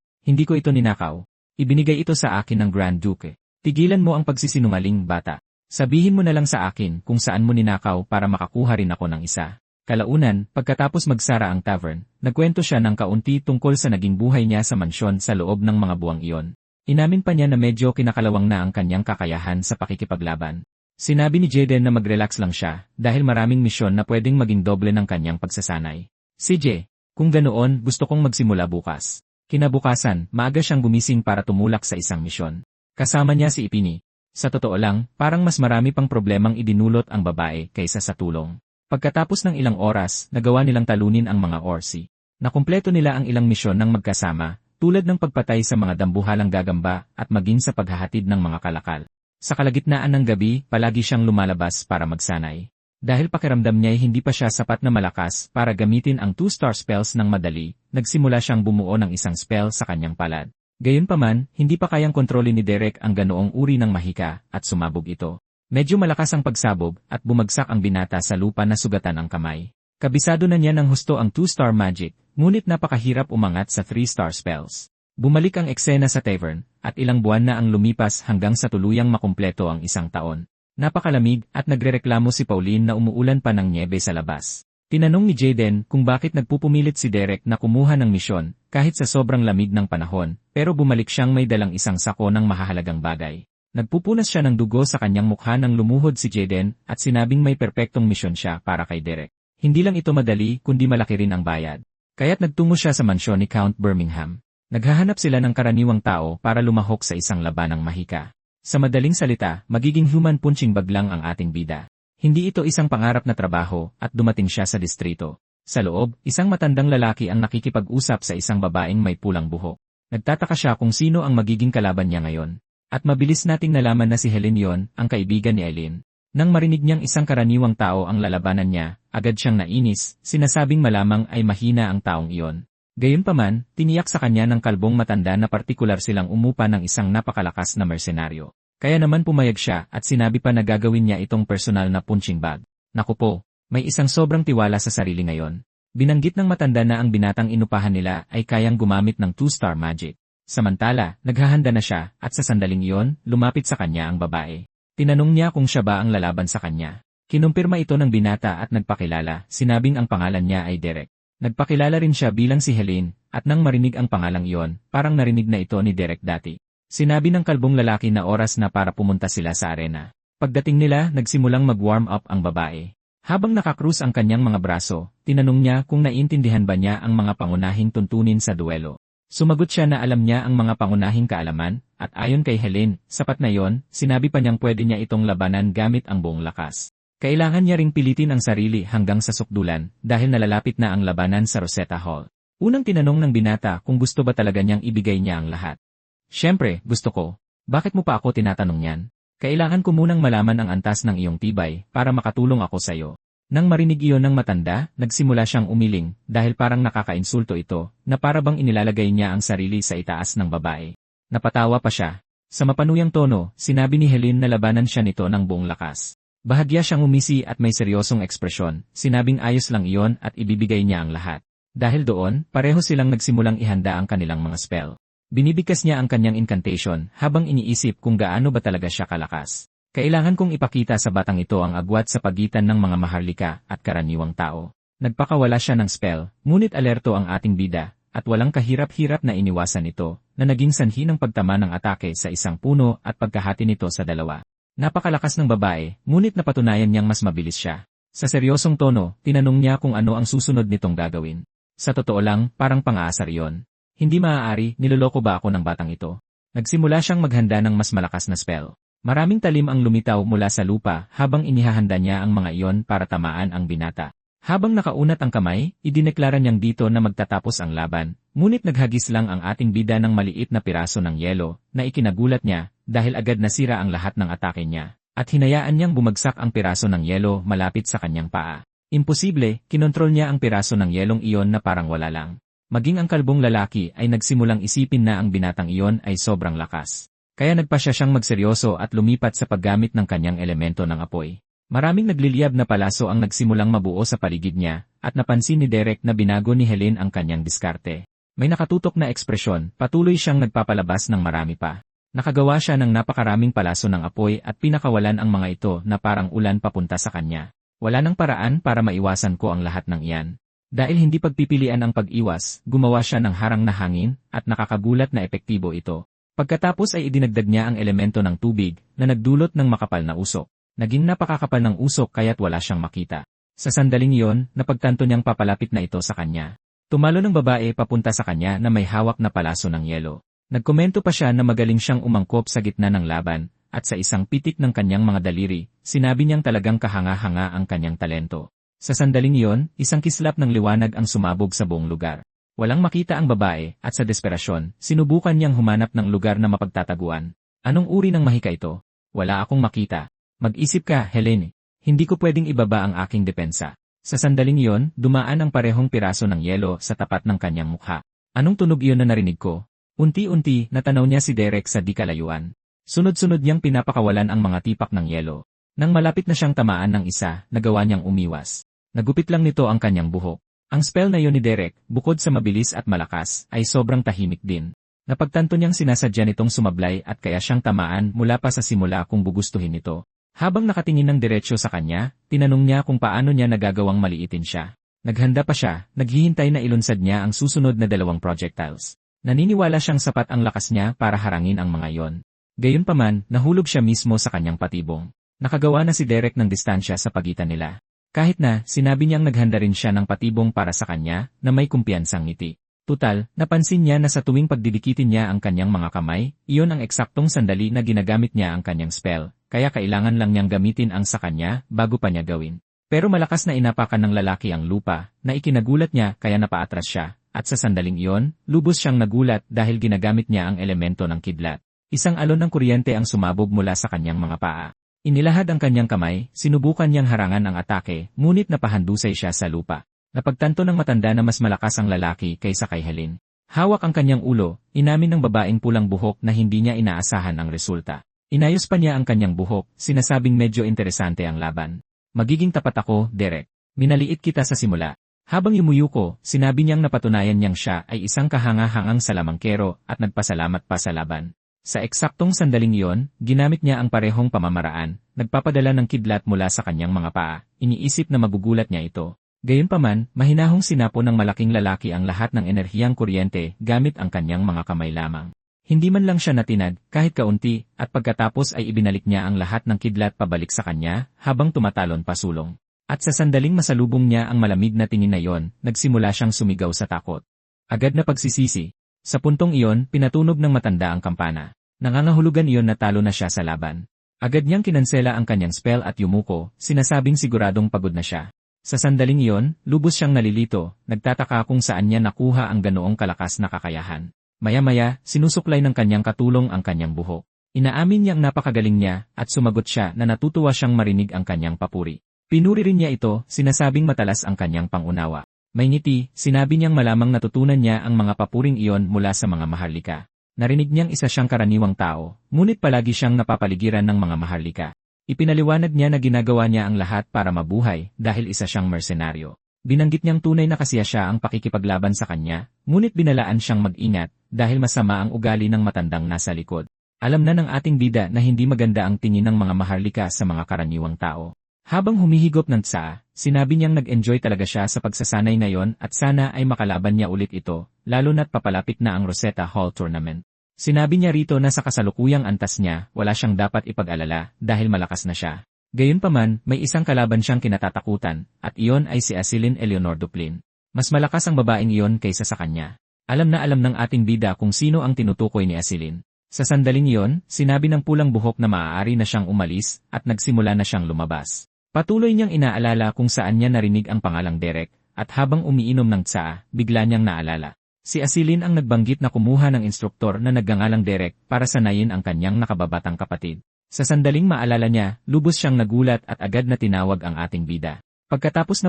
[SPEAKER 1] ko ito ninakaw. Ibinigay ito sa akin ng Grand Duke. Tigilan mo ang pagsisinungaling, bata. Sabihin mo na lang sa akin kung saan mo ninakaw para makakuha rin ako ng isa. Kalaunan, pagkatapos magsara ang tavern, nagkwento siya ng kaunti tungkol sa naging buhay niya sa mansyon sa loob ng mga buwang iyon. Inamin pa niya na medyo kinakalawang na ang kanyang kakayahan sa pakikipaglaban. Sinabi ni Jaden na mag-relax lang siya dahil maraming misyon na pwedeng maging doble ng kanyang pagsasanay. CJ, kung ganoon, gusto kong magsimula bukas. Kinabukasan, maaga siyang gumising para tumulak sa isang misyon. Kasama niya si Ipini. Sa totoo lang, parang mas marami pang problemang idinulot ang babae kaysa sa tulong. Pagkatapos ng ilang oras, nagawa nilang talunin ang mga orsi. Nakumpleto nila ang ilang misyon ng magkasama, tulad ng pagpatay sa mga dambuhalang gagamba at maging sa paghahatid ng mga kalakal. Sa kalagitnaan ng gabi, palagi siyang lumalabas para magsanay. Dahil pakiramdam niya ay hindi pa siya sapat na malakas para gamitin ang 2-star spells ng madali, nagsimula siyang bumuo ng isang spell sa kanyang palad. Gayunpaman, hindi pa kayang kontrolin ni Derek ang ganoong uri ng mahika at sumabog ito. Medyo malakas ang pagsabog at bumagsak ang binata sa lupa na sugatan ang kamay. Kabisado na niya ng husto ang 2-star magic, ngunit napakahirap umangat sa 3-star spells. Bumalik ang eksena sa tavern, at ilang buwan na ang lumipas hanggang sa tuluyang makumpleto ang isang taon. Napakalamig at nagrereklamo si Pauline na umuulan pa ng nyebe sa labas. Tinanong ni Jaden kung bakit nagpupumilit si Derek na kumuha ng misyon kahit sa sobrang lamig ng panahon, pero bumalik siyang may dalang isang sako ng mahahalagang bagay. Nagpupunas siya ng dugo sa kanyang mukha nang lumuhod si Jaden at sinabing may perpektong misyon siya para kay Derek. Hindi lang ito madali kundi malaki rin ang bayad. Kaya't nagtungo siya sa mansyon ni Count Birmingham. Naghahanap sila ng karaniwang tao para lumahok sa isang labanang mahika. Sa madaling salita, magiging human punching bag lang ang ating bida. Hindi ito isang pangarap na trabaho at dumating siya sa distrito. Sa loob, isang matandang lalaki ang nakikipag-usap sa isang babaeng may pulang buhok. Nagtataka siya kung sino ang magiging kalaban niya ngayon. At mabilis nating nalaman na si Helen yon, ang kaibigan ni Eileen. Nang marinig niyang isang karaniwang tao ang lalabanan niya, agad siyang nainis, sinasabing malamang ay mahina ang taong iyon. Gayunpaman, tiniyak sa kanya ng kalbong matanda na partikular silang umupa ng isang napakalakas na mersenaryo. Kaya naman pumayag siya at sinabi pa na gagawin niya itong personal na punching bag. Naku po, may isang sobrang tiwala sa sarili ngayon. Binanggit ng matanda na ang binatang inupahan nila ay kayang gumamit ng 2-star magic. Samantala, naghahanda na siya at sa sandaling iyon, lumapit sa kanya ang babae. Tinanong niya kung siya ba ang lalaban sa kanya. Kinumpirma ito ng binata at nagpakilala, sinabing ang pangalan niya ay Derek. Nagpakilala rin siya bilang si Helen, at nang marinig ang pangalang iyon, parang narinig na ito ni Derek dati. Sinabi ng kalbong lalaki na oras na para pumunta sila sa arena. Pagdating nila, nagsimulang mag-warm up ang babae. Habang nakakrus ang kanyang mga braso, tinanong niya kung naiintindihan ba niya ang mga pangunahing tuntunin sa duelo. Sumagot siya na alam niya ang mga pangunahing kaalaman, at ayon kay Helen, sapat na yon, sinabi pa niyang pwede niya itong labanan gamit ang buong lakas. Kailangan niya ring pilitin ang sarili hanggang sa sukdulan dahil nalalapit na ang labanan sa Rosetta Hall. Unang tinanong ng binata kung gusto ba talaga niyang ibigay niya ang lahat. Siyempre, gusto ko. Bakit mo pa ako tinatanong yan? Kailangan ko munang malaman ang antas ng iyong tibay para makatulong ako sa iyo. Nang marinig iyon ng matanda, nagsimula siyang umiling dahil parang nakakainsulto ito na para bang inilalagay niya ang sarili sa itaas ng babae. Napatawa pa siya. Sa mapanuyang tono, sinabi ni Helen na labanan siya nito ng buong lakas. Bahagya siyang umisi at may seryosong ekspresyon, sinabing ayos lang iyon at ibibigay niya ang lahat. Dahil doon, pareho silang nagsimulang ihanda ang kanilang mga spell. Binibigkas niya ang kanyang incantation habang iniisip kung gaano ba talaga siya kalakas. Kailangan kong ipakita sa batang ito ang agwat sa pagitan ng mga maharlika at karaniwang tao. Nagpakawala siya ng spell, ngunit alerto ang ating bida, at walang kahirap-hirap na iniwasan ito, na naging sanhi ng pagtama ng atake sa isang puno at pagkahati nito sa dalawa. Napakalakas ng babae, ngunit napatunayan niyang mas mabilis siya. Sa seryosong tono, tinanong niya kung ano ang susunod nitong gagawin. Sa totoo lang, parang pang-aasar yon. Hindi maaari, niloloko ba ako ng batang ito? Nagsimula siyang maghanda ng mas malakas na spell. Maraming talim ang lumitaw mula sa lupa habang inihahanda niya ang mga iyon para tamaan ang binata. Habang nakaunat ang kamay, idineklara niyang dito na magtatapos ang laban, ngunit naghagis lang ang ating bida ng maliit na piraso ng yelo na ikinagulat niya dahil agad nasira ang lahat ng atake niya, at hinayaan niyang bumagsak ang piraso ng yelo malapit sa kanyang paa. Imposible, kinontrol niya ang piraso ng yelong iyon na parang wala lang. Maging ang kalbong lalaki ay nagsimulang isipin na ang binatang iyon ay sobrang lakas. Kaya nagpasya siyang magseryoso at lumipat sa paggamit ng kanyang elemento ng apoy. Maraming nagliliyab na palaso ang nagsimulang mabuo sa paligid niya, at napansin ni Derek na binago ni Helen ang kanyang diskarte. May nakatutok na ekspresyon, patuloy siyang nagpapalabas ng marami pa. Nakagawa siya ng napakaraming palaso ng apoy at pinakawalan ang mga ito na parang ulan papunta sa kanya. Wala nang paraan para maiwasan ko ang lahat ng iyan. Dahil hindi pagpipilian ang pag-iwas, gumawa siya ng harang na hangin, at nakakagulat na epektibo ito. Pagkatapos ay idinagdag niya ang elemento ng tubig na nagdulot ng makapal na usok. Naging napakakapal ng usok kaya't wala siyang makita. Sa sandaling iyon, napagtanto niyang papalapit na ito sa kanya. Tumalo ng babae papunta sa kanya na may hawak na palaso ng yelo. Nagkomento pa siya na magaling siyang umangkop sa gitna ng laban, at sa isang pitik ng kanyang mga daliri, sinabi niyang talagang kahanga-hanga ang kanyang talento. Sa sandaling iyon, isang kislap ng liwanag ang sumabog sa buong lugar. Walang makita ang babae, at sa desperasyon, sinubukan niyang humanap ng lugar na mapagtataguan. Anong uri ng mahika ito? Wala akong makita. Mag-isip ka, Helene. Hindi ko pwedeng ibaba ang aking depensa. Sa sandaling iyon, dumaan ang parehong piraso ng yelo sa tapat ng kanyang mukha. Anong tunog iyon na narinig ko? Unti-unti, natanaw niya si Derek sa di kalayuan. Sunod-sunod niyang pinapakawalan ang mga tipak ng yelo. Nang malapit na siyang tamaan ng isa, nagawa niyang umiwas. Nagupit lang nito ang kanyang buhok. Ang spell na iyon ni Derek, bukod sa mabilis at malakas, ay sobrang tahimik din. Napagtanto niyang sinasadya nitong sumablay at kaya siyang tamaan mula pa sa simula kung gugustuhin nito. Habang nakatingin ng diretsyo sa kanya, tinanong niya kung paano niya nagagawang maliitin siya. Naghanda pa siya, naghihintay na ilunsad niya ang susunod na 2 projectiles. Naniniwala siyang sapat ang lakas niya para harangin ang mga iyon. Gayunpaman, nahulog siya mismo sa kanyang patibong. Nakagawa na si Derek ng distansya sa pagitan nila. Kahit na, sinabi niyang naghanda rin siya ng patibong para sa kanya, na may kumpiyansang ngiti. Tutal, napansin niya na sa tuwing pagdidikitin niya ang kanyang mga kamay, iyon ang eksaktong sandali na ginagamit niya ang kanyang spell, kaya kailangan lang niyang gamitin ang sa kanya, bago pa niya gawin. Pero malakas na inapakan ng lalaki ang lupa, na ikinagulat niya kaya napaatras siya, at sa sandaling iyon, lubos siyang nagulat dahil ginagamit niya ang elemento ng kidlat. Isang alon ng kuryente ang sumabog mula sa kanyang mga paa. Inilahad ang kanyang kamay, sinubukan niyang harangan ang atake, ngunit napahandusay siya sa lupa. Napagtanto ng matanda na mas malakas ang lalaki kaysa kay Helen. Hawak ang kanyang ulo, inamin ng babaeng pulang buhok na hindi niya inaasahan ang resulta. Inayos pa niya ang kanyang buhok, sinasabing medyo interesante ang laban. Magiging tapat ako, Derek. Minaliit kita sa simula. Habang yumuyuko, sinabi niyang napatunayan niyang siya ay isang kahanga-hangang salamangkero at nagpasalamat pa sa laban. Sa eksaktong sandaling iyon, ginamit niya ang parehong pamamaraan, nagpapadala ng kidlat mula sa kanyang mga paa, iniisip na magugulat niya ito. Gayunpaman, mahinahong sinapo ng malaking lalaki ang lahat ng enerhiyang kuryente gamit ang kanyang mga kamay lamang. Hindi man lang siya natinag, kahit kaunti, at pagkatapos ay ibinalik niya ang lahat ng kidlat pabalik sa kanya, habang tumatalon pasulong. At sa sandaling masalubong niya ang malamig na tingin na iyon, nagsimula siyang sumigaw sa takot. Agad na pagsisisi. Sa puntong iyon, pinatunog ng matanda ang kampana. Nangangahulugan iyon na talo na siya sa laban. Agad niyang kinansela ang kanyang spell at yumuko, sinasabing siguradong pagod na siya. Sa sandaling iyon, lubos siyang nalilito, nagtataka kung saan niya nakuha ang ganoong kalakas na kakayahan. Maya-maya, sinusuklay ng kanyang katulong ang kanyang buhok. Inaamin niyang napakagaling niya, at sumagot siya na natutuwa siyang marinig ang kanyang papuri. Pinuri rin niya ito, sinasabing matalas ang kanyang pangunawa. May ngiti, sinabi niyang malamang natutunan niya ang mga papuring iyon mula sa mga maharlika. Narinig niyang isa siyang karaniwang tao, ngunit palagi siyang napapaligiran ng mga maharlika. Ipinaliwanag niya na ginagawa niya ang lahat para mabuhay dahil isa siyang mersenaryo. Binanggit niyang tunay na kasiya siya ang pakikipaglaban sa kanya, ngunit binalaan siyang mag-ingat dahil masama ang ugali ng matandang nasa likod. Alam na ng ating bida na hindi maganda ang tingin ng mga maharlika sa mga karaniwang tao. Habang humihigop ng tsa, sinabi niyang nag-enjoy talaga siya sa pagsasanay ngayon at sana ay makalaban niya ulit ito, lalo na't papalapit na ang Rosetta Hall Tournament. Sinabi niya rito na sa kasalukuyang antas niya, wala siyang dapat ipag-alala dahil malakas na siya. Gayunpaman, may isang kalaban siyang kinatatakutan, at iyon ay si Asilin Eleanor Duplin. Mas malakas ang babaeng iyon kaysa sa kanya. Alam na alam ng ating bida kung sino ang tinutukoy ni Asilin. Sa sandaling iyon, sinabi ng pulang buhok na maaari na siyang umalis at nagsimula na siyang lumabas. Patuloy niyang inaalala kung saan niya narinig ang pangalang Derek, at habang umiinom ng tsaa, bigla niyang naalala. Si Asilin ang nagbanggit na kumuha ng instruktor na nagngangalang Derek para sanayin ang kanyang nakababatang kapatid. Sa sandaling maalala niya, lubos siyang nagulat at agad na tinawag ang ating bida. Pagkatapos,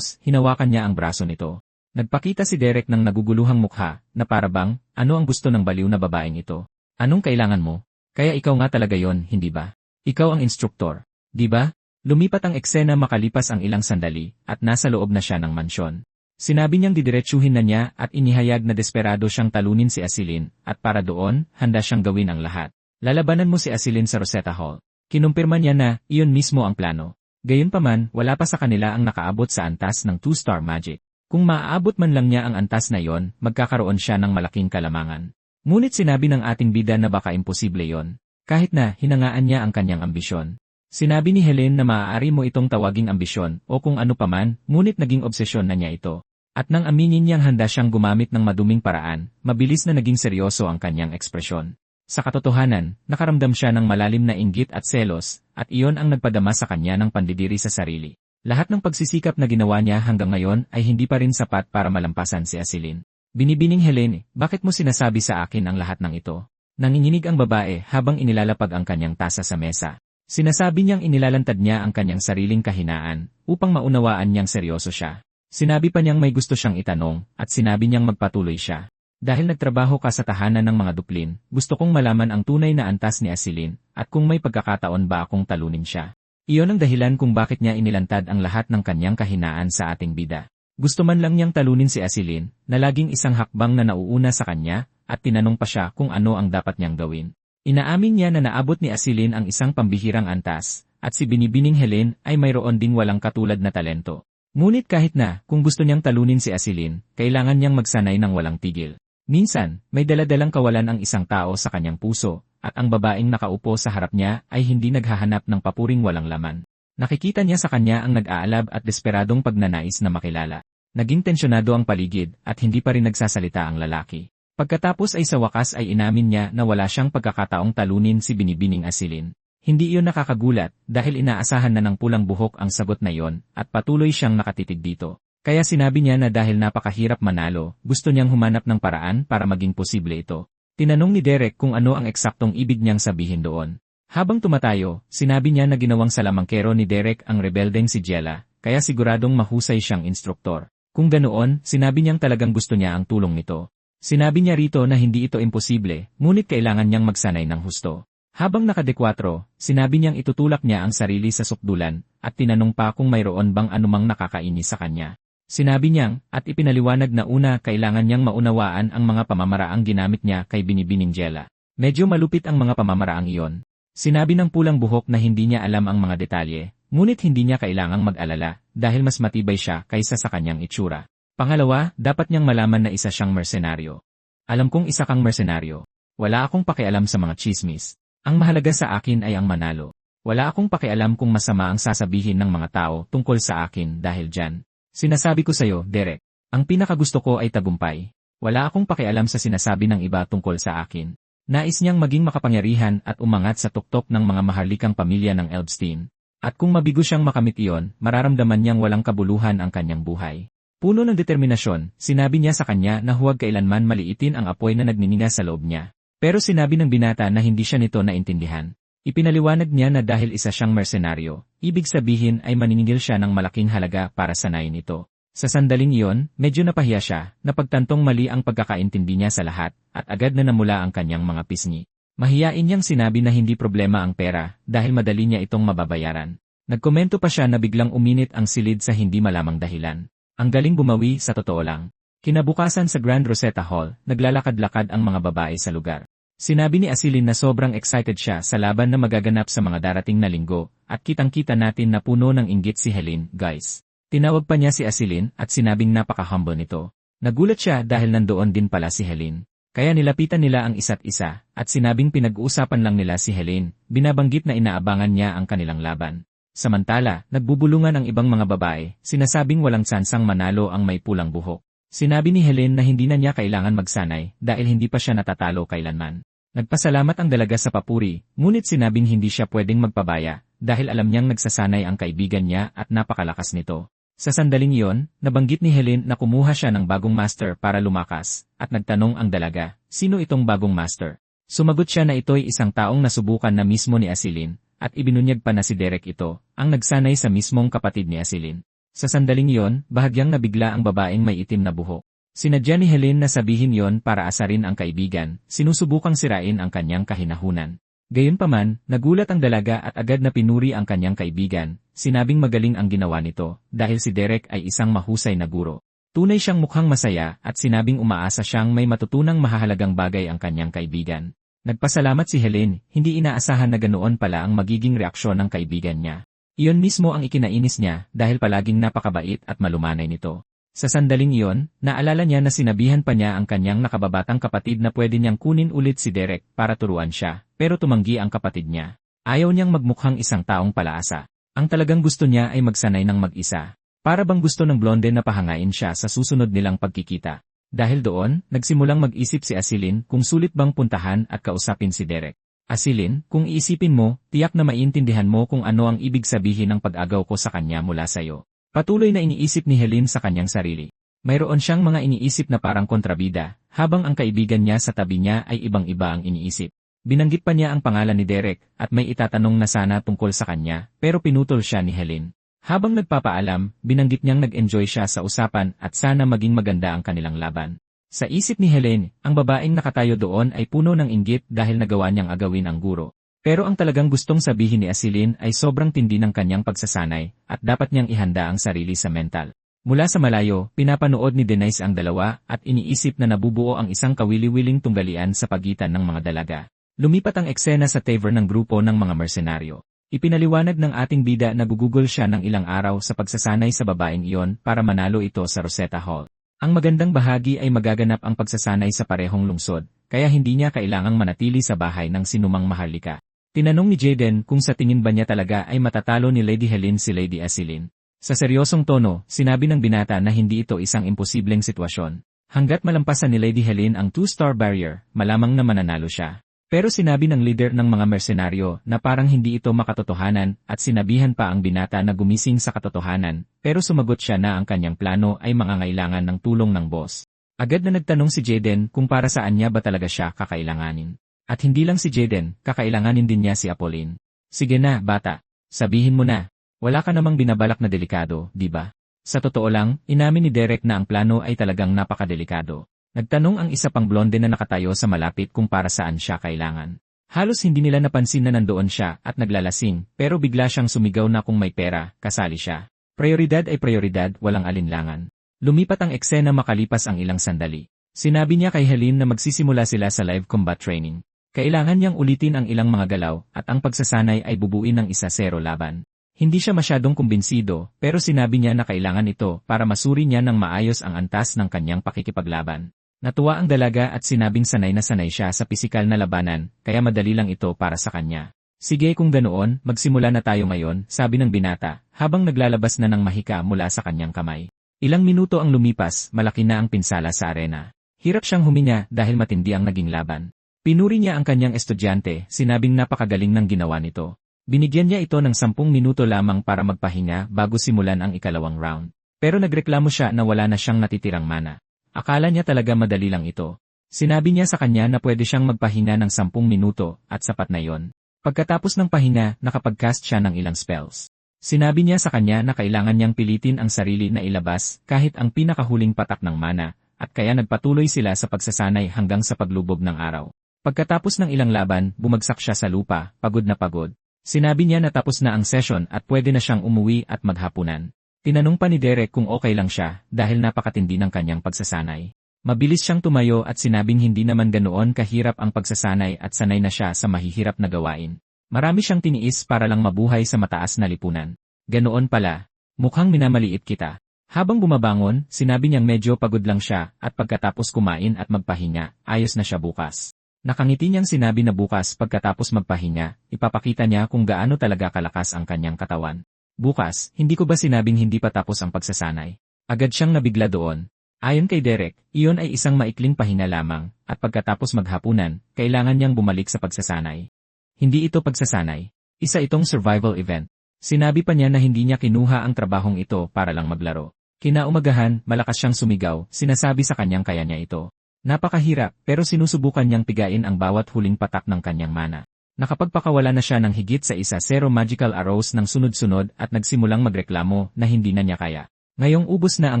[SPEAKER 1] hinawakan niya ang braso nito. Nagpakita si Derek ng naguguluhang mukha, na parabang, ano ang gusto ng baliw na babaeng ito? Anong kailangan mo? Kaya ikaw nga talaga yon, hindi ba? Ikaw ang instruktor, di ba? Lumipat ang eksena makalipas ang ilang sandali, at nasa loob na siya ng mansyon. Sinabi niyang didiretsuhin na niya at inihayag na desperado siyang talunin si Asilin, at para doon, handa siyang gawin ang lahat. Lalabanan mo si Asilin sa Rosetta Hall. Kinumpirma niya na, iyon mismo ang plano. Gayunpaman, wala pa sa kanila ang nakaabot sa antas ng 2-star magic. Kung maaabot man lang niya ang antas na iyon, magkakaroon siya ng malaking kalamangan. Ngunit sinabi ng ating bida na baka imposible yon. Kahit na, hinangaan niya ang kanyang ambisyon. Sinabi ni Helen na maaari mo itong tawaging ambisyon o kung ano paman, ngunit naging obsesyon na niya ito. At nang aminin niyang handa siyang gumamit ng maduming paraan, mabilis na naging seryoso ang kanyang ekspresyon. Sa katotohanan, nakaramdam siya ng malalim na inggit at selos, at iyon ang nagpadama sa kanya ng pandidiri sa sarili. Lahat ng pagsisikap na ginawa niya hanggang ngayon ay hindi pa rin sapat para malampasan si Asilin. Binibining Helen, bakit mo sinasabi sa akin ang lahat ng ito? Nanginginig ang babae habang inilalapag ang kanyang tasa sa mesa. Sinasabi niyang inilalantad niya ang kanyang sariling kahinaan upang maunawaan niyang seryoso siya. Sinabi pa niyang may gusto siyang itanong at sinabi niyang magpatuloy siya. Dahil nagtrabaho ka sa tahanan ng mga Duplin, gusto kong malaman ang tunay na antas ni Asilin at kung may pagkakataon ba akong talunin siya. Iyon ang dahilan kung bakit niya inilantad ang lahat ng kanyang kahinaan sa ating bida. Gusto man lang niyang talunin si Asilin na laging isang hakbang na nauuna sa kanya at tinanong pa siya kung ano ang dapat niyang gawin. Inaamin niya na naabot ni Asilin ang isang pambihirang antas, at si Binibining Helen ay mayroon ding walang katulad na talento. Ngunit kahit na, kung gusto niyang talunin si Asilin, kailangan niyang magsanay ng walang tigil. Minsan, may daladalang kawalan ang isang tao sa kanyang puso, at ang babaeng nakaupo sa harap niya ay hindi naghahanap ng papuring walang laman. Nakikita niya sa kanya ang nag-aalab at desperadong pagnanais na makilala. Naging tensyonado ang paligid at hindi pa rin nagsasalita ang lalaki. Pagkatapos ay sa wakas ay inamin niya na wala siyang pagkakataong talunin si Binibining Asilin. Hindi iyon nakakagulat dahil inaasahan na ng pulang buhok ang sagot na iyon at patuloy siyang nakatitig dito. Kaya sinabi niya na dahil napakahirap manalo, gusto niyang humanap ng paraan para maging posible ito. Tinanong ni Derek kung ano ang eksaktong ibig niyang sabihin doon. Habang tumatayo, sinabi niya na ginawang salamangkero ni Derek ang rebeldeng si Jella, kaya siguradong mahusay siyang instruktor. Kung ganoon, sinabi niyang talagang gusto niya ang tulong nito. Sinabi niya rito na hindi ito imposible, ngunit kailangan niyang magsanay ng husto. Habang nakadekwatro, sinabi niyang itutulak niya ang sarili sa sukdulan, at tinanong pa kung mayroon bang anumang nakakainis sa kanya. Sinabi niyang, at ipinaliwanag na una kailangan niyang maunawaan ang mga pamamaraang ginamit niya kay Binibining Jella. Medyo malupit ang mga pamamaraang iyon. Sinabi ng pulang buhok na hindi niya alam ang mga detalye, ngunit hindi niya kailangang mag-alala, dahil mas matibay siya kaysa sa kanyang itsura. Pangalawa, dapat niyang malaman na isa siyang mersenaryo. Alam kong isa kang mersenaryo. Wala akong pakialam sa mga chismis. Ang mahalaga sa akin ay ang manalo. Wala akong pakialam kung masama ang sasabihin ng mga tao tungkol sa akin dahil dyan. Sinasabi ko sa'yo, Derek, ang pinakagusto ko ay tagumpay. Wala akong pakialam sa sinasabi ng iba tungkol sa akin. Nais niyang maging makapangyarihan at umangat sa tuktok ng mga maharlikang pamilya ng Elbstein. At kung mabigo siyang makamit iyon, mararamdaman niyang walang kabuluhan ang kanyang buhay. Puno ng determinasyon, sinabi niya sa kanya na huwag kailanman maliitin ang apoy na nagniningay sa loob niya. Pero sinabi ng binata na hindi siya nito naintindihan. Ipinaliwanag niya na dahil isa siyang mersenaryo, ibig sabihin ay maniningil siya ng malaking halaga para sanayin ito. Sa sandaling iyon, medyo napahiya siya, napagtantong mali ang pagkakaintindi niya sa lahat, at agad na namula ang kanyang mga pisngi. Mahiyain niyang sinabi na hindi problema ang pera, dahil madali niya itong mababayaran. Nagkomento pa siya na biglang uminit ang silid sa hindi malamang dahilan. Ang galing bumawi sa totoo lang. Kinabukasan sa Grand Rosetta Hall, naglalakad-lakad ang mga babae sa lugar. Sinabi ni Asilin na sobrang excited siya sa laban na magaganap sa mga darating na linggo, at kitang-kita natin na puno ng inggit si Helene, guys. Tinawag pa niya si Asilin at sinabing napaka-humble nito. Nagulat siya dahil nandoon din pala si Helene. Kaya nilapitan nila ang isa't isa, at sinabing pinag-uusapan lang nila si Helene, binabanggit na inaabangan niya ang kanilang laban. Samantala, nagbubulungan ang ibang mga babae, sinasabing walang sansang manalo ang may pulang buhok. Sinabi ni Helene na hindi na niya kailangan magsanay dahil hindi pa siya natatalo kailanman. Nagpasalamat ang dalaga sa papuri, ngunit sinabing hindi siya pwedeng magpabaya dahil alam niyang nagsasanay ang kaibigan niya at napakalakas nito. Sa sandaling iyon, nabanggit ni Helene na kumuha siya ng bagong master para lumakas at nagtanong ang dalaga, sino itong bagong master? Sumagot siya na ito'y isang taong nasubukan na mismo ni Asilin at ibinunyag pa na si Derek ito, ang nagsanay sa mismong kapatid ni Asilin. Sa sandaling iyon, bahagyang nabigla ang babaeng may itim na buhok. Sinadya ni Helene na sabihin yon para asarin ang kaibigan, sinusubukang sirain ang kanyang kahinahunan. Gayunpaman, nagulat ang dalaga at agad na pinuri ang kanyang kaibigan, sinabing magaling ang ginawa nito, dahil si Derek ay isang mahusay na guro. Tunay siyang mukhang masaya at sinabing umaasa siyang may matutunang mahahalagang bagay ang kanyang kaibigan. Nagpasalamat si Helene, hindi inaasahan na ganoon pala ang magiging reaksyon ng kaibigan niya. Iyon mismo ang ikinainis niya dahil palaging napakabait at malumanay nito. Sa sandaling iyon, naalala niya na sinabihan pa niya ang kanyang nakababatang kapatid na pwede niyang kunin ulit si Derek para turuan siya, pero tumanggi ang kapatid niya. Ayaw niyang magmukhang isang taong palaasa. Ang talagang gusto niya ay magsanay ng mag-isa. Para bang gusto ng blonde na pahangain siya sa susunod nilang pagkikita. Dahil doon, nagsimulang mag-isip si Asilin kung sulit bang puntahan at kausapin si Derek. Asilin, kung iisipin mo, tiyak na maintindihan mo kung ano ang ibig sabihin ng pag-agaw ko sa kanya mula sayo. Patuloy na iniisip ni Helene sa kanyang sarili. Mayroon siyang mga iniisip na parang kontrabida, habang ang kaibigan niya sa tabi niya ay ibang-iba ang iniisip. Binanggit pa niya ang pangalan ni Derek at may itatanong na sana tungkol sa kanya, pero pinutol siya ni Helene. Habang nagpapaalam, binanggit niyang nag-enjoy siya sa usapan at sana maging maganda ang kanilang laban. Sa isip ni Helene, ang babaeng nakatayo doon ay puno ng inggit dahil nagawa niyang agawin ang guro. Pero ang talagang gustong sabihin ni Asilin ay sobrang tindi ng kanyang pagsasanay at dapat niyang ihanda ang sarili sa mental. Mula sa malayo, pinapanood ni Denise ang dalawa at iniisip na nabubuo ang isang kawili-wiling tunggalian sa pagitan ng mga dalaga. Lumipat ang eksena sa tavern ng grupo ng mga mersenaryo. Ipinaliwanag ng ating bida na gugugol siya ng ilang araw sa pagsasanay sa babaeng iyon para manalo ito sa Rosetta Hall. Ang magandang bahagi ay magaganap ang pagsasanay sa parehong lungsod, kaya hindi niya kailangang manatili sa bahay ng sinumang maharlika. Tinanong ni Jaden kung sa tingin ba niya talaga ay matatalo ni Lady Helene si Lady Asilin. Sa seryosong tono, sinabi ng binata na hindi ito isang imposibleng sitwasyon. Hanggat malampasan ni Lady Helene ang 2-star barrier, malamang na mananalo siya. Pero sinabi ng leader ng mga mersenaryo na parang hindi ito makatotohanan at sinabihan pa ang binata na gumising sa katotohanan, pero sumagot siya na ang kanyang plano ay mangangailangan ng tulong ng boss. Agad na nagtanong si Jaden kung para saan niya ba talaga siya kakailanganin. At hindi lang si Jaden, kakailanganin din niya si Apolline. Sige na, bata. Sabihin mo na. Wala ka namang binabalak na delikado, di ba? Sa totoo lang, inamin ni Derek na ang plano ay talagang napakadelikado. Nagtanong ang isa pang blonde na nakatayo sa malapit kung para saan siya kailangan. Halos hindi nila napansin na nandoon siya at naglalasing, pero bigla siyang sumigaw na kung may pera, kasali siya. Prioridad ay prioridad, walang alinlangan. Lumipat ang eksena makalipas ang ilang sandali. Sinabi niya kay Helene na magsisimula sila sa live combat training. Kailangan niyang ulitin ang ilang mga galaw at ang pagsasanay ay bubuin ng 1-0 laban. Hindi siya masyadong kumbinsido, pero sinabi niya na kailangan ito para masuri niya ng maayos ang antas ng kanyang pakikipaglaban. Natuwa ang dalaga at sinabing sanay na sanay siya sa pisikal na labanan, kaya madali lang ito para sa kanya. Sige kung ganoon, magsimula na tayo ngayon, sabi ng binata, habang naglalabas na ng mahika mula sa kanyang kamay. Ilang minuto ang lumipas, malaki na ang pinsala sa arena. Hirap siyang huminga dahil matindi ang naging laban. Pinuri niya ang kanyang estudyante, sinabing napakagaling ng ginawa nito. Binigyan niya ito ng 10 minuto lamang para magpahinga bago simulan ang ikalawang round. Pero nagreklamo siya na wala na siyang natitirang mana. Akala niya talaga madali lang ito. Sinabi niya sa kanya na pwede siyang magpahinga ng 10 minuto at sapat na yon. Pagkatapos ng pahinga, nakapag-cast siya ng ilang spells. Sinabi niya sa kanya na kailangan niyang pilitin ang sarili na ilabas kahit ang pinakahuling patak ng mana, at kaya nagpatuloy sila sa pagsasanay hanggang sa paglubog ng araw. Pagkatapos ng ilang laban, bumagsak siya sa lupa, pagod na pagod. Sinabi niya na tapos na ang session at pwede na siyang umuwi at maghapunan. Tinanong pa ni Derek kung okay lang siya dahil napakatindi ng kanyang pagsasanay. Mabilis siyang tumayo at sinabing hindi naman ganoon kahirap ang pagsasanay at sanay na siya sa mahihirap na gawain. Marami siyang tiniis para lang mabuhay sa mataas na lipunan. Ganoon pala. Mukhang minamaliit kita. Habang bumabangon, sinabi niyang medyo pagod lang siya at pagkatapos kumain at magpahinga, ayos na siya bukas. Nakangiti niyang sinabi na bukas pagkatapos magpahinga, ipapakita niya kung gaano talaga kalakas ang kanyang katawan. Bukas, hindi ko ba sinabing hindi pa tapos ang pagsasanay? Agad siyang nabigla doon. Ayon kay Derek, iyon ay isang maikling pahinga lamang, at pagkatapos maghapunan, kailangan niyang bumalik sa pagsasanay. Hindi ito pagsasanay. Isa itong survival event. Sinabi pa niya na hindi niya kinuha ang trabahong ito para lang maglaro. Kinaumagahan, malakas siyang sumigaw, sinasabi sa kanyang kaya niya ito. Napakahirap, pero sinusubukan niyang pigain ang bawat huling patak ng kanyang mana. Nakapagpakawala na siya ng higit sa 0 magical arrows ng sunod-sunod at nagsimulang magreklamo na hindi na niya kaya. Ngayong ubos na ang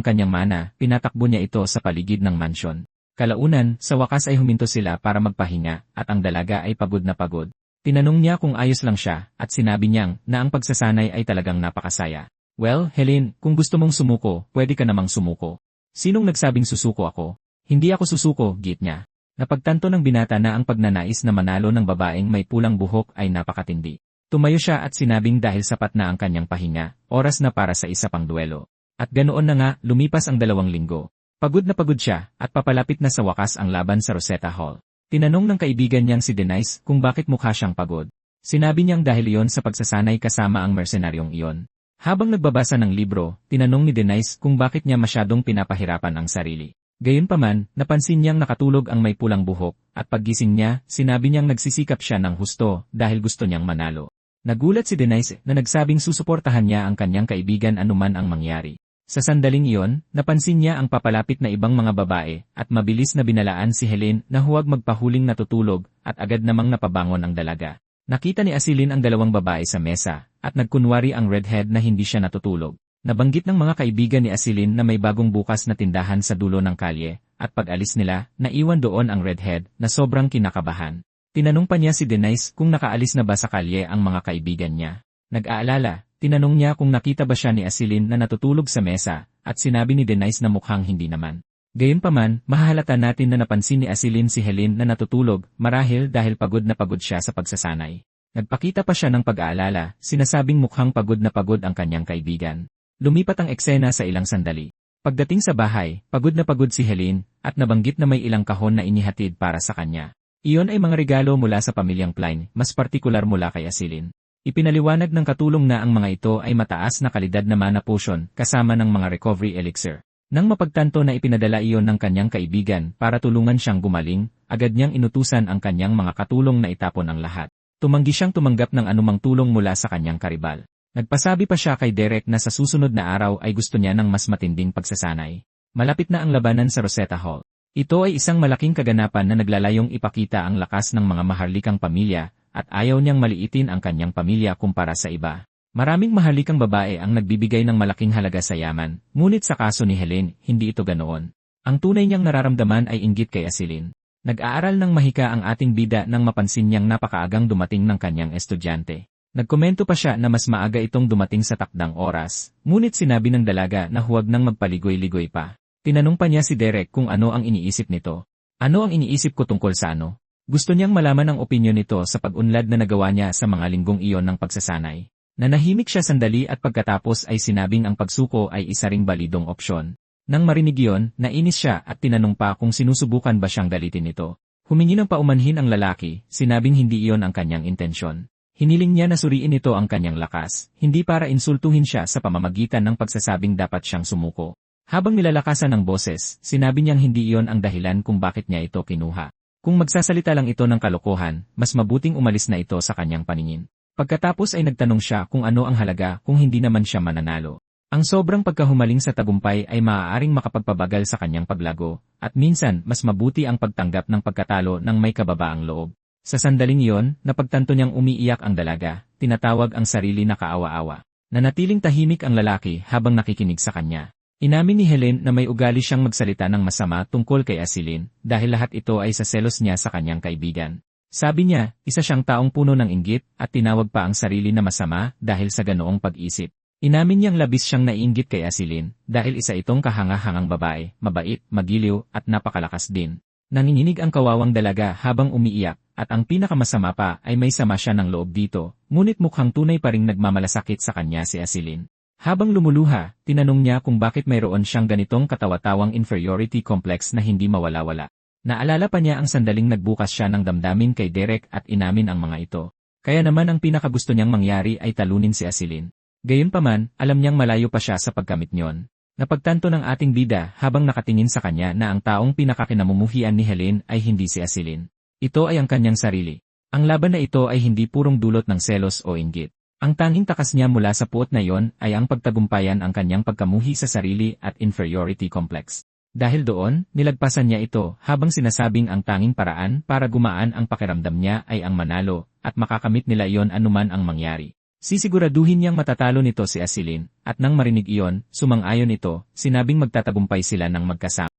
[SPEAKER 1] kanyang mana, pinatakbo niya ito sa paligid ng mansyon. Kalaunan, sa wakas ay huminto sila para magpahinga at ang dalaga ay pagod na pagod. Tinanong niya kung ayos lang siya at sinabi niyang na ang pagsasanay ay talagang napakasaya. Well, Helen, kung gusto mong sumuko, pwede ka namang sumuko. Sinong nagsabing susuko ako? Hindi ako susuko, git niya. Napagtanto ng binata na ang pagnanais na manalo ng babaeng may pulang buhok ay napakatindi. Tumayo siya at sinabing dahil sapat na ang kanyang pahinga, oras na para sa isa pang duelo. At ganoon na nga, lumipas ang 2 linggo. Pagod na pagod siya at papalapit na sa wakas ang laban sa Rosetta Hall. Tinanong ng kaibigan niyang si Denise kung bakit mukha siyang pagod. Sinabi niyang dahil iyon sa pagsasanay kasama ang mersenaryong iyon. Habang nagbabasa ng libro, tinanong ni Denise kung bakit niya masyadong pinapahirapan ang sarili. Gayunpaman, napansin niyang nakatulog ang may pulang buhok, at paggising niya, sinabi niyang nagsisikap siya ng husto dahil gusto niyang manalo. Nagulat si Denise na nagsabing susuportahan niya ang kanyang kaibigan anuman ang mangyari. Sa sandaling iyon, napansin niya ang papalapit na ibang mga babae at mabilis na binalaan si Helen na huwag magpahuling natutulog at agad namang napabangon ang dalaga. Nakita ni Asilin ang 2 babae sa mesa at nagkunwari ang redhead na hindi siya natutulog. Nabanggit ng mga kaibigan ni Asilin na may bagong bukas na tindahan sa dulo ng kalye at pag-alis nila, naiwan doon ang redhead na sobrang kinakabahan. Tinanong pa niya si Denise kung nakaalis na ba sa kalye ang mga kaibigan niya. Nag-aalala, tinanong niya kung nakita ba siya ni Asilin na natutulog sa mesa at sinabi ni Denise na mukhang hindi naman. Gayunpaman, mahahalata natin na napansin ni Asilin si Helen na natutulog marahil dahil pagod na pagod siya sa pagsasanay. Nagpakita pa siya ng pag-aalala, sinasabing mukhang pagod na pagod ang kanyang kaibigan. Lumipat ang eksena sa ilang sandali. Pagdating sa bahay, pagod na pagod si Helen at nabanggit na may ilang kahon na inihatid para sa kanya. Iyon ay mga regalo mula sa pamilyang Klein, mas partikular mula kay Asilin. Ipinaliwanag ng katulong na ang mga ito ay mataas na kalidad na mana potion kasama ng mga recovery elixir. Nang mapagtanto na ipinadala iyon ng kanyang kaibigan para tulungan siyang gumaling, agad niyang inutusan ang kanyang mga katulong na itapon ang lahat. Tumanggi siyang tumanggap ng anumang tulong mula sa kanyang karibal. Nagpasabi pa siya kay Derek na sa susunod na araw ay gusto niya ng mas matinding pagsasanay. Malapit na ang labanan sa Rosetta Hall. Ito ay isang malaking kaganapan na naglalayong ipakita ang lakas ng mga maharlikang pamilya at ayaw niyang maliitin ang kanyang pamilya kumpara sa iba. Maraming maharlikang babae ang nagbibigay ng malaking halaga sa yaman, ngunit sa kaso ni Helen, hindi ito ganoon. Ang tunay niyang nararamdaman ay inggit kay Asilin. Nag-aaral ng mahika ang ating bida nang mapansin niyang napakaagang dumating ng kanyang estudyante. Nagkomento pa siya na mas maaga itong dumating sa takdang oras, ngunit sinabi ng dalaga na huwag nang magpaligoy-ligoy pa. Tinanong pa niya si Derek kung ano ang iniisip nito. Ano ang iniisip ko tungkol sa ano? Gusto niyang malaman ang opinyon nito sa pag-unlad na nagawa niya sa mga linggong iyon ng pagsasanay. Nanahimik siya sandali at pagkatapos ay sinabing ang pagsuko ay isa ring balidong opsyon. Nang marinig iyon, nainis siya at tinanong pa kung sinusubukan ba siyang galitin nito. Humingi ng paumanhin ang lalaki, sinabing hindi iyon ang kanyang intensyon. Hiniling niya na suriin ito ang kanyang lakas, hindi para insultuhin siya sa pamamagitan ng pagsasabing dapat siyang sumuko. Habang nilalakasan ng boses, sinabi niyang hindi iyon ang dahilan kung bakit niya ito kinuha. Kung magsasalita lang ito ng kalokohan, mas mabuting umalis na ito sa kanyang paningin. Pagkatapos ay nagtanong siya kung ano ang halaga kung hindi naman siya mananalo. Ang sobrang pagkahumaling sa tagumpay ay maaaring makapagpabagal sa kanyang paglago, at minsan mas mabuti ang pagtanggap ng pagkatalo ng may kababaang loob. Sa sandaling iyon, napagtanto niyang umiiyak ang dalaga, tinatawag ang sarili na kaawa-awa. Nanatiling tahimik ang lalaki habang nakikinig sa kanya. Inamin ni Helen na may ugali siyang magsalita ng masama tungkol kay Asilin dahil lahat ito ay sa selos niya sa kanyang kaibigan. Sabi niya, isa siyang taong puno ng inggit at tinawag pa ang sarili na masama dahil sa ganoong pag-isip. Inamin niyang labis siyang naiinggit kay Asilin, dahil isa itong kahanga-hangang babae, mabait, magiliw, at napakalakas din. Nanginginig ang kawawang dalaga habang umiiyak, at ang pinakamasama pa ay may sama siya ng loob dito, ngunit mukhang tunay pa ring nagmamalasakit sa kanya si Asilin. Habang lumuluha, tinanong niya kung bakit mayroon siyang ganitong katawa-tawang inferiority complex na hindi mawala-wala. Naalala pa niya ang sandaling nagbukas siya ng damdamin kay Derek at inamin ang mga ito. Kaya naman ang pinakagusto niyang mangyari ay talunin si Asilin. Gayunpaman, alam niyang malayo pa siya sa pagkamit niyon. Napagtanto ng ating bida habang nakatingin sa kanya na ang taong pinakakinamumuhian ni Helen ay hindi si Asilin. Ito ay ang kanyang sarili. Ang laban na ito ay hindi purong dulot ng selos o inggit. Ang tanging takas niya mula sa puot na iyon ay ang pagtagumpayan ang kanyang pagkamuhi sa sarili at inferiority complex. Dahil doon, nilagpasan niya ito habang sinasabing ang tanging paraan para gumaan ang pakiramdam niya ay ang manalo at makakamit nila iyon anuman ang mangyari. Sisiguraduhin niyang matatalo nito si Asilin, at nang marinig iyon, sumang-ayon ito, sinabing magtatagumpay sila ng magkasama.